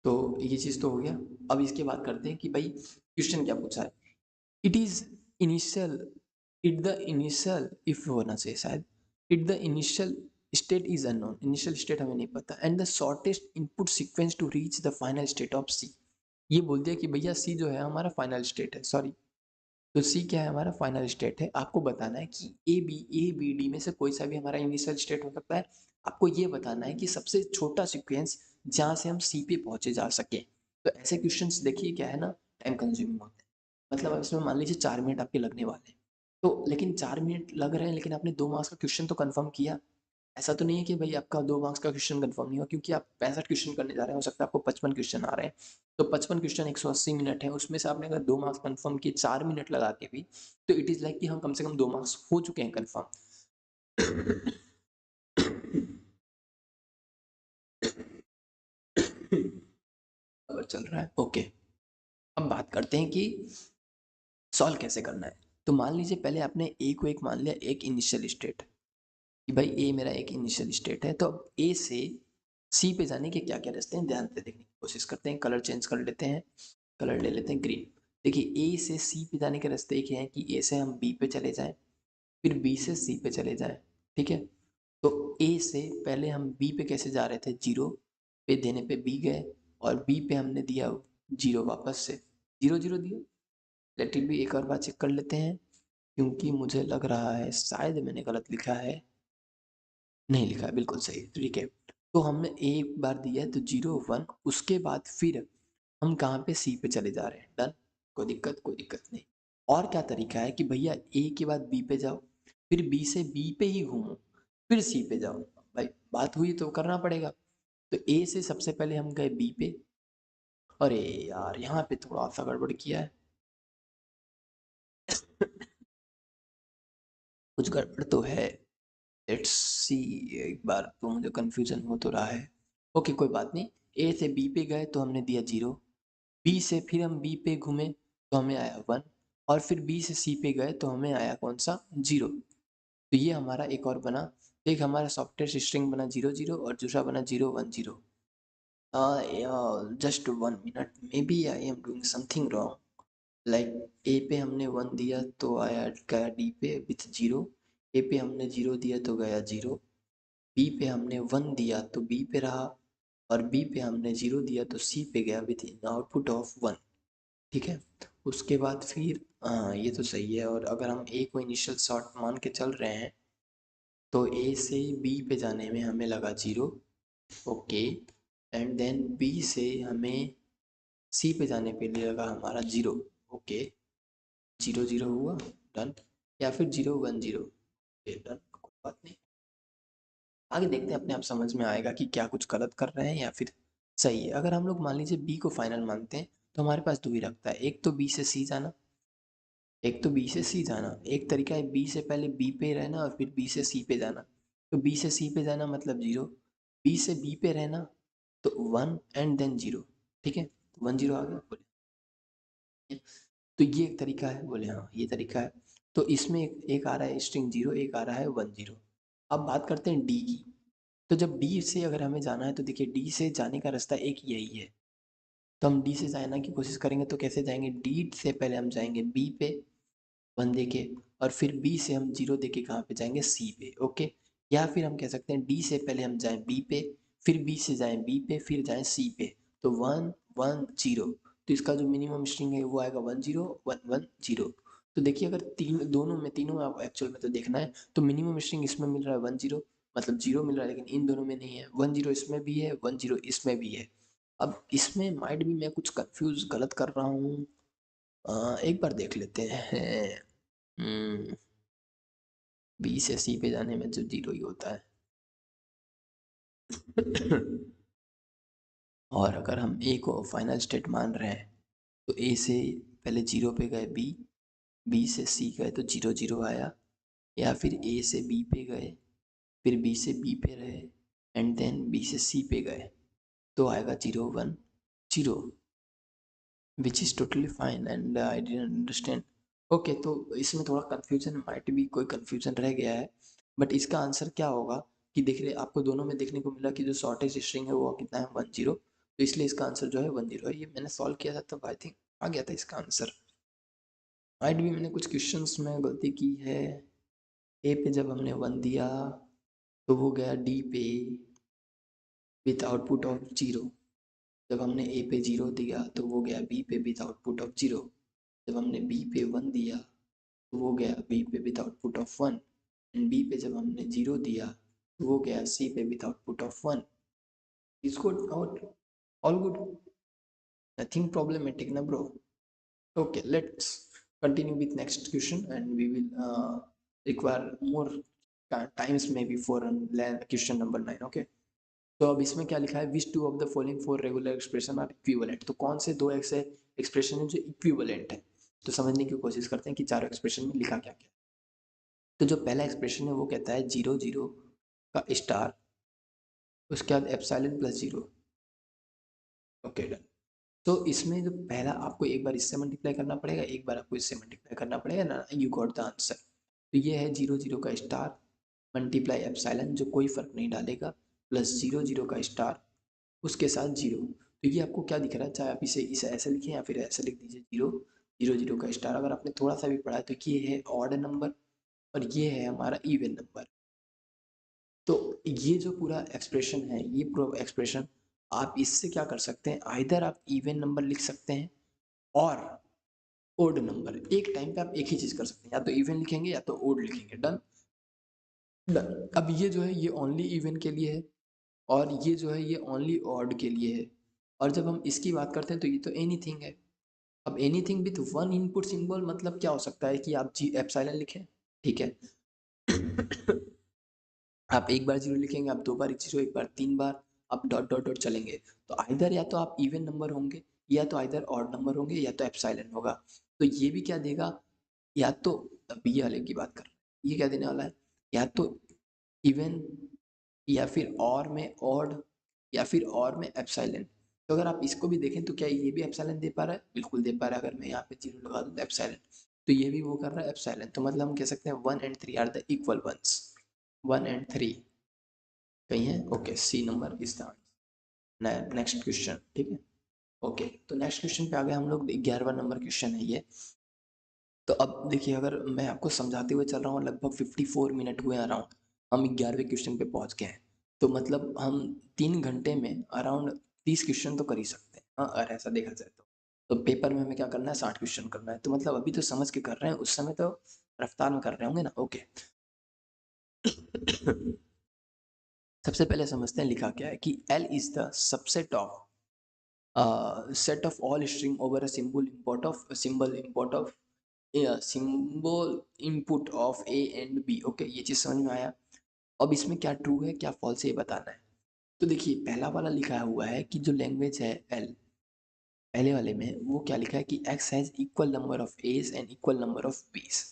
तो ये चीज़ तो हो गया। अब इसके बात करते हैं कि भाई क्वेश्चन क्या पूछा है। It is initial, it the initial if होना चाहिए शायद, it the initial state is unknown, initial state हमें नहीं पता, and the shortest input sequence to reach the final state of C. ये बोल दिया कि भैया सी जो है हमारा फाइनल स्टेट है, सॉरी, तो सी क्या है हमारा फाइनल स्टेट है। आपको बताना है कि ए बी डी में से कोई सा भी हमारा इनिशियल स्टेट हो सकता है। आपको ये बताना है कि सबसे छोटा सीक्वेंस जहाँ से हम सी पे पहुंचे जा सके। तो ऐसे क्वेश्चंस देखिए क्या है ना, टाइम कंज्यूमिंग होते हैं, मतलब अब इसमें मान लीजिए 4 मिनट आपके लगने वाले हैं, तो लेकिन 4 मिनट लग रहे हैं, लेकिन आपने 2 मार्क्स का क्वेश्चन तो कंफर्म किया। ऐसा तो नहीं है कि भाई आपका 2 मार्क्स का क्वेश्चन कंफर्म नहीं हुआ, क्योंकि आप 65 क्वेश्चन करने जा रहे हैं, हो सकता है आपको 55 क्वेश्चन आ रहे हैं, तो 55 क्वेश्चन 180 मिनट है, उसमें से आपने अगर 2 मार्क्स कंफर्म किए 4 मिनट लगा के भी, तो इट इज़ लाइक कि हम कम से कम 2 मार्क्स हो चुके हैं कंफर्म। अगर चल रहा है ओके। अब बात करते हैं कि सॉल्व कैसे करना है। तो मान लीजिए पहले आपने ए को एक मान लिया, एक इनिशियल स्टेट, कि भाई ए मेरा एक इनिशियल स्टेट है, तो अब ए से सी पे जाने के क्या क्या रास्ते हैं ध्यान से देखने की कोशिश करते हैं। कलर चेंज कर लेते हैं, कलर ले लेते हैं ग्रीन। देखिए ए से सी पे जाने के रास्ते एक हैं कि ए से हम बी पे चले जाएं, फिर बी से सी पे चले जाएं, ठीक है। तो ए से पहले हम बी पे कैसे जा रहे थे, जीरो पे देने पे बी गए, और बी पे हमने दिया जीरो, वापस से जीरो जीरो दिया। लेट इट भी, एक और बार चेक कर लेते हैं, क्योंकि मुझे लग रहा है शायद मैंने गलत लिखा है, नहीं लिखा है, बिल्कुल सही, ठीक है। तो हमने एक बार दिया है तो जीरो वन, उसके बाद फिर हम कहाँ पे सी पे चले जा रहे हैं, डन, कोई दिक्कत नहीं। और क्या तरीका है कि भैया ए के बाद बी पे जाओ, फिर बी से बी पे ही घूमो, फिर सी पे जाओ। भाई बात हुई तो करना पड़ेगा। तो ए से सबसे पहले हम गए बी पे, अरे यार यहाँ पे थोड़ा सा गड़बड़ किया है। कुछ गड़बड़ तो है, लेट्स सी, एक बार तो मुझे कंफ्यूजन हो तो रहा है। ओके कोई बात नहीं। ए से बी पे गए तो हमने दिया जीरो, बी से फिर हम बी पे घूमे तो हमें आया वन, और फिर बी से सी पे गए तो हमें आया कौन सा, जीरो। तो ये हमारा एक और बना, एक हमारा सॉफ्टवेयर स्ट्रिंग बना जीरो जीरो, और दूसरा बना zero one zero. Just 1 minute, maybe I am doing something wrong. Like A पे हमने वन दिया तो आया गया डी पे विथ जीरो, ए पे हमने जीरो दिया तो गया जीरो, बी पे हमने वन दिया तो बी पे रहा, और बी पे हमने जीरो दिया तो सी पे गया विथ आउटपुट ऑफ वन, ठीक है। उसके बाद फिर ये तो सही है, और अगर हम ए को इनिशियल शॉर्ट मान के चल रहे हैं, तो ए से बी पे जाने में हमें लगा zero, okay, and then B से हमें सी पे जाने पे लिए लगा हमारा जीरो, ओके, जीरो जीरो हुआ, डन, या फिर जीरो वन जीरो, डन, कोई बात नहीं। आगे देखते हैं, अपने आप समझ में आएगा कि क्या कुछ गलत कर रहे हैं या फिर सही है। अगर हम लोग मान लीजिए बी को फाइनल मानते हैं, तो हमारे पास दो ही रखता है, एक तो बी से सी जाना, एक तो बी से सी जाना, एक तरीका है बी से पहले बी पे रहना और फिर बी से सी पे जाना। तो बी से सी पे जाना मतलब जीरो, बी से बी पे रहना तो वन एंड देन जीरो, ठीक है, वन जीरो आ गया, बोले तो ये एक तरीका है, बोले हाँ ये तरीका है। तो इसमें एक आ रहा है स्ट्रिंग जीरो, एक आ रहा है वन जीरो। अब बात करते हैं डी की। तो जब डी से अगर हमें जाना है, तो देखिए डी से जाने का रास्ता एक यही है, तो हम डी से जाने की कोशिश करेंगे, तो कैसे जाएंगे, डी से पहले हम जाएंगे बी पे वन दे के, और फिर बी से हम जीरो दे के कहाँ पे जाएंगे, सी पे, ओके। या फिर हम कह सकते हैं डी से पहले हम जाएं बी पे, फिर बी से जाएं बी पे, फिर जाएं सी पे, तो वन वन जीरो। तो इसका जो मिनिमम स्ट्रिंग है वो आएगा one zero one one zero. तो देखिए अगर तीन दोनों में, तीनों में आपको एक्चुअल में तो देखना है, तो मिनिमम स्ट्रिंग इसमें मिल रहा है वन जीरो, मतलब जीरो मिल रहा है, लेकिन इन दोनों में नहीं है, वन जीरो इसमें भी है, वन जीरो इसमें भी है। अब इसमें माइट भी मैं कुछ कंफ्यूज गलत कर रहा हूँ, एक बार देख लेते हैं। बी से सी पे जाने में जो जीरो ही होता है। और अगर हम ए को फाइनल स्टेट मान रहे हैं, तो ए से पहले जीरो पे गए बी, बी से सी गए तो जीरो जीरो आया, या फिर ए से बी पे गए, फिर बी से बी पे रहे, एंड देन बी से सी पे गए, तो आएगा zero one zero, which is totally fine and I didn't understand. Okay, तो इसमें थोड़ा कन्फ्यूजन माइट भी, कोई कन्फ्यूजन रह गया है, बट इसका आंसर क्या होगा कि देख रहे आपको दोनों में देखने को मिला कि जो शॉर्टेज स्ट्रिंग है वो कितना है, वन जीरो, तो इसलिए इसका आंसर जो है वन जीरो है। ये मैंने सॉल्व किया था तब आई थिंक आ गया था इसका आंसर। माइट भी मैंने कुछ क्वेश्चंस में गलती की है। ए पे जब हमने वन दिया तो वो गया डी पे विथ आउटपुट ऑफ जीरो, जब हमने ए पे जीरो दिया तो वो गया बी पे विथ आउटपुट ऑफ जीरो, जब हमने बी पे वन दिया तो वो गया बी पे with output of one, and B पे जब हमने जीरो दिया तो वो गया सी पे with output of one. Is good out, all good, nothing problematic ना bro. Okay, let's continue with next question, and we will require more times maybe for question number 9. Okay, तो अब इसमें क्या लिखा है, which two of the following four regular expression are equivalent, तो कौन से दो ऐसे एक्सप्रेशन है जो इक्विवेलेंट है, तो समझने की कोशिश करते हैं कि चारों एक्सप्रेशन में लिखा क्या क्या। तो जो पहला एक्सप्रेशन है वो कहता है 0 0 का स्टार, उसके बाद एप्सिलॉन प्लस 0। Okay done. तो इसमें जो पहला आपको एक बार इससे मल्टीप्लाई करना पड़ेगा, एक बार आपको इससे मल्टीप्लाई करना पड़ेगा ना, यू गॉट द आंसर। तो ये है 0 0 का स्टार मल्टीप्लाई एप्सिलॉन, जो कोई फर्क नहीं डालेगा, प्लस 0 0 का स्टार उसके साथ 0। तो ये आपको क्या दिख रहा है, चाहे आप इसे ऐसे लिखें या फिर ऐसे लिख दीजिए, 0 0 0 का स्टार। अगर आपने थोड़ा सा भी पढ़ा है तो ये है ऑड नंबर और ये है हमारा इवन नंबर। तो ये जो पूरा एक्सप्रेशन है, ये पूरा एक्सप्रेशन आप इससे क्या कर सकते हैं, आइदर आप इवन नंबर लिख सकते हैं और ओड नंबर। एक टाइम पे आप एक ही चीज कर सकते हैं, या तो इवन लिखेंगे या तो ओड लिखेंगे। Done done. अब ये जो है ये ओनली इवन के लिए है, और ये जो है ये ओनली ऑड के लिए है। और जब हम इसकी बात करते हैं तो ये तो एनीथिंग है। अब anything with one input symbol मतलब क्या हो सकता है कि आप जी एप्सिलॉन लिखें, ठीक है। आप एक बार 0 लिखेंगे, आप दो बार 0, एक बार 3 बार, आप डॉट डॉट डॉट चलेंगे। तो आइदर या तो आप इवन नंबर होंगे, या तो आइदर ऑड नंबर होंगे, या तो एप्सिलॉन होगा। तो ये भी क्या देगा, या तो बी वाले की बात कर रहे हैं, ये क्या देने वाला है, या तो इवन, या फिर और में ऑड, या फिर और में एप्सिलॉन। तो अगर आप इसको भी देखें तो क्या ये भी एप्सिलॉन दे पा रहा है, बिल्कुल दे पा रहा है। अगर मैं यहाँ पे 0 लगा दूँ तो एप्सिलॉन, तो ये भी वो कर रहा है एप्सिलॉन। तो मतलब हम कह सकते हैं 1 and 3 are the equal ones. 1 and 3 कहीं है, okay, C number is the answer. Next question, ठीक है। ओके, तो नेक्स्ट क्वेश्चन पे आ गए हम लोग, 11वां नंबर क्वेश्चन है ये। तो अब देखिए, अगर मैं आपको समझाते हुए चल रहा हूँ, लगभग 54 मिनट हुए अराउंड, हम 11वें क्वेश्चन पे पहुंच गए हैं। तो मतलब हम 3 घंटे में अराउंड 30 क्वेश्चन तो कर ही सकते हैं, हाँ, अगर ऐसा देखा जाए तो पेपर में हमें क्या करना है, 60 क्वेश्चन करना है। तो मतलब अभी तो समझ के कर रहे हैं, उस समय तो रफ्तार में कर रहे होंगे ना। ओके। सबसे पहले समझते हैं लिखा क्या है, कि L is the subset of set of all string over a symbol input of a and b। Okay, ये चीज समझ में आया। अब इसमें क्या ट्रू है क्या फॉल्स है ये बताना है। तो देखिए, पहला वाला लिखा हुआ है कि जो लैंग्वेज है एल, पहले वाले में वो क्या लिखा है कि x has equal number of A's and equal number of B's.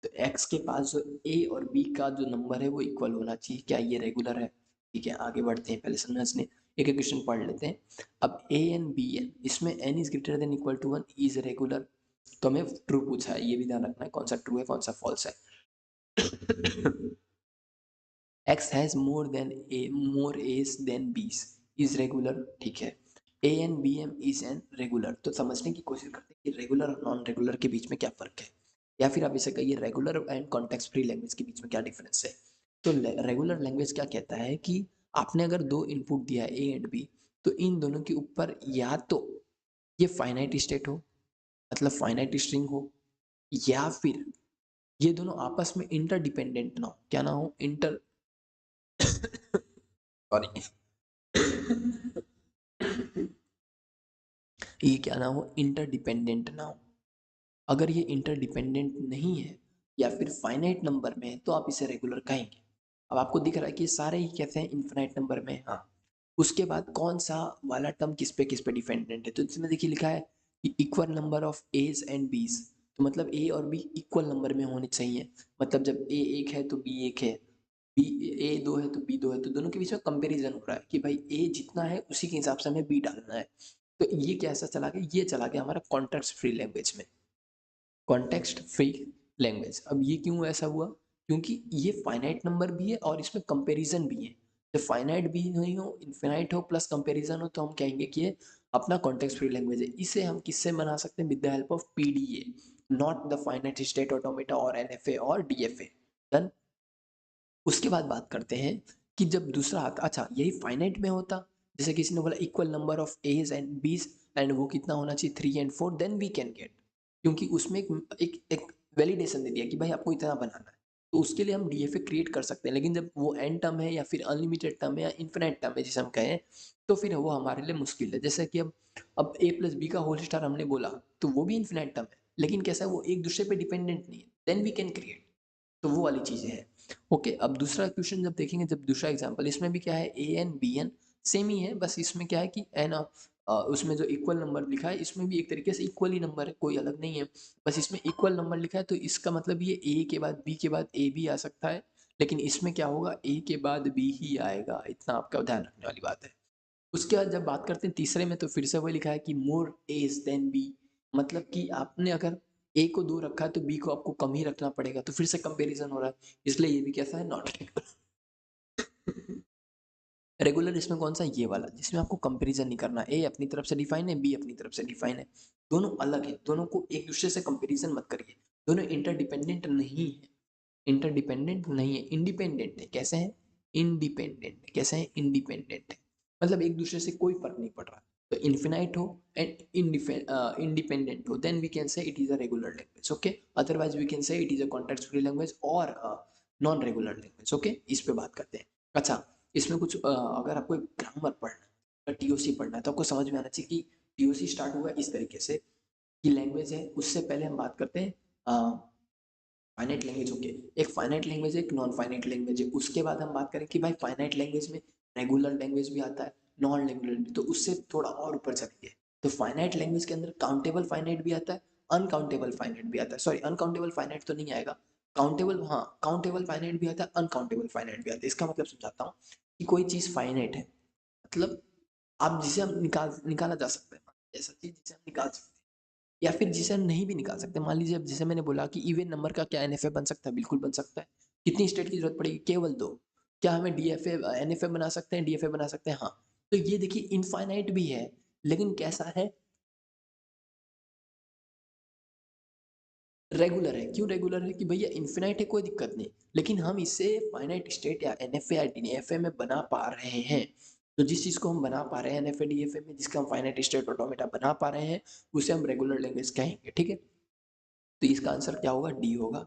तो x के पास जो a और b का जो नंबर है वो इक्वल होना चाहिए। क्या ये रेगुलर है? ठीक है, आगे बढ़ते हैं, पहले समझने एक एक क्वेश्चन पढ़ लेते हैं। अब a एंड b एन, इसमें n is greater than equal to 1 is regular. तो हमें ट्रू पूछा है, ये भी ध्यान रखना है कौन सा ट्रू है कौन सा फॉल्स है। x has more as than b's is regular, ठीक है। A N b m is n regular. तो समझने की कोशिश करते हैं कि रेगुलर और नॉन रेगुलर के बीच में क्या फर्क है, या फिर आप इसे कहिए regular and context free language के बीच में क्या डिफरेंस है। तो रेगुलर लैंग्वेज क्या कहता है कि आपने अगर दो इनपुट दिया है ए एंड बी, तो इन दोनों के ऊपर या तो ये फाइनाइट स्टेट हो, मतलब फाइनाइट स्ट्रिंग हो, या फिर ये दोनों आपस में इंटरडिपेंडेंट ना हो। क्या ना हो, इंटर सॉरी, ये क्या ना हो, इंटरडिपेंडेंट ना हो। अगर ये इंटरडिपेंडेंट नहीं है या फिर फाइनाइट नंबर में है तो आप इसे रेगुलर कहेंगे। अब आपको दिख रहा है कि सारे ही कैसे हैं, इन्फिनाइट नंबर में, हाँ। उसके बाद कौन सा वाला टर्म किस पे डिपेंडेंट है, तो इसमें देखिए लिखा है कि equal number of A's and B's. तो मतलब ए और बी इक्वल नंबर में होने चाहिए। मतलब जब ए एक है तो बी एक है, बी ए दो है तो बी दो है, तो दोनों के बीच में कंपैरिजन हो रहा है कि भाई ए जितना है उसी के हिसाब से हमें बी डालना है। तो ये कैसा चला गया, ये चला गया हमारा कॉन्टेक्स्ट फ्री लैंग्वेज में, कॉन्टेक्स्ट फ्री लैंग्वेज। अब ये क्यों ऐसा हुआ, क्योंकि ये फाइनाइट नंबर भी है और इसमें कंपैरिजन भी है। जब फाइनाइट भी नहीं हो, इन्फिनाइट हो प्लस कंपैरिजन हो, तो हम कहेंगे कि ये अपना कॉन्टेक्स्ट फ्री लैंग्वेज है। इसे हम किससे बना सकते हैं, with the help of PDA, not the finite state automata और एनएफए और डीएफए। डन। उसके बाद बात करते हैं कि जब दूसरा आता, अच्छा यही फाइनाइट में होता, जैसे किसी ने बोला equal number of A's and B's, and वो कितना होना चाहिए 3 and 4, then we can get, क्योंकि उसमें एक वैलिडेशन दे दिया कि भाई आपको इतना बनाना है। तो उसके लिए हम डीएफए क्रिएट कर सकते हैं, लेकिन जब वो एन टर्म है या फिर अनलिमिटेड टर्म है या इन्फिनाइट टर्म है जिसे हम कहें, तो फिर वो हमारे लिए मुश्किल है। जैसे कि अब ए प्लस बी का होल स्टार हमने बोला, तो वो भी इन्फिनाइट टर्म है, लेकिन कैसा है, वो एक दूसरे पे डिपेंडेंट नहीं है, देन वी कैन क्रिएट। तो वो वाली चीज़ें हैं। ओके, अब दूसरा क्वेश्चन जब देखेंगे, जब दूसरा एग्जाम्पल, इसमें भी क्या है, A N B N same ही है, बस इसमें क्या है कि एन उसमें जो इक्वल नंबर लिखा है, इसमें भी एक तरीके से इक्वल ही नंबर है, कोई अलग नहीं है, बस इसमें इक्वल नंबर लिखा है। तो इसका मतलब ये ए के बाद बी के बाद ए भी आ सकता है, लेकिन इसमें क्या होगा, ए के बाद बी ही आएगा, इतना आपका ध्यान रखने वाली बात है। उसके बाद जब बात करते हैं तीसरे में, तो फिर से वही लिखा है कि मोर एज देन बी, मतलब कि आपने अगर ए को 2 रखा है तो बी को आपको कम ही रखना पड़ेगा, तो फिर से कंपैरिजन हो रहा है, इसलिए ये भी कैसा है, नॉट रेगुलर। रेगुलर इसमें कौन सा, ये वाला, जिसमें आपको कंपैरिजन नहीं करना, ए अपनी तरफ से डिफाइन है, बी अपनी तरफ से डिफाइन है, दोनों अलग है, दोनों को एक दूसरे से कंपैरिजन मत करिए, दोनों इंटरडिपेंडेंट नहीं है, इंटरडिपेंडेंट नहीं है, इंडिपेंडेंट है। कैसे हैं, इंडिपेंडेंट, कैसे हैं, इंडिपेंडेंट है, मतलब एक दूसरे से कोई फर्क नहीं पड़ रहा। तो इन्फिनाइट हो एंड इंडिपेंडेंट हो, then we can say it is a regular language. Okay, otherwise we can say it is a context free language और नॉन रेगुलर लैंग्वेज। ओके, इस पे बात करते हैं। अच्छा, इसमें कुछ अगर आपको ग्रामर पढ़ना है, टीओसी पढ़ना है, तो आपको समझ में आना चाहिए कि टीओसी स्टार्ट होगा इस तरीके से कि लैंग्वेज है, उससे पहले हम बात करते हैं फाइनाइट लैंग्वेज। ओके, एक फाइनाइट लैंग्वेज है, एक नॉन फाइनाइट लैंग्वेज है, उसके बाद हम बात करें कि भाई फाइनाइट लैंग्वेज में रेगुलर लैंग्वेज भी आता है, नॉन रेगुलर भी, तो उससे थोड़ा और ऊपर चलेंगे। तो फाइनाइट लैंग्वेज के अंदर काउंटेबल फाइनाइट भी आता है, अनकाउंटेबल फाइनाइट भी आता है, सॉरी अनकाउंटेबल फाइनाइट तो नहीं आएगा, काउंटेबल, हाँ काउंटेबल फाइनाइट भी आता है, अनकाउंटेबल फाइनाइट भी आता है। इसका मतलब समझाता हूँ कि कोई चीज़ फाइनाइट है, मतलब आप जिसे हम निकाला जा सकता है, ऐसा चीज जिसे हम निकाल सकते हैं, या फिर जिसे हम नहीं भी निकाल सकते। मान लीजिए अब जैसे मैंने बोला कि इवन नंबर का क्या एनएफए बन सकता है, बिल्कुल बन सकता है। कितनी स्टेट की जरूरत पड़ेगी, केवल 2। क्या हमें डीएफए एनएफए बना सकते हैं, डीएफए बना सकते हैं, हाँ। तो ये देखिए इनफाइनाइट भी है, लेकिन कैसा है, रेगुलर है। क्यों रेगुलर है, कि भैया इन्फिनाइट है, कोई दिक्कत नहीं, लेकिन हम इसे फाइनाइट स्टेट या एनएफए या डीएफए में बना पा रहे हैं। तो जिस चीज को हम बना पा रहे हैं एनएफए डीएफए में, जिसका हम फाइनाइट स्टेट ऑटोमेटा बना पा रहे हैं, उसे हम रेगुलर लैंग्वेज कहेंगे। ठीक है, तो इसका आंसर क्या होगा, डी होगा।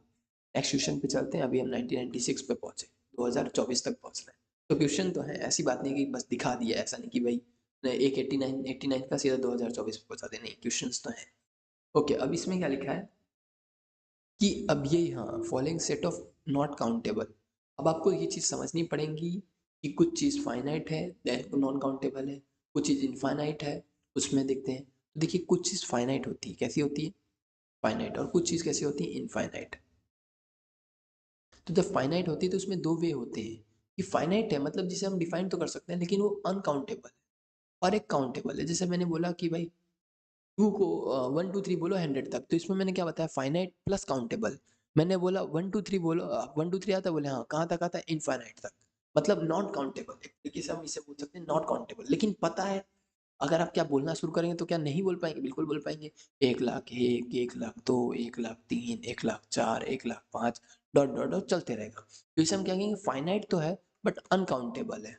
नेक्स्ट क्वेश्चन पे चलते हैं, अभी हम 1996 पे पहुंचे, 2024 तक पहुंच रहे हैं। तो क्वेश्चन तो है, ऐसी बात नहीं कि बस दिखा दिया, ऐसा नहीं कि भाई एक 89 का सीधा 2024 पे पहुंचा दे, नहीं, क्वेश्चन तो है। ओके, अब इसमें क्या लिखा है कि अब ये, हाँ, following set of not countable. अब आपको ये चीज़ समझनी पड़ेगी कि कुछ चीज़ फाइनाइट है, देन नॉन काउंटेबल है, कुछ चीज़ इनफाइनाइट है, उसमें देखते हैं। तो देखिए कुछ चीज़ फाइनाइट होती है, कैसी होती है, फाइनाइट, और कुछ चीज़ कैसी होती है, इनफाइनाइट। तो जब फाइनाइट होती है तो उसमें दो वे होते हैं, कि फाइनाइट है मतलब जिसे हम डिफाइन तो कर सकते हैं, लेकिन वो अनकाउंटेबल है, और एक काउंटेबल है। जैसे मैंने बोला कि भाई टू को 1 2 3 बोलो 100 तक, तो इसमें मैंने क्या बताया, फाइनाइट प्लस काउंटेबल। मैंने बोला 1 2 3 बोलो, 1 2 3 आता है, बोले हाँ, कहाँ तक आता है, इनफाइनाइट तक, मतलब नॉट काउंटेबल, एक तरीके से हम इसे बोल सकते हैं नॉट काउंटेबल। लेकिन पता है, अगर आप क्या बोलना शुरू करेंगे तो क्या नहीं बोल पाएंगे, बिल्कुल बोल पाएंगे। 1 lakh 1, 1 lakh 2, 1 lakh 3, 1 lakh 4, 1 lakh 5, dot dot dot चलते रहेगा। तो इसे हम क्या कहेंगे, फाइनाइट तो है बट अनकाउंटेबल है।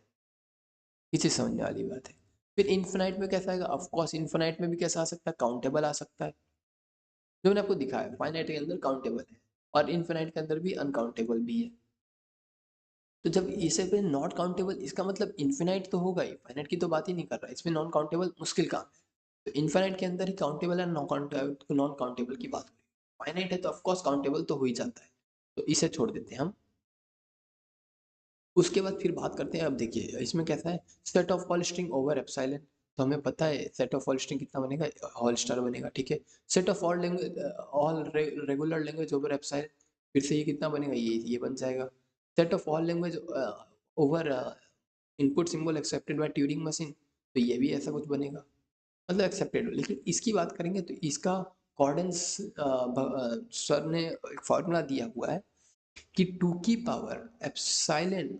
इसे समझने वाली बात है। फिर इन्फिनाइट में कैसा आएगा, ऑफ कोर्स इन्फिनाइट में भी कैसा आ सकता है, काउंटेबल आ सकता है, जो मैंने आपको दिखाया, फाइनाइट के अंदर काउंटेबल है और इन्फिनाइट के अंदर भी अनकाउंटेबल भी है। तो जब इसे पे नॉट काउंटेबल, इसका मतलब इन्फिनाइट तो होगा ही, फाइनाइट की तो बात ही नहीं कर रहा, इसमें नॉन काउंटेबल मुश्किल काम है। तो इन्फिनाइट के अंदर ही काउंटेबल है, नॉन काउंटेबल की बात करें, फाइनाइट है तो ऑफकोर्स काउंटेबल तो हो ही जाता है, तो इसे छोड़ देते हैं हम। उसके बाद फिर बात करते हैं, अब देखिए इसमें कैसा है, set of whole string over epsilon. तो हमें पता है सेट ऑफ होल स्ट्रिंग कितना बनेगा, होल स्टार बनेगा, ठीक है। Set of all language, all regular language over epsilon, फिर से ये कितना बनेगा, ये बन जाएगा। Set of all language over input symbol accepted by Turing machine, तो ये भी ऐसा कुछ बनेगा, मतलब एक्सेप्टेड। लेकिन इसकी बात करेंगे तो इसका कॉर्डेंस सर ने एक फॉर्मूला दिया हुआ है कि 2 की पावर एप्सिलॉन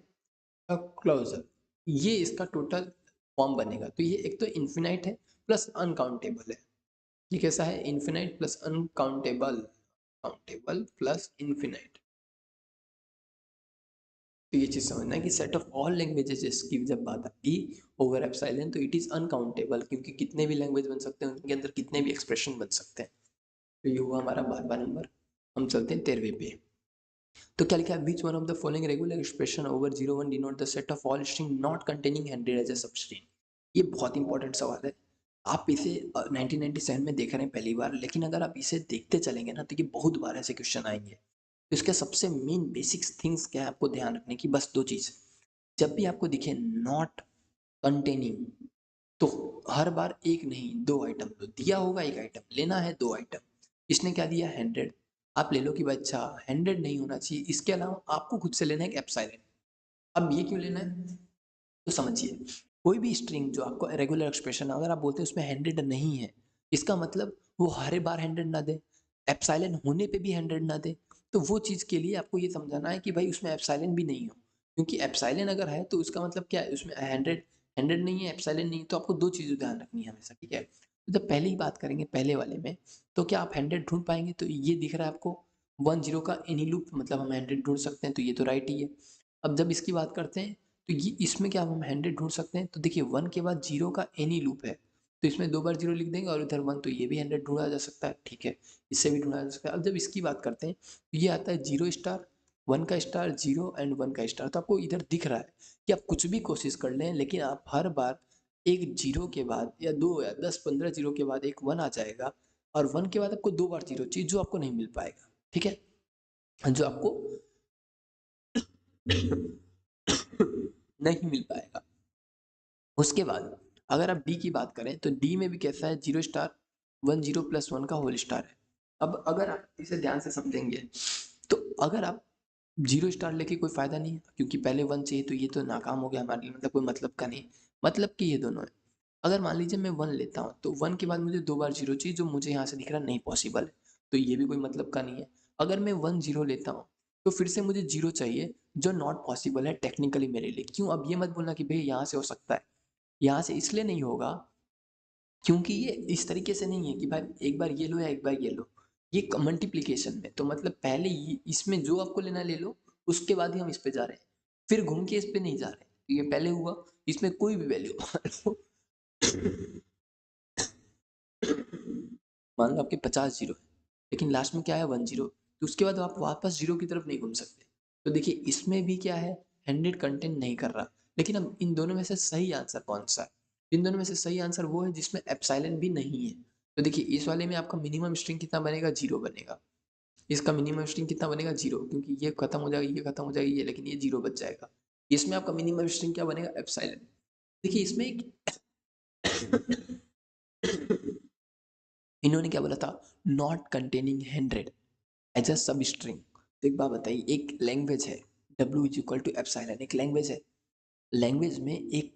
क्लोजर, ये इसका टोटल फॉर्म बनेगा। तो ये एक तो इन्फिनाइट है प्लस अनकाउंटेबल है। ये कैसा है, infinite plus uncountable, countable plus infinite. तो ये चीज समझना है कि सेट ऑफ ऑल लैंग्वेजेस की जब बात आती ओवर एप्सिलॉन, तो इट इज अनकाउंटेबल, क्योंकि कितने भी लैंग्वेज बन सकते हैं, उनके अंदर कितने भी एक्सप्रेशन बन सकते हैं। तो ये हुआ हमारा 12वां नंबर। हम चलते हैं 13वें पे। तो क्या लिखा है, which one of the following regular expression over 0 1 denote the set of all string not containing 100 as a substring. ये बहुत इंपॉर्टेंट सवाल है। आप इसे 1997 में देख रहे हैं पहली बार, लेकिन अगर आप इसे देखते चलेंगे ना तो ये बहुत बार ऐसे क्वेश्चन आएंगे। तो इसके सबसे मेन बेसिक्स थिंग्स क्या है आपको ध्यान रखने की, बस दो चीज़। जब भी आपको दिखे नॉट कंटेनिंग, तो हर बार एक नहीं दो आइटम लो, दिया होगा एक आइटम, लेना है दो आइटम। इसने क्या दिया 100, आप ले लो कि भाई अच्छा 100 नहीं होना चाहिए, इसके अलावा आपको खुद से लेना है एक एप्सिलॉन। अब ये क्यों लेना है, तो समझिए। कोई भी स्ट्रिंग जो आपको रेगुलर एक्सप्रेशन अगर आप बोलते हैं उसमें 100 नहीं है, इसका मतलब वो हर बार 100 ना दे, एप्सिलॉन होने पे भी 100 ना दे। तो वो चीज़ के लिए आपको ये समझाना है कि भाई उसमें एप्सिलॉन भी नहीं हो, क्योंकि एप्सिलॉन अगर है तो उसका मतलब क्या है, उसमें 100 नहीं है, एप्सिलॉन नहीं है, तो आपको दो चीज़ें ध्यान रखनी है हमेशा, ठीक है। तो जब पहले ही बात करेंगे पहले वाले में, तो क्या आप 100 ढूंढ पाएंगे, तो ये दिख रहा है आपको 10 का एनी लूप, मतलब हम 100 ढूंढ सकते हैं, तो ये तो राइट ही है। अब जब इसकी बात करते हैं तो ये इसमें क्या हम 100 ढूंढ सकते हैं, तो देखिए 1 के बाद 0 का एनी लूप है, तो इसमें दो बार 0 लिख देंगे और उधर 1, तो ये भी 100 ढूंढा जा सकता है, ठीक है। इससे भी ढूंढा जा सकता है। अब जब इसकी बात करते हैं तो ये आता है 0 स्टार 1 का स्टार 0 एंड 1 का स्टार। तो आपको इधर दिख रहा है कि आप कुछ भी कोशिश कर लें, लेकिन आप हर बार एक 0 के बाद या 2 या 10 15 0 के बाद एक 1 आ जाएगा, और 1 के बाद आपको दो बार 0 चाहिए, जो आपको नहीं मिल पाएगा, ठीक है, जो आपको नहीं मिल पाएगा। उसके बाद अगर आप डी की बात करें तो डी में भी कैसा है, 0 स्टार 1 0 प्लस 1 का होल स्टार है। अब अगर आप इसे ध्यान से समझेंगे, तो अगर आप 0 स्टार लेके कोई फ़ायदा नहीं है, क्योंकि पहले 1 चाहिए, तो ये तो नाकाम हो गया हमारे लिए, मतलब कोई मतलब का नहीं। मतलब कि ये दोनों है। अगर मान लीजिए मैं 1 लेता हूँ, तो 1 के बाद मुझे दो बार 0 चाहिए, जो मुझे यहाँ से दिख रहा नहीं पॉसिबल है, तो ये भी कोई मतलब का नहीं है। अगर मैं 1 0 लेता हूँ, तो फिर से मुझे 0 चाहिए, जो नॉट पॉसिबल है टेक्निकली मेरे लिए। क्यों, अब ये मत बोलना कि भई यहाँ से हो सकता है। यहाँ से इसलिए नहीं होगा क्योंकि ये इस तरीके से नहीं है कि भाई एक बार ये लो या एक बार ये लो, ये मल्टीप्लीकेशन में, तो मतलब पहले इसमें जो आपको लेना ले लो, उसके बाद ही हम इस पे जा रहे हैं, फिर घूम के इस पे नहीं जा रहे। ये पहले हुआ, इसमें कोई भी वैल्यू मान लो आपके 50 जीरो है, लेकिन लास्ट में क्या है 1 0, तो उसके बाद आप वापस जीरो की तरफ नहीं घूम सकते। तो देखिए इसमें भी क्या है, 100 कंटेंट नहीं कर रहा। लेकिन अब इन दोनों में से सही आंसर कौन सा है, इन दोनों में से सही आंसर वो है जिसमें एप्सिलॉन भी नहीं है। तो देखिए इस वाले में आपका मिनिमम स्ट्रिंग कितना बनेगा, 0 बनेगा। इसका मिनिमम स्ट्रिंग कितना बनेगा, 0, क्योंकि ये खत्म हो जाएगा, ये खत्म हो जाएगी, ये, लेकिन ये 0 बच जाएगा। इसमें आपका मिनिमम स्ट्रिंग क्या बनेगा, एप्सिलॉन। देखिए इसमें एक इन्होंने क्या बोला था, नॉट कंटेनिंग 100 एज अ सब स्ट्रिंग। तो एक बात बताइए, एक लैंग्वेज है W is equal to epsilon, एक लैंग्वेज है, लैंग्वेज में एक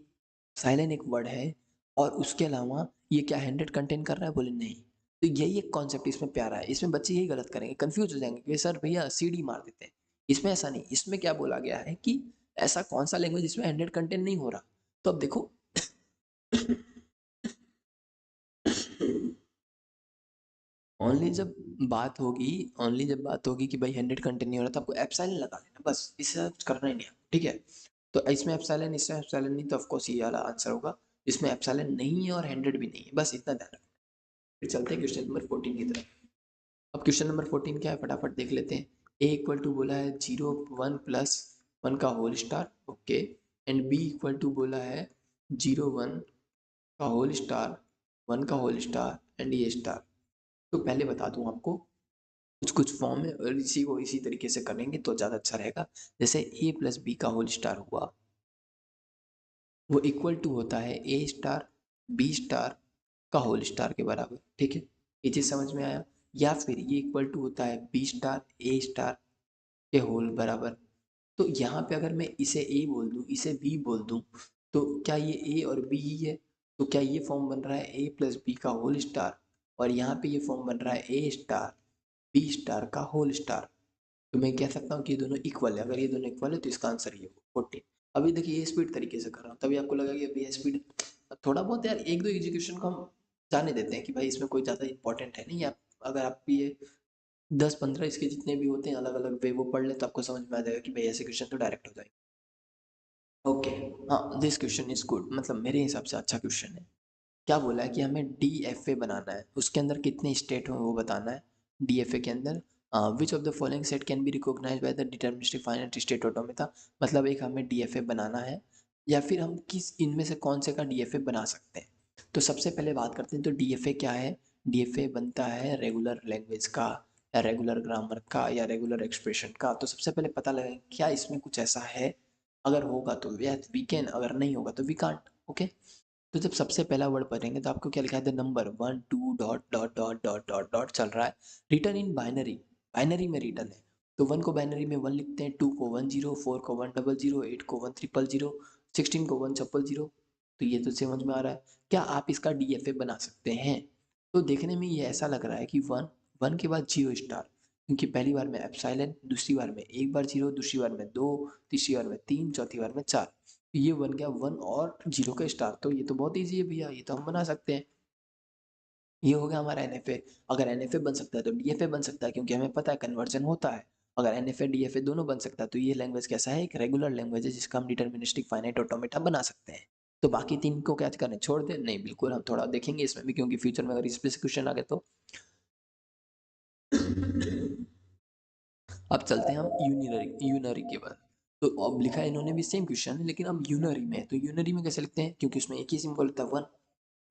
साइलेंट एक वर्ड है, और उसके अलावा ये क्या 100 कंटेन कर रहा है, बोले नहीं। तो यही एक कॉन्सेप्ट इसमें प्यारा है, इसमें बच्चे यही गलत करेंगे, कंफ्यूज हो जाएंगे कि सर भैया CD मार देते हैं। इसमें ऐसा नहीं, इसमें क्या बोला गया है कि ऐसा कौन सा लैंग्वेज जिसमें 100 कंटेंट नहीं हो रहा। तो अब देखो ओनली जब बात होगी कि भाई 100 कंटेंट नहीं हो रहा, तो आपको एप्सिलॉन लगा देना, बस इससे करना ही नहीं है, ठीक है। तो इसमें एप्सिलॉन, इसमें एप्सिलॉन नहीं, तो ऑफकोर्स ये वाला आंसर होगा। इसमें एप्सिलॉन नहीं है और 100 भी नहीं है, बस इतना ध्यान रखना। फिर चलते हैं क्वेश्चन नंबर 14 की तरफ। अब क्वेश्चन नंबर 14 क्या है, फटाफट देख लेते हैं। ए इक्वल टू बोला है 0 1 प्लस 1 का whole star, okay. And B equal to बोला है 0 1 का होल स्टार 1 का होल स्टार एंड ये स्टार। तो पहले बता दूं आपको, कुछ कुछ फॉर्म है और इसी को इसी तरीके से करेंगे तो ज़्यादा अच्छा रहेगा। जैसे a प्लस बी का होल स्टार हुआ, वो इक्वल टू होता है a स्टार बी स्टार का होल स्टार के बराबर, ठीक है। ये चीज़ समझ में आया। या फिर ये इक्वल टू होता है बी स्टार ए स्टार के होल बराबर। तो यहाँ पे अगर मैं इसे a बोल दूँ, इसे b बोल दूँ, तो क्या ये a और b ही है। तो क्या ये फॉर्म बन रहा है a प्लस बी का होल स्टार, और यहाँ पे ये फॉर्म बन रहा है a स्टार बी स्टार का होल स्टार। तो मैं कह सकता हूँ कि ये दोनों इक्वल है। अगर ये दोनों इक्वल है तो इसका आंसर ये होगा 14। अभी देखिए ये स्पीड तरीके से कर रहा हूँ, तभी आपको लगा कि अभी ये स्पीड थोड़ा बहुत यार, एक दो एग्जीक्यूशन को हम जाने देते हैं कि भाई इसमें कोई ज़्यादा इंपॉर्टेंट है नहीं। आप अगर आप भी ये 10 15 इसके जितने भी होते हैं अलग अलग वे वो पढ़ ले, तो आपको समझ में आ जाएगा कि भाई ऐसे क्वेश्चन तो डायरेक्ट हो जाएंगे। ओके, हाँ दिस क्वेश्चन इज गुड, मतलब मेरे हिसाब से अच्छा क्वेश्चन है। क्या बोला है कि हमें DFA बनाना है, उसके अंदर कितने स्टेट हो वो बताना है। DFA के अंदर which of the following set can be recognised by the deterministic finite state automata, मतलब एक हमें डीएफए बनाना है या फिर हम किस इनमें से कौन से का डीएफए बना सकते हैं। तो सबसे पहले बात करते हैं तो डीएफए क्या है। डीएफए बनता है रेगुलर लैंग्वेज का या रेगुलर ग्रामर का या रेगुलर एक्सप्रेशन का। तो सबसे पहले पता लगे क्या इसमें कुछ ऐसा है, अगर होगा तो वी कैन, अगर नहीं होगा तो वी कांट। ओके, तो जब सबसे पहला वर्ड पढ़ेंगे तो आपको क्या लिखा है, the number 1 2 dot dot dot dot dot dot चल रहा है, रिटर्न इन बाइनरी, बाइनरी में रिटर्न है। तो 1 को बाइनरी में 1 लिखते हैं, 2 को 10, 4 को 100, 8 को 1000, 16 को 100। तो ये तो समझ में आ रहा है। क्या आप इसका डीएफए बना सकते हैं? तो देखने में ये ऐसा लग रहा है कि 1 1 के बाद 0 स्टार, क्योंकि पहली बार में एप्सिलॉन, दूसरी बार में एक बार 0, दूसरी बार में 2, तीसरी बार में 3, चौथी बार में 4। ये बन गया 1 और 0 का स्टार। तो ये तो बहुत ईजी है भैया, ये तो हम बना सकते हैं। ये हो गया हमारा एनएफए। अगर एनएफए बन सकता है तो डीएफए बन सकता है, क्योंकि हमें पता है कन्वर्जन होता है। अगर एनएफए डीएफए दोनों बन सकता है तो ये लैंग्वेज कैसा है, एक रेगुलर लैंग्वेज है जिसका हम डिटर्मिनिस्टिक फाइनाइट ऑटोमेटा बना सकते हैं। तो बाकी तीन को क्या करने, छोड़ दें? नहीं, बिल्कुल हम थोड़ा देखेंगे इसमें भी, क्योंकि फ्यूचर में अगर इस पे से क्वेश्चन आ गए तो। अब चलते हैं हम यूनरी, यूनरी के बाद। तो अब लिखा है इन्होंने भी सेम क्वेश्चन है, लेकिन अब यूनरी में। तो यूनरी में कैसे लिखते हैं, क्योंकि उसमें एक ही सिंबल होता है 1,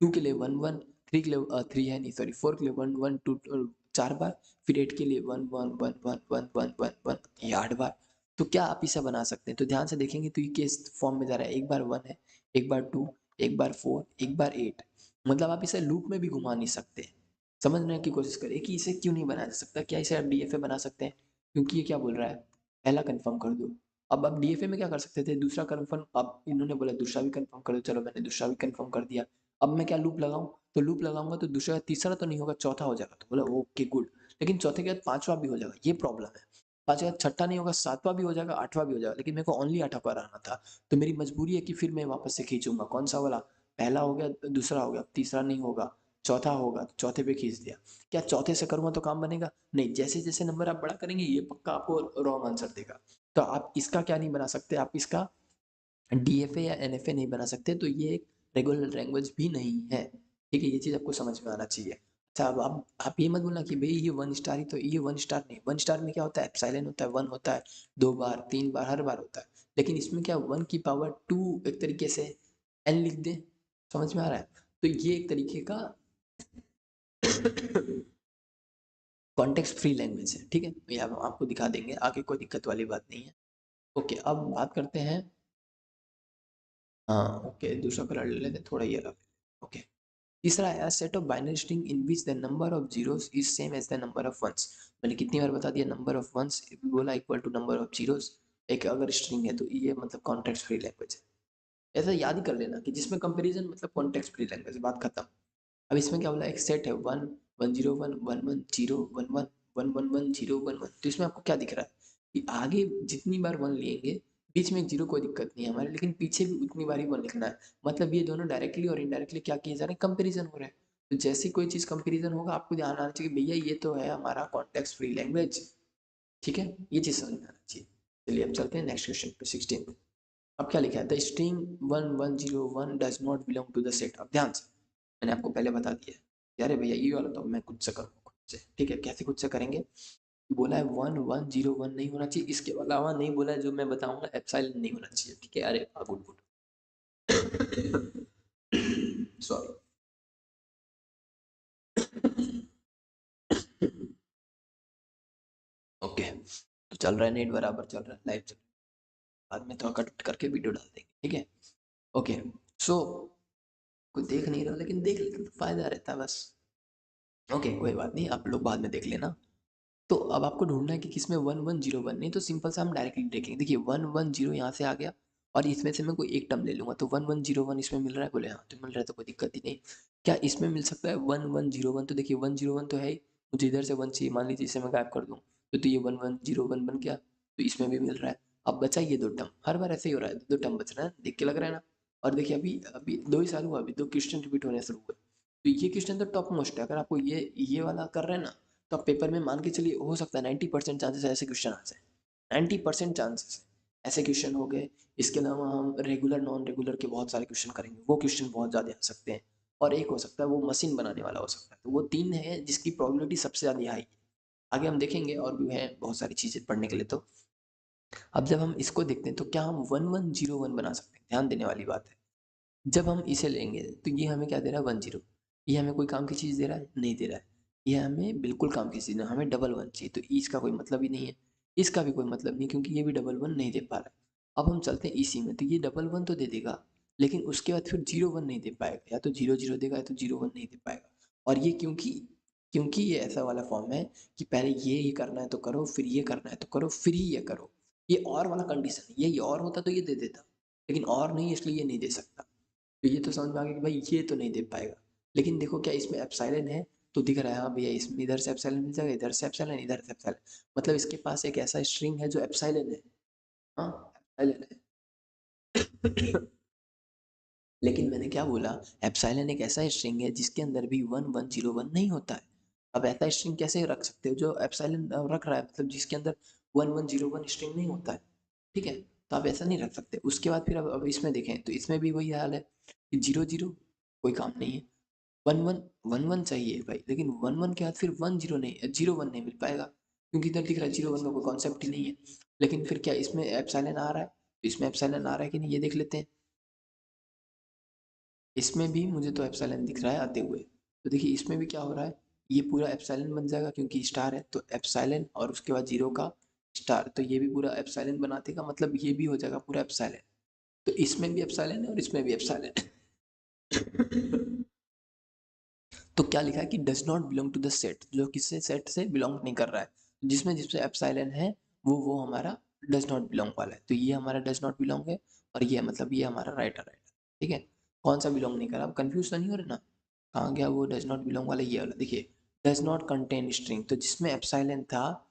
2 के लिए 1 1, 3 के लिए 3 है नहीं सॉरी 4 के लिए 1 1 2 4 बार, फिर 8 के लिए 1 1 1 1 1 1 1 1, ये 8 बार। तो क्या आप इसे बना सकते हैं? तो ध्यान से देखेंगे तो ये किस फॉर्म में जा रहा है, एक बार 1 है, एक बार 2, एक बार 4, एक बार 8। मतलब आप इसे लूप में भी घुमा नहीं सकते। समझने की कोशिश करिए कि इसे क्यों नहीं बनाया जा सकता। क्या इसे आप डीएफए बना सकते हैं? क्योंकि ये क्या बोल रहा है, पहला कंफर्म कर दो। अब आप डीएफए में क्या कर सकते थे, दूसरा कंफर्म, अब इन्होंने बोला दूसरा भी कंफर्म कर दो, चलो मैंने दूसरा भी कंफर्म कर दिया। अब मैं क्या लूप लगाऊं, तो लूप लगाऊंगा तो दूसरा तीसरा तो नहीं होगा, चौथा हो जाएगा। तो बोला ओके गुड, लेकिन चौथे के बाद पांचवा भी हो जाएगा, ये प्रॉब्लम है। पांचवे के बाद छठा नहीं होगा, सातवां भी हो जाएगा, आठवां भी हो जाएगा, लेकिन मेरे को ओनली आठवां कराना था। तो मेरी मजबूरी है कि फिर मैं वापस से खींचूंगा, कौन सा वाला, पहला हो गया, दूसरा हो गया, तीसरा नहीं होगा, चौथा होगा, तो चौथे पे खींच दिया। क्या चौथे से करूंगा तो काम बनेगा? नहीं, जैसे जैसे नंबर आप बड़ा करेंगे ये पक्का आपको रॉन्ग आंसर देगा। तो आप इसका क्या नहीं बना सकते, आप इसका डीएफए या एनएफए नहीं बना सकते। तो ये एक रेगुलर लैंग्वेज भी नहीं है। ठीक है, ये चीज़ आपको समझ में आना चाहिए। अच्छा, अब आप ये मत बोलना कि भाई ये 1 स्टार ही, तो ये 1 स्टार नहीं। 1 स्टार में क्या होता है, एप्सिलॉन होता है, 1 होता है 2 बार, 3 बार, हर बार होता है। लेकिन इसमें क्या 1 की पावर 2 एक तरीके से एन लिख दें। समझ में आ रहा है? तो ये एक तरीके का कॉन्टेक्स्ट फ्री लैंग्वेज है। ठीक है, ये हम आपको दिखा देंगे आगे, कोई दिक्कत वाली बात नहीं है। ओके, अब बात करते हैं। हाँ ओके, दूसरा कलर ले लेते हैं, थोड़ा ये रख। ओके, तीसरा है a set of binary string in which the number of zeros is same as the number of ones। मैंने कितनी बार बता दिया, नंबर ऑफ वंस बोला equal to number of zeros. एक अगर स्ट्रिंग है तो ये मतलब कॉन्टेक्स्ट फ्री लैंग्वेज है। ऐसा याद ही कर लेना कि जिसमें कंपैरिजन मतलब कॉन्टेक्स्ट फ्री लैंग्वेज, बात खत्म। अब इसमें क्या बोला, एक सेट है 1 1 0 1 1 1 0 1 1 1 1 1 0 1 1। तो इसमें आपको क्या दिख रहा है कि आगे जितनी बार 1 लेंगे, बीच में एक जीरो, कोई दिक्कत नहीं है हमारे, लेकिन पीछे भी उतनी बार ही 1 लिखना है। मतलब ये दोनों डायरेक्टली और इनडायरेक्टली क्या किए जा रहे हैं, कंपेरिजन हो रहा है। तो जैसे कोई चीज़ कंपेरिजन होगा आपको ध्यान आना चाहिए भैया ये तो है हमारा कॉन्टेक्स्ट फ्री लैंग्वेज। ठीक है, ये चीज़ समझ में आना चाहिए। चलिए अब चलते हैं नेक्स्ट क्वेश्चन पे, 16। अब क्या लिखा है, the string 1101 does not belong to the set. अब ध्यान से, मैंने आपको पहले बता दिया है, अरे भैया ये वाला तो मैं खुद से करूँगा, खुद से। ठीक है, कैसे खुद से करेंगे, बोला है 1101 नहीं होना चाहिए, इसके अलावा नहीं बोला है जो मैं बताऊंगा, एप्सिलॉन नहीं होना चाहिए। ठीक है, अरे गुड गुड, सॉरी। ओके, तो चल रहा है नेट, बराबर चल रहा है, लाइव चल रहा है, बाद में तो कट करके वीडियो डाल देंगे। ठीक है, ओके। सो कोई देख नहीं रहा, लेकिन देख लेते तो फायदा रहता है बस। ओके, कोई बात नहीं, आप लोग बाद में देख लेना। तो अब आपको ढूंढना है कि किसमें 1101, नहीं तो सिंपल सा हम डायरेक्टली देखेंगे। देखिए 110 यहाँ से आ गया, और इसमें से मैं कोई एक टर्म ले लूंगा। तो 1101 इसमें मिल रहा है, बोले हाँ तो मिल रहा है, तो कोई दिक्कत ही नहीं। क्या इसमें मिल सकता है 1101? तो देखिए 101 तो है ही, मुझे इधर से 1 चाहिए, मान लीजिए इसे मैं गायब कर दूँ तो ये 1101 बन गया। तो इसमें भी मिल रहा है। अब बचा ये दो टर्म, हर बार ऐसे ही हो रहा है, दो टर्म बच रहा है, देख के लग रहा है ना। और देखिए अभी अभी 2 ही साल हुआ, अभी 2 क्वेश्चन रिपीट होने शुरू हुए। तो ये क्वेश्चन तो टॉप मोस्ट है, अगर आपको ये वाला कर रहे हैं ना, तो आप पेपर में मान के चलिए हो सकता है 90% चांसेस ऐसे क्वेश्चन आ जाए। 90% चांसेस ऐसे क्वेश्चन हो गए। इसके अलावा हम रेगुलर नॉन रेगुलर के बहुत सारे क्वेश्चन करेंगे, वो क्वेश्चन बहुत ज़्यादा आ सकते हैं। और एक हो सकता है वो मशीन बनाने वाला हो सकता है। तो वो तीन है जिसकी प्रोबेबिलिटी सबसे ज़्यादा हाई है। आगे हम देखेंगे और भी है बहुत सारी चीज़ें पढ़ने के लिए। तो अब जब हम इसको देखते हैं तो क्या हम 1101 बना सकते हैं? ध्यान देने वाली बात है। जब हम इसे लेंगे तो ये हमें क्या दे रहा है? 10। ये हमें कोई काम की चीज़ दे रहा है? नहीं दे रहा है। ये हमें बिल्कुल काम की चीज़ नहीं, हमें डबल 1 चाहिए, तो इसका कोई मतलब ही नहीं है। इसका भी कोई मतलब नहीं क्योंकि ये भी डबल 1 नहीं दे पा रहा है। अब हम चलते हैं इसी में, तो ये डबल 1 तो दे देगा, लेकिन उसके बाद फिर 0 1 नहीं दे पाएगा, या तो 0 0 देगा या तो 0 1 नहीं दे पाएगा। और ये क्योंकि क्योंकि ये ऐसा वाला फॉर्म है कि पहले ये करना है तो करो, फिर ये करना है तो करो, फिर ही ये करो। ये और वाला कंडीशन है, ये और होता तो ये दे देता, लेकिन और नहीं इसलिए ये नहीं दे सकता। तो ये तो समझ में आ गया कि भाई ये तो नहीं दे पाएगा। लेकिन देखो क्या इसमें एप्सिलॉन है, तो दिख रहा है हाँ भैया इसमें इधर से एप्सिलॉन मिल जाएगा, इधर से एप्सिलॉन, इधर से एप्सिलॉन, मतलब इसके पास एक ऐसा स्ट्रिंग है जो एप्सिलॉन है। हाँ, एप्सिलॉन है। लेकिन मैंने क्या बोला, एप्सिलॉन एक ऐसा स्ट्रिंग है जिसके अंदर भी 1101 नहीं होता है। अब ऐसा स्ट्रिंग कैसे रख सकते हो जो एप्सिलॉन रख रहा है, मतलब जिसके अंदर 1101 स्ट्रिंग नहीं होता है। ठीक है, तो आप ऐसा नहीं रख सकते। उसके बाद फिर अब इसमें देखें तो इसमें भी वही हाल है कि 0 0 कोई काम नहीं है, 11 चाहिए भाई, लेकिन 11 के बाद फिर 10 नहीं, 01 नहीं मिल पाएगा क्योंकि इधर दिख रहा है 01 का कोई कॉन्सेप्ट ही नहीं है। लेकिन फिर क्या इसमें एप्सिलॉन आ रहा है? तो इसमें एप्सिलॉन आ रहा है कि नहीं ये देख लेते हैं। इसमें भी मुझे तो एप्सिलॉन दिख रहा है आते हुए। तो देखिए इसमें भी क्या हो रहा है, ये पूरा एप्सिलॉन बन जाएगा क्योंकि स्टार है, तो एप्सिलॉन और उसके बाद 0 का स्टार, तो ये भी पूरा एप्सिलॉन बना देगा, मतलब ये भी हो जाएगा पूरा एप्सिलॉन। तो इसमें भी एप्सिलॉन है और इसमें भी एप्सिलॉन है। तो क्या लिखा है कि does not belong to the set, जो किसी सेट से बिलोंग नहीं कर रहा है। जिसमें जिसमें एप्सिलॉन है वो हमारा डज नॉट बिलोंग वाला है, तो ये हमारा डज नॉट बिलोंग है, और ये मतलब ये हमारा राइटर। ठीक है, कौन सा बिलोंग नहीं कर रहा, आप कंफ्यूज तो नहीं हो रहे ना? कहाँ गया वो डज नॉट बिलोंग वाला, ये वाला देखिए, डज नॉट कंटेन स्ट्रिंग, तो जिसमें एप्सिलॉन था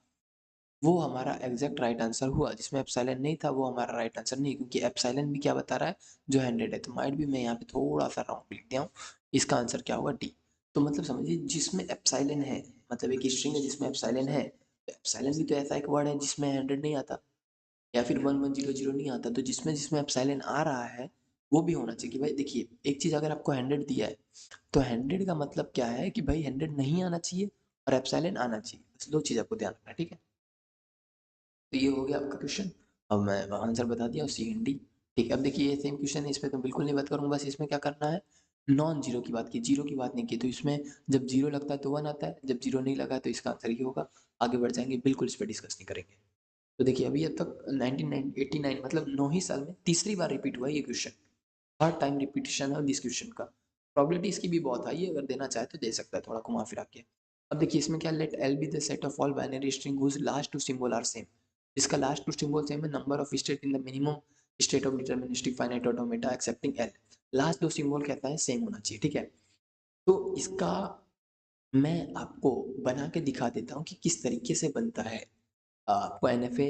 वो हमारा एग्जैक्ट राइट आंसर हुआ, जिसमें एप्सिलॉन नहीं था वो हमारा राइट आंसर नहीं, क्योंकि एप्सिलॉन भी क्या बता रहा है, जो 100 है, तो माइट भी मैं यहाँ पे थोड़ा सा राउंड लिख दिया हूँ, इसका आंसर क्या होगा? डी। तो मतलब समझिए जिसमें एप्सिलॉन है, मतलब एक स्ट्रिंग है जिसमें एप्सिलॉन है, तो एप्सिलॉन भी तो ऐसा एक वर्ड है जिसमें 100 नहीं आता, या फिर 1100 नहीं आता, तो जिसमें जिसमें एप्सिलॉन आ रहा है वो भी होना चाहिए कि भाई देखिए एक चीज़ अगर आपको 100 दिया है, तो 100 का मतलब क्या है कि भाई 100 नहीं आना चाहिए और एप्सिलॉन आना चाहिए, बस दो चीज़ आपको ध्यान रखना है। ठीक है, तो ये हो गया आपका क्वेश्चन। अब मैं आंसर बता दिया सी एंड डी। ठीक है, अब देखिए ये सेम क्वेश्चन है, इस पे तो बिल्कुल नहीं बात करूँगा, बस इसमें क्या करना है, नॉन जीरो की बात की, जीरो की बात नहीं की, तो इसमें जब जीरो लगता है तो 1 आता है, जब जीरो नहीं लगा तो इसका आंसर ये होगा। आगे बढ़ जाएंगे, बिल्कुल इस पर डिस्कस नहीं करेंगे। तो देखिए अभी अब तक 1989 मतलब 9 ही साल में तीसरी बार रिपीट हुआ है ये क्वेश्चन, थर्ड टाइम रिपीटिशन है दिस क्वेश्चन का। प्रोबेबिलिटी इसकी भी बहुत हाई है, अगर देना चाहे तो दे सकता है थोड़ा घुमा फिरा के। अब देखिए इसमें क्या, let L be the set of all binary string whose last two symbol are same, इसका लास्ट टू सिंबल सेम है, number of state in the minimum state of deterministic finite automata accepting L, last दो symbol कहता है same होना चाहिए। ठीक है, तो इसका मैं आपको बना के दिखा देता हूँ कि किस तरीके से बनता है। आपको एनएफए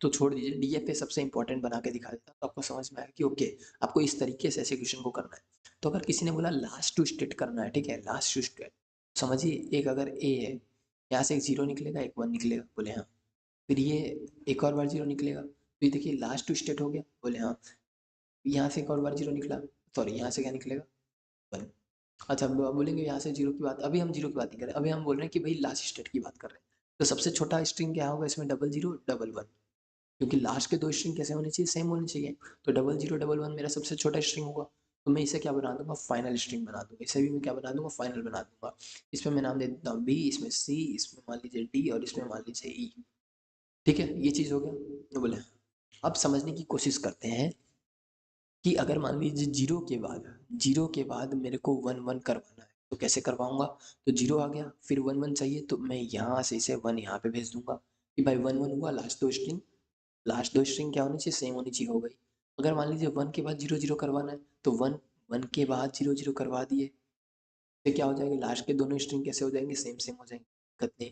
तो छोड़ दीजिए, डीएफए सबसे इंपॉर्टेंट बना के दिखा देता हूँ, तो आपको समझ में आया कि ओके आपको इस तरीके से ऐसे क्वेश्चन को करना है। तो अगर किसी ने बोला लास्ट टू स्टेट करना है, ठीक है, लास्ट टू स्टेट, समझिए एक अगर ए है, यहाँ से एक जीरो निकलेगा एक वन निकलेगा, बोले हाँ, फिर ये एक और बार जीरो निकलेगा, तो ये देखिए लास्ट टू स्टेट हो गया, बोले हाँ, यहाँ से एक और बार जीरो निकला, सॉरी यहाँ से क्या निकलेगा, वन। अच्छा अब बोलेंगे यहाँ से जीरो की बात, अभी हम जीरो की बात नहीं कर रहे, अभी हम बोल रहे हैं कि भाई लास्ट स्टेट की बात कर रहे हैं, तो सबसे छोटा स्ट्रिंग क्या होगा इसमें, डबल जीरो डबल वन, क्योंकि लास्ट के दो स्ट्रिंग कैसे होने चाहिए, सेम होने चाहिए, तो डबल जीरो डबल वन मेरा सबसे छोटा स्ट्रिंग होगा, तो मैं इसे क्या बना दूंगा, फाइनल स्ट्रिंग बना दूंगा, इसे भी मैं क्या बना दूंगा, फाइनल बना दूंगा। इसमें मैं नाम दे देता हूँ बी, इसमें सी, इसमें मान लीजिए डी, और इसमें मान लीजिए ई। ठीक है, ये चीज़ हो गया, तो बोले अब समझने की कोशिश करते हैं कि अगर मान लीजिए जीरो के बाद मेरे को वन वन करवाना है, तो कैसे करवाऊंगा, तो जीरो आ गया, फिर वन वन चाहिए, तो मैं यहाँ से इसे वन यहाँ पे भेज दूंगा कि भाई वन वन हुआ, लास्ट दो स्ट्रिंग क्या होनी चाहिए, सेम होनी चाहिए, हो गई। अगर मान लीजिए वन के बाद जीरो जीरो करवाना है, तो वन वन के बाद जीरो जीरो करवा दिए, तो क्या हो जाएगी, लास्ट के दोनों स्ट्रिंग कैसे हो जाएंगे, सेम सेम हो जाएंगे, दिक्कत नहीं।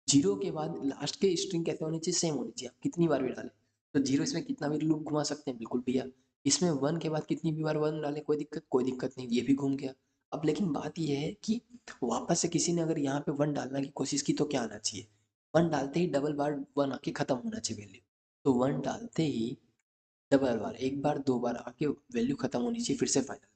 जीरो के बाद लास्ट के स्ट्रिंग कैसे होनी चाहिए, सेम होनी चाहिए, आप कितनी बार भी डालें, तो जीरो इसमें कितना भी लूप घुमा सकते हैं, बिल्कुल भैया। इसमें वन के बाद कितनी भी बार वन डालें, कोई दिक्कत नहीं, ये भी घूम गया। अब लेकिन बात ये है कि वापस से किसी ने अगर यहाँ पे वन डालने की कोशिश की तो क्या आना चाहिए, वन डालते ही डबल बार वन आके खत्म होना चाहिए वैल्यू, तो वन डालते ही डबल बार, एक बार दो बार आके वैल्यू खत्म होनी चाहिए, फिर से फाइनल।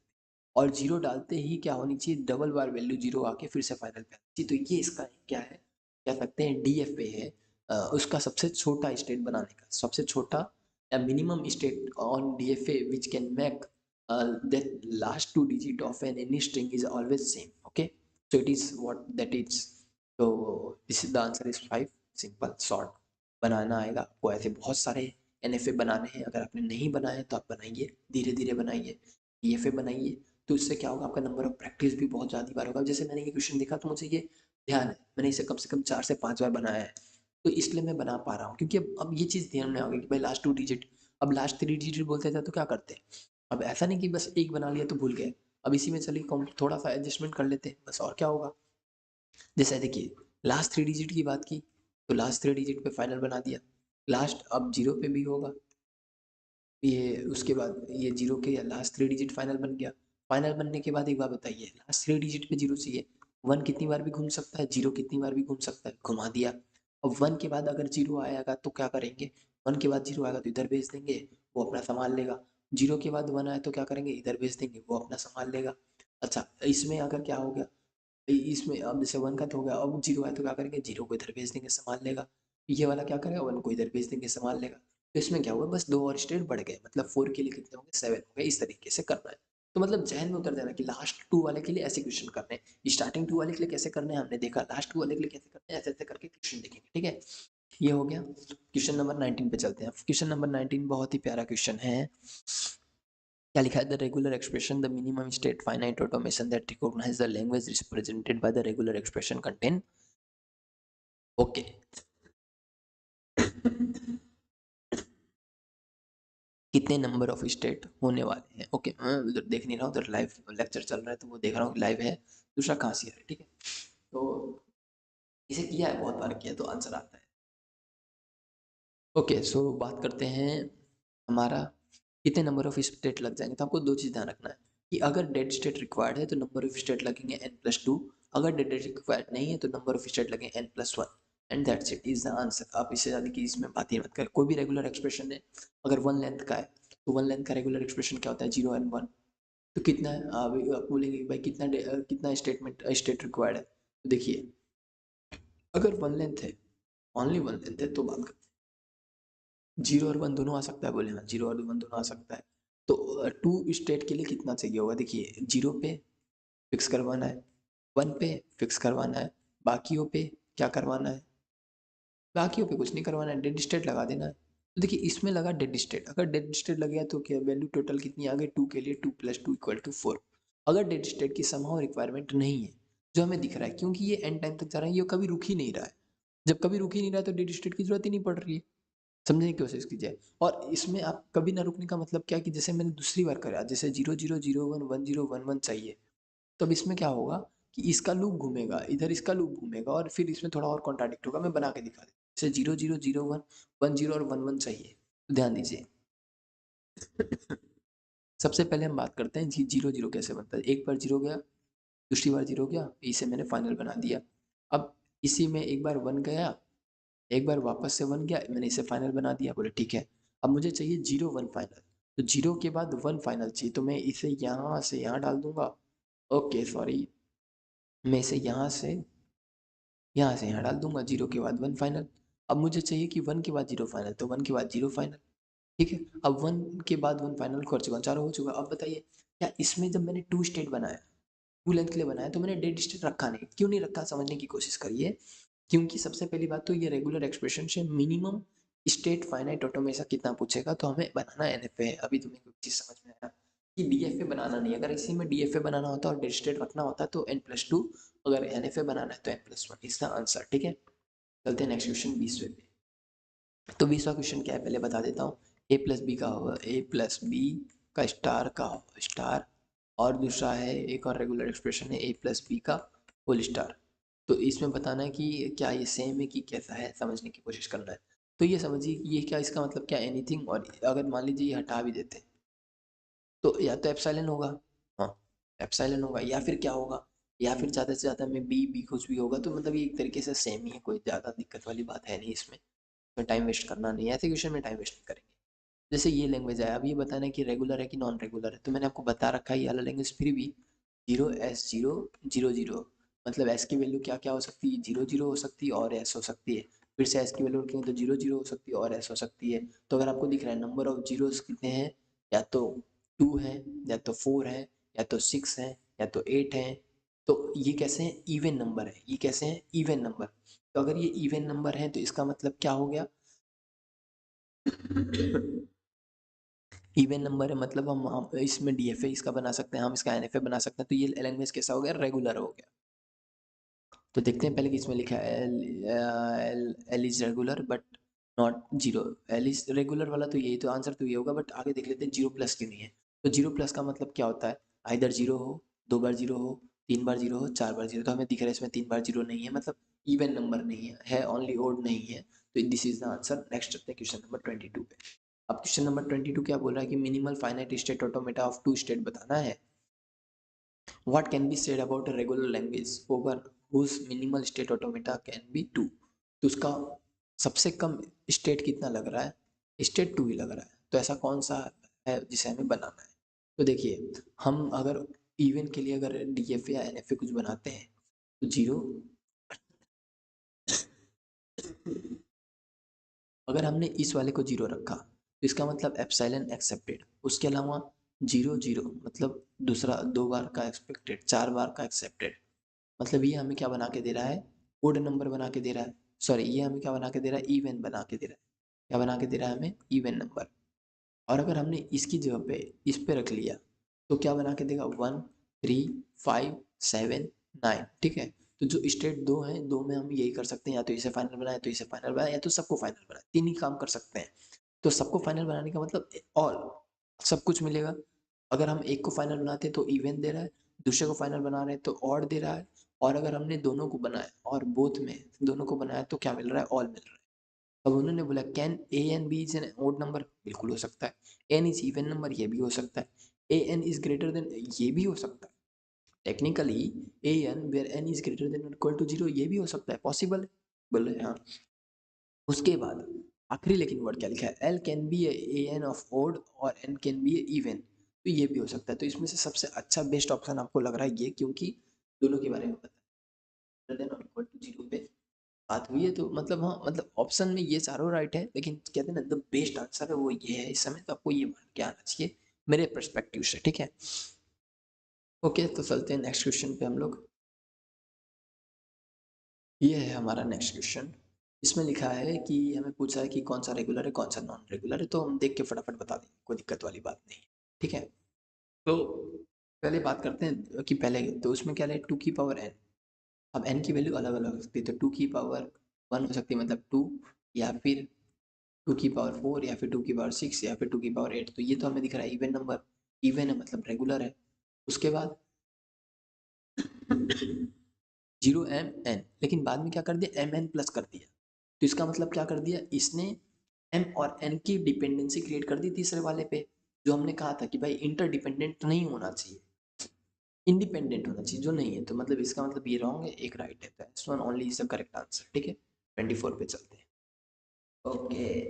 और जीरो डालते ही क्या होनी चाहिए, डबल बार वैल्यू जीरो आके फिर से फाइनल पे आनी चाहिए, तो ये इसका क्या है, कह सकते हैं DFA है, उसका सबसे छोटा स्टेट बनाने का, सबसे छोटा या minimum state on DFA which can make that last two digit of any string is always same. Okay, so it is what that is. So this is the answer is 5. Simple short बनाना आएगा आपको। ऐसे बहुत सारे NFA बनाने हैं, अगर आपने नहीं बनाए तो आप बनाइए, धीरे धीरे बनाइए, DFA बनाइए, तो इससे क्या होगा, आपका नंबर ऑफ प्रैक्टिस भी बहुत ज़्यादा बार होगा। जैसे मैंने ये क्वेश्चन देखा तो मुझे ये ध्यान है, मैंने इसे कम से कम 4 से 5 बार बनाया है, तो इसलिए मैं बना पा रहा हूँ, क्योंकि अब ये चीज़ ध्यान में आ गई कि भाई लास्ट 2 डिजिट, अब लास्ट 3 डिजिट बोलते थे तो क्या करते हैं, अब ऐसा नहीं कि बस एक बना लिया तो भूल गए, अब इसी में चलिए कम थोड़ा सा एडजस्टमेंट कर लेते हैं बस, और क्या होगा। जैसे देखिए लास्ट 3 डिजिट की बात की, तो लास्ट 3 डिजिट पे फाइनल बना दिया, लास्ट अब 0 पे भी होगा, ये उसके बाद ये 0 के लास्ट 3 डिजिट फाइनल बन गया। फाइनल बनने के बाद एक बात बताइए, लास्ट 3 डिजिट पे 0 चाहिए, 1 कितनी बार भी घूम सकता है, 0 कितनी बार भी घूम सकता है, घुमा दिया। अब 1 के बाद अगर 0 आएगा तो क्या करेंगे, 1 के बाद 0 आएगा तो इधर भेज देंगे, वो अपना संभाल लेगा। 0 के बाद 1 आए तो क्या करेंगे, इधर भेज देंगे, वो अपना संभाल लेगा। अच्छा, इसमें अगर क्या हो गया, इसमें अब जैसे 1 का तो हो गया, अब 0 आए तो क्या करेंगे, 0 को इधर भेज देंगे, संभाल लेगा। ये वाला क्या करेगा, 1 को इधर भेज देंगे, संभाल लेगा। तो इसमें क्या हुआ, बस 2 और स्टेट बढ़ गए, मतलब 4 के लिए कितने होंगे, 7 हो गए, इस तरीके से करना है। तो मतलब जहन में उतर जाना कि लास्ट 2 वाले के लिए ऐसे क्वेश्चन करने हैं, स्टार्टिंग 2 वाले के लिए कैसे करने हैं हमने देखा, लास्ट 2 वाले के लिए कैसे करने हैं, ऐसे-ऐसे करके क्वेश्चन देखेंगे, ठीक है? ये हो गया। क्वेश्चन नंबर 19 पे चलते हैं। क्वेश्चन नंबर 19 बहुत ही प्यारा क्वेश्चन है। क्या लिखा है, the regular expression the minimum state finite automation that recognise the language represented by the regular expression contain. Okay, कितने नंबर ऑफ स्टेट होने वाले हैं। ओके, मैं उधर देख नहीं रहा हूँ, उधर लाइव लेक्चर चल रहा है तो वो देख रहा हूँ, लाइव है, दूसरा कहाँ से है, ठीक है। तो इसे किया है, बहुत बार किया तो आंसर आता है। ओके, सो बात करते हैं हमारा कितने नंबर ऑफ स्टेट लग जाएंगे। तो आपको दो चीज़ ध्यान रखना है कि अगर डेड स्टेट रिक्वायर्ड है तो नंबर ऑफ स्टेट लगेंगे n+2, अगर डेड रिक्वायर्ड नहीं है तो नंबर ऑफ स्टेट लगेंगे n+1, and that's it is the answer. आप इससे ज़्यादा की इसमें बात ही मत करें। कोई भी रेगुलर एक्सप्रेशन है, अगर 1 लेंथ का है तो 1 लेंथ का रेगुलर एक्सप्रेशन क्या होता है, 0 and 1। तो कितना है, आप बोलेंगे भाई कितना स्टेट रिक्वायर्ड है, तो देखिए अगर 1 लेंथ है, ओनली 1 लेंथ है, तो बात करते हैं 0 और 1 दोनों आ सकता है, बोले हाँ 0 और 1 दोनों आ सकता है। तो 2 स्टेट के लिए कितना चाहिए होगा, देखिए 0 पे फिक्स करवाना है, 1 पे फिक्स करवाना है, बाकियों पे क्या करवाना है, बाकियों पे कुछ नहीं करवाना है, डेड स्टेट लगा देना है। तो देखिए इसमें लगा डेड स्टेट, अगर डेड स्टेट लग गया तो क्या वैल्यू टोटल कितनी आ गई, 2 के लिए 2 + 2 = 4। अगर डेड स्टेट की समहाउ रिक्वायरमेंट नहीं है, जो हमें दिख रहा है, क्योंकि ये एंड टाइम तक जा रहा है, ये कभी रुक ही नहीं रहा है। जब कभी रुक ही नहीं रहा है तो डेड स्टेट की जरूरत ही नहीं पड़ रही है। समझने की कोशिश कीजिए। और इसमें आप कभी ना रुकने का मतलब क्या, कि जैसे मैंने दूसरी बार करा, जैसे 0 0 0 1 1 0 1 1 चाहिए, तो अब इसमें क्या होगा कि इसका लूप घूमेगा, इधर इसका लूप घूमेगा, और फिर इसमें थोड़ा और कॉन्ट्राडिक्ट होगा, मैं बना के दिखा देता हूँ। जैसे 0 0 0 1 1 0 और 1 1 चाहिए, तो ध्यान दीजिए। सबसे पहले हम बात करते हैं जी 0 0 कैसे बनता है। एक बार 0 गया, दूसरी बार 0 गया, इसे मैंने फाइनल बना दिया। अब इसी में एक बार 1 गया, एक बार वापस से 1 गया, मैंने इसे फाइनल बना दिया, बोले ठीक है। अब मुझे चाहिए 0 1 फाइनल, तो 0 के बाद 1 फाइनल चाहिए, तो मैं इसे यहाँ से यहाँ डाल दूंगा। ओके सॉरी, मैं इसे यहाँ से यहाँ डाल दूंगा, 0 के बाद 1 फाइनल। अब मुझे चाहिए कि 1 के बाद 0 फाइनल, तो 1 के बाद 0 फाइनल, ठीक है। अब 1 के बाद 1 फाइनल कर चुका, चारों हो चुका। अब बताइए, क्या इसमें जब मैंने 2 स्टेट बनाया, 2 लेंथ के लिए बनाया, तो मैंने डेड स्टेट रखा नहीं, क्यों नहीं रखा, समझने की कोशिश करिए। क्योंकि सबसे पहली बात तो ये रेगुलर एक्सप्रेशन से मिनिमम स्टेट फाइनाइट ऑटोमेशन कितना पूछेगा, तो हमें बनाना NFA है। अभी तुम्हें कोई चीज़ समझ में आया कि DFA बनाना नहीं, अगर इसी में DFA बनाना होता और डेड स्टेट रखना होता तो n+2, अगर NFA बनाना है तो n+1, इसका आंसर, ठीक है। चलते हैं नेक्स्ट क्वेश्चन 20वें पे। तो 20वां क्वेश्चन क्या है पहले बता देता हूँ। A+B का होगा, A+B का स्टार का स्टार, और दूसरा है एक और रेगुलर एक्सप्रेशन है A+B का होल स्टार। तो इसमें बताना है कि क्या ये सेम है कि कैसा है, समझने की कोशिश करना है। तो ये समझिए कि ये क्या, इसका मतलब क्या, एनीथिंग। और अगर मान लीजिए ये हटा भी देते हैं, तो या तो एप्सिलॉन होगा, हाँ एप्सिलॉन होगा, या फिर क्या होगा, या फिर ज़्यादा से ज़्यादा में बी कुछ भी होगा। तो मतलब ये एक तरीके से सेम ही है, कोई ज़्यादा दिक्कत वाली बात है नहीं इसमें। टाइम वेस्ट करना नहीं है, ऐसे क्वेश्चन में टाइम वेस्ट नहीं करेंगे। जैसे ये लैंग्वेज है, अब ये बताना है कि रेगुलर है कि नॉन रेगुलर है, तो मैंने आपको बता रखा है ये वाला लैंग्वेज फिर भी 0 S 0 0 0 मतलब एस की वैल्यू क्या क्या हो सकती है, 0 0 हो सकती है और एस हो सकती है। फिर से एस की वैल्यू रखेंगे तो 0 0 हो सकती है और एस हो सकती है। तो अगर आपको दिख रहा है नंबर ऑफ जीरोस कितने हैं, या तो 2 है, या तो 4 है, या तो 6 है, या तो 8 है, तो ये कैसे हैं, इवन नंबर है। ये कैसे हैं, इवन नंबर। तो अगर ये इवन नंबर है तो इसका मतलब क्या हो गया, इवन नंबर है मतलब हम इसमें डीएफए इसका बना सकते हैं, हम इसका एनएफए बना सकते हैं। तो ये लैंग्वेज कैसा हो गया, रेगुलर हो गया। तो देखते हैं पहले कि इसमें लिखा है L is regular but not zero. L is regular वाला तो यही तो आंसर तो ये होगा, बट आगे देख लेते हैं जीरो प्लस क्यों नहीं है। तो जीरो प्लस का मतलब क्या होता है, आइदर जीरो हो, 2 बार जीरो हो, 3 बार जीरो हो, 4 बार जीरो। तो हमें दिख रहा है इसमें 3 बार जीरो नहीं है, मतलब इवन नंबर नहीं है ओनली ओड नहीं है। तो this is the answer. Next चलते हैं क्वेश्चन नंबर 22 पे। अब क्वेश्चन नंबर 22 क्या बोल रहा है कि minimal finite state automata of two state बताना है। What can be said about a regular language over whose minimal state automata can be 2? तो उसका सबसे कम स्टेट कितना लग रहा है, स्टेट 2 ही लग रहा है। तो ऐसा कौन सा है जिसे हमें बनाना है। तो देखिए, हम अगर इवन के लिए अगर डीएफ या एनएफ कुछ बनाते हैं तो जीरो, अगर हमने इस वाले को जीरो रखा तो इसका मतलब एप्सिलॉन एक्सेप्टेड। उसके अलावा 0 0 मतलब दूसरा 2 बार का एक्सपेक्टेड, 4 बार का एक्सेप्टेड। मतलब ये हमें क्या बना के दे रहा है, ओड नंबर बना के दे रहा है। सॉरी, ये हमें क्या बना के दे रहा है, इवन बना के दे रहा है। क्या बना के दे रहा है हमें, इवन नंबर। और अगर हमने इसकी जगह पे इस पे रख लिया तो क्या बना के देगा, 1 3 5 7 9। ठीक है। तो जो स्टेट दो हैं, दो में हम यही कर सकते हैं, या तो इसे फाइनल बनाए, तो इसे फाइनल बनाए, या तो सबको फाइनल बनाए, तीन ही काम कर सकते हैं। तो सबको फाइनल बनाने का मतलब ऑल, सब कुछ मिलेगा। अगर हम एक को फाइनल बनाते हैं तो इवन दे रहा है, दूसरे को फाइनल बना रहे हैं तो ऑड दे रहा है, और अगर हमने दोनों को बनाया और बोथ में दोनों को बनाया तो क्या मिल रहा है, ऑल मिल रहा है। अब उन्होंने बोला can A N B is N odd number, बिल्कुल हो सकता है। एन इज इवन नंबर, ये भी हो सकता है। ए एन इज ग्रेटर देन, ये भी हो सकता है। Technically A N where N is greater than equal to zero, ये भी हो सकता है, पॉसिबल है। बोले हाँ। उसके बाद आखिरी लेकिन वर्ड क्या लिखा है, L can be A N of odd और एन कैन बी इवन, तो ये भी हो सकता है। तो इसमें से सबसे अच्छा बेस्ट ऑप्शन आपको लग रहा है ये, क्योंकि दोनों के बारे में पता है, ग्रेटर देन और इक्वल टू जीरो पे बात हुई है। तो मतलब हाँ, मतलब ऑप्शन में ये चारों राइट है, लेकिन कहते हैं ना द बेस्ट आंसर है वो ये है इस समय। तो आपको ये मान के आना चाहिए मेरे परस्पेक्टिव से, ठीक है। ओके, तो चलते हैं नेक्स्ट क्वेश्चन पे हम लोग। ये है हमारा नेक्स्ट क्वेश्चन। इसमें लिखा है कि हमें पूछा है कि कौन सा रेगुलर है कौन सा नॉन रेगुलर है। तो हम देख के फटाफट बता देंगे, कोई दिक्कत वाली बात नहीं है, ठीक है। तो पहले बात करते हैं कि पहले तो उसमें क्या है, 2 की पावर n। अब n की वैल्यू अलग अलग हो सकती है, तो 2 की पावर 1 हो सकती है, मतलब 2, या फिर 2 की पावर 4, या फिर 2 की पावर 6, या फिर 2 की पावर 8। तो ये तो हमें दिख रहा है इवन नंबर, इवन है मतलब रेगुलर है। उसके बाद 0 m n, लेकिन बाद में क्या कर दिया, एम एन प्लस कर दिया। तो इसका मतलब क्या कर दिया इसने, एम और एन की डिपेंडेंसी क्रिएट कर दी तीसरे वाले पे। जो हमने कहा था कि भाई इंटर डिपेंडेंट नहीं होना चाहिए, इंडिपेंडेंट होना चाहिए, जो नहीं है। तो मतलब इसका मतलब ये रॉन्ग है, एक राइट है। तो this one only is the correct answer, ठीक है। 24 पे चलते हैं। ओके,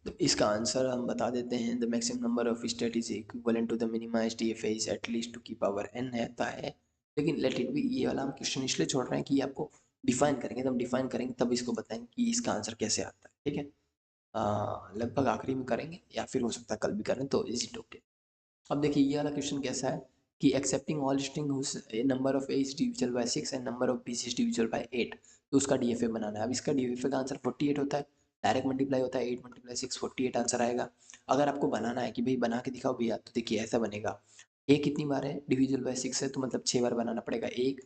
तो इसका आंसर हम बता देते हैं। The maximum number of state is equivalent to the minima DFA is at least 2 की पावर n रहता है। लेकिन लेट इट बी, ये वाला हम क्वेश्चन इसलिए छोड़ रहे हैं कि आपको डिफाइन करेंगे, तो हम डिफाइन करेंगे तब इसको बताएंगे कि इसका आंसर कैसे आता है, ठीक है। लगभग आखिरी में करेंगे, या फिर हो सकता है कल भी करें, तो इज इट ओके। अब देखिए ये वाला क्वेश्चन कैसा है कि accepting all string whose number of a is divisible by 6 and number of b is divisible by 8, तो उसका डीएफए बनाना है। अब इसका डीएफए का आंसर 48 होता है, डायरेक्ट मल्टीप्लाई होता है, 8 × 6 48 आंसर आएगा। अगर आपको बनाना है कि भाई बना के दिखाओ भैया, तो देखिए ऐसा बनेगा। ए कितनी बार है, डिविजिबल बाय 6 है, तो मतलब 6 बार बनाना पड़ेगा। 1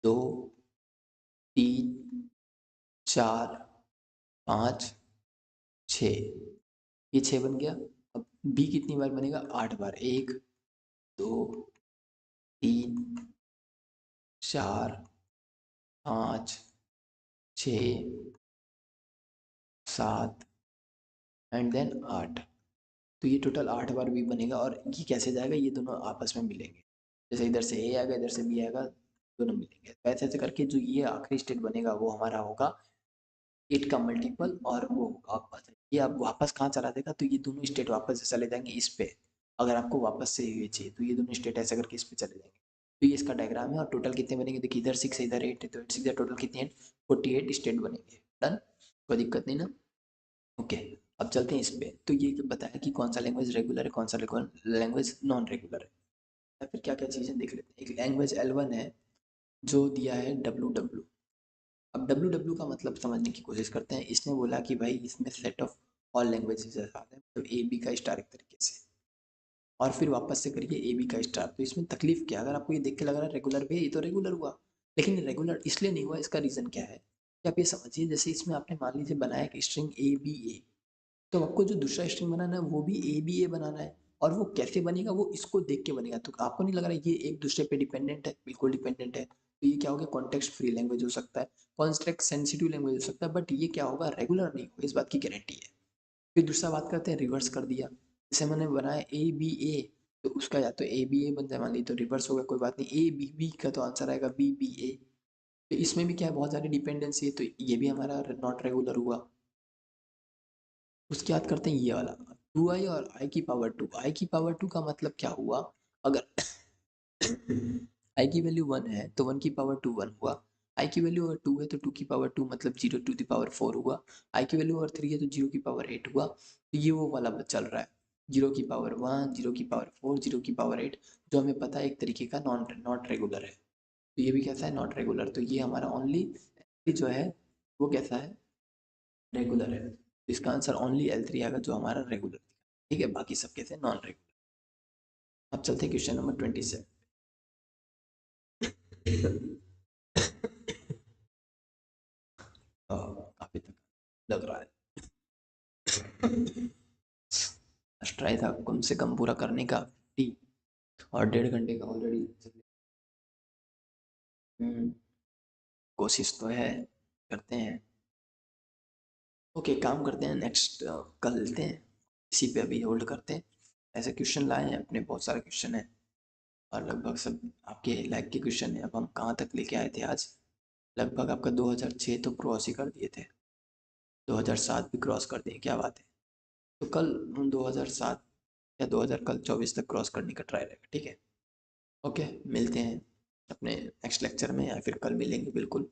2 3 4 5 6, ये 6 बन गया। अब बी कितनी बार बनेगा, 8 बार। 1 2 3 4 5 6 7 एंड देन 8। तो ये टोटल 8 बार भी बनेगा। और ये कैसे जाएगा, ये दोनों आपस में मिलेंगे। जैसे इधर से ए आएगा, इधर से बी आएगा, दोनों मिलेंगे। तो ऐसे ऐसे करके जो ये आखिरी स्टेट बनेगा वो हमारा होगा 8 का मल्टीपल, और वो होगा वापस। ये अब वापस कहाँ चला देगा, तो ये दोनों स्टेट वापस चले जाएंगे इस पे। अगर आपको वापस से ये चाहिए तो ये दोनों स्टेट ऐसे करके इस पे चले जाएंगे। तो ये इसका डायग्राम है और टोटल कितने बनेंगे, देखिए इधर 6 है इधर 8 है, तो 8 6 टोटल कितने हैं 48 स्टेट बनेंगे। डन, कोई दिक्कत नहीं ना। ओके, अब चलते हैं इस पे। तो ये बताया कि कौन सा लैंग्वेज रेगुलर है, कौन सा लैंग्वेज नॉन रेगुलर है, या फिर क्या क्या चीज़ें देख लेते हैं। एक लैंग्वेज L1 है जो दिया है WW। अब WW का मतलब समझने की कोशिश करते हैं। इसने बोला कि भाई इसमें सेट ऑफ ऑल लैंग्वेजेस आता है, तो AB का स्टार एक तरीके से, और फिर वापस से करिए AB का स्टार। तो इसमें तकलीफ क्या, अगर आपको ये देख के लग रहा है रेगुलर भी, ये तो रेगुलर हुआ, लेकिन रेगुलर इसलिए नहीं हुआ, इसका रीज़न क्या है कि आप ये समझिए, जैसे इसमें आपने मान लीजिए बनाया एक स्ट्रिंग ABA, तो आपको जो दूसरा स्ट्रिंग बनाना है वो भी ABA बनाना है, और वो कैसे बनेगा वो इसको देख के बनेगा। तो आपको नहीं लग रहा है ये एक दूसरे पे डिपेंडेंट है, बिल्कुल डिपेंडेंट है। तो ये क्या हो गया, कॉन्टेक्स्ट फ्री लैंग्वेज हो सकता है, कॉन्टेक्स्ट सेंसिटिव लैंग्वेज हो सकता है, बट ये क्या होगा, रेगुलर नहीं होगा, इस बात की गारंटी है। फिर दूसरा बात करते हैं, रिवर्स कर दिया, जैसे मैंने बनाया ABA, तो उसका या तो ABA बन जाए मान ली, तो रिवर्स होगा, कोई बात नहीं। ABB का तो आंसर आएगा BBA। तो इसमें भी क्या है, बहुत सारी डिपेंडेंसी है, तो ये भी हमारा नॉट रेगुलर हुआ। उसके बाद करते हैं ये वाला 2i और i की पावर 2। i की पावर 2 का मतलब क्या हुआ, अगर i की वैल्यू 1 है तो 1 की पावर 2 1 हुआ, i की वैल्यू अगर 2 है तो 2 की पावर 2 मतलब 0 टू द पावर 4 हुआ, i की वैल्यू अगर 3 है तो 0 की पावर 8 हुआ। तो ये वो वाला चल रहा है, 0 की पावर 1, 0 की पावर 4, 0 की पावर 8, जो हमें पता है एक तरीके का नॉट रेगुलर है। तो ये भी कैसा है, नॉट रेगुलर। तो ये हमारा ओनली जो है वो कैसा है, रेगुलर है। इसका आंसर ओनली L3 आएगा जो हमारा रेगुलर। ठीक है, बाकी सब कैसे नॉन रेगुलर। अब चलते हैं क्वेश्चन नंबर 27। काफी तक लग रहा है, ट्राई था कम से कम पूरा करने का, और 1.5 घंटे का ऑलरेडी। कोशिश तो है, करते हैं। ओके, काम करते हैं, नेक्स्ट कल लेते हैं, इसी पे अभी होल्ड करते हैं। ऐसे क्वेश्चन लाए हैं अपने, बहुत सारे क्वेश्चन हैं, और लगभग सब आपके लाइक के क्वेश्चन है। अब हम कहाँ तक लेके आए थे आज, लगभग आपका 2006 तो क्रॉस ही कर दिए थे, 2007 भी क्रॉस कर दिए, क्या बात है। तो कल हम 2007 या 2000 कल 24 तक क्रॉस करने का ट्राई रहेगा, ठीक है। ओके, मिलते हैं अपने नेक्स्ट लेक्चर में, या फिर कल मिलेंगे बिल्कुल।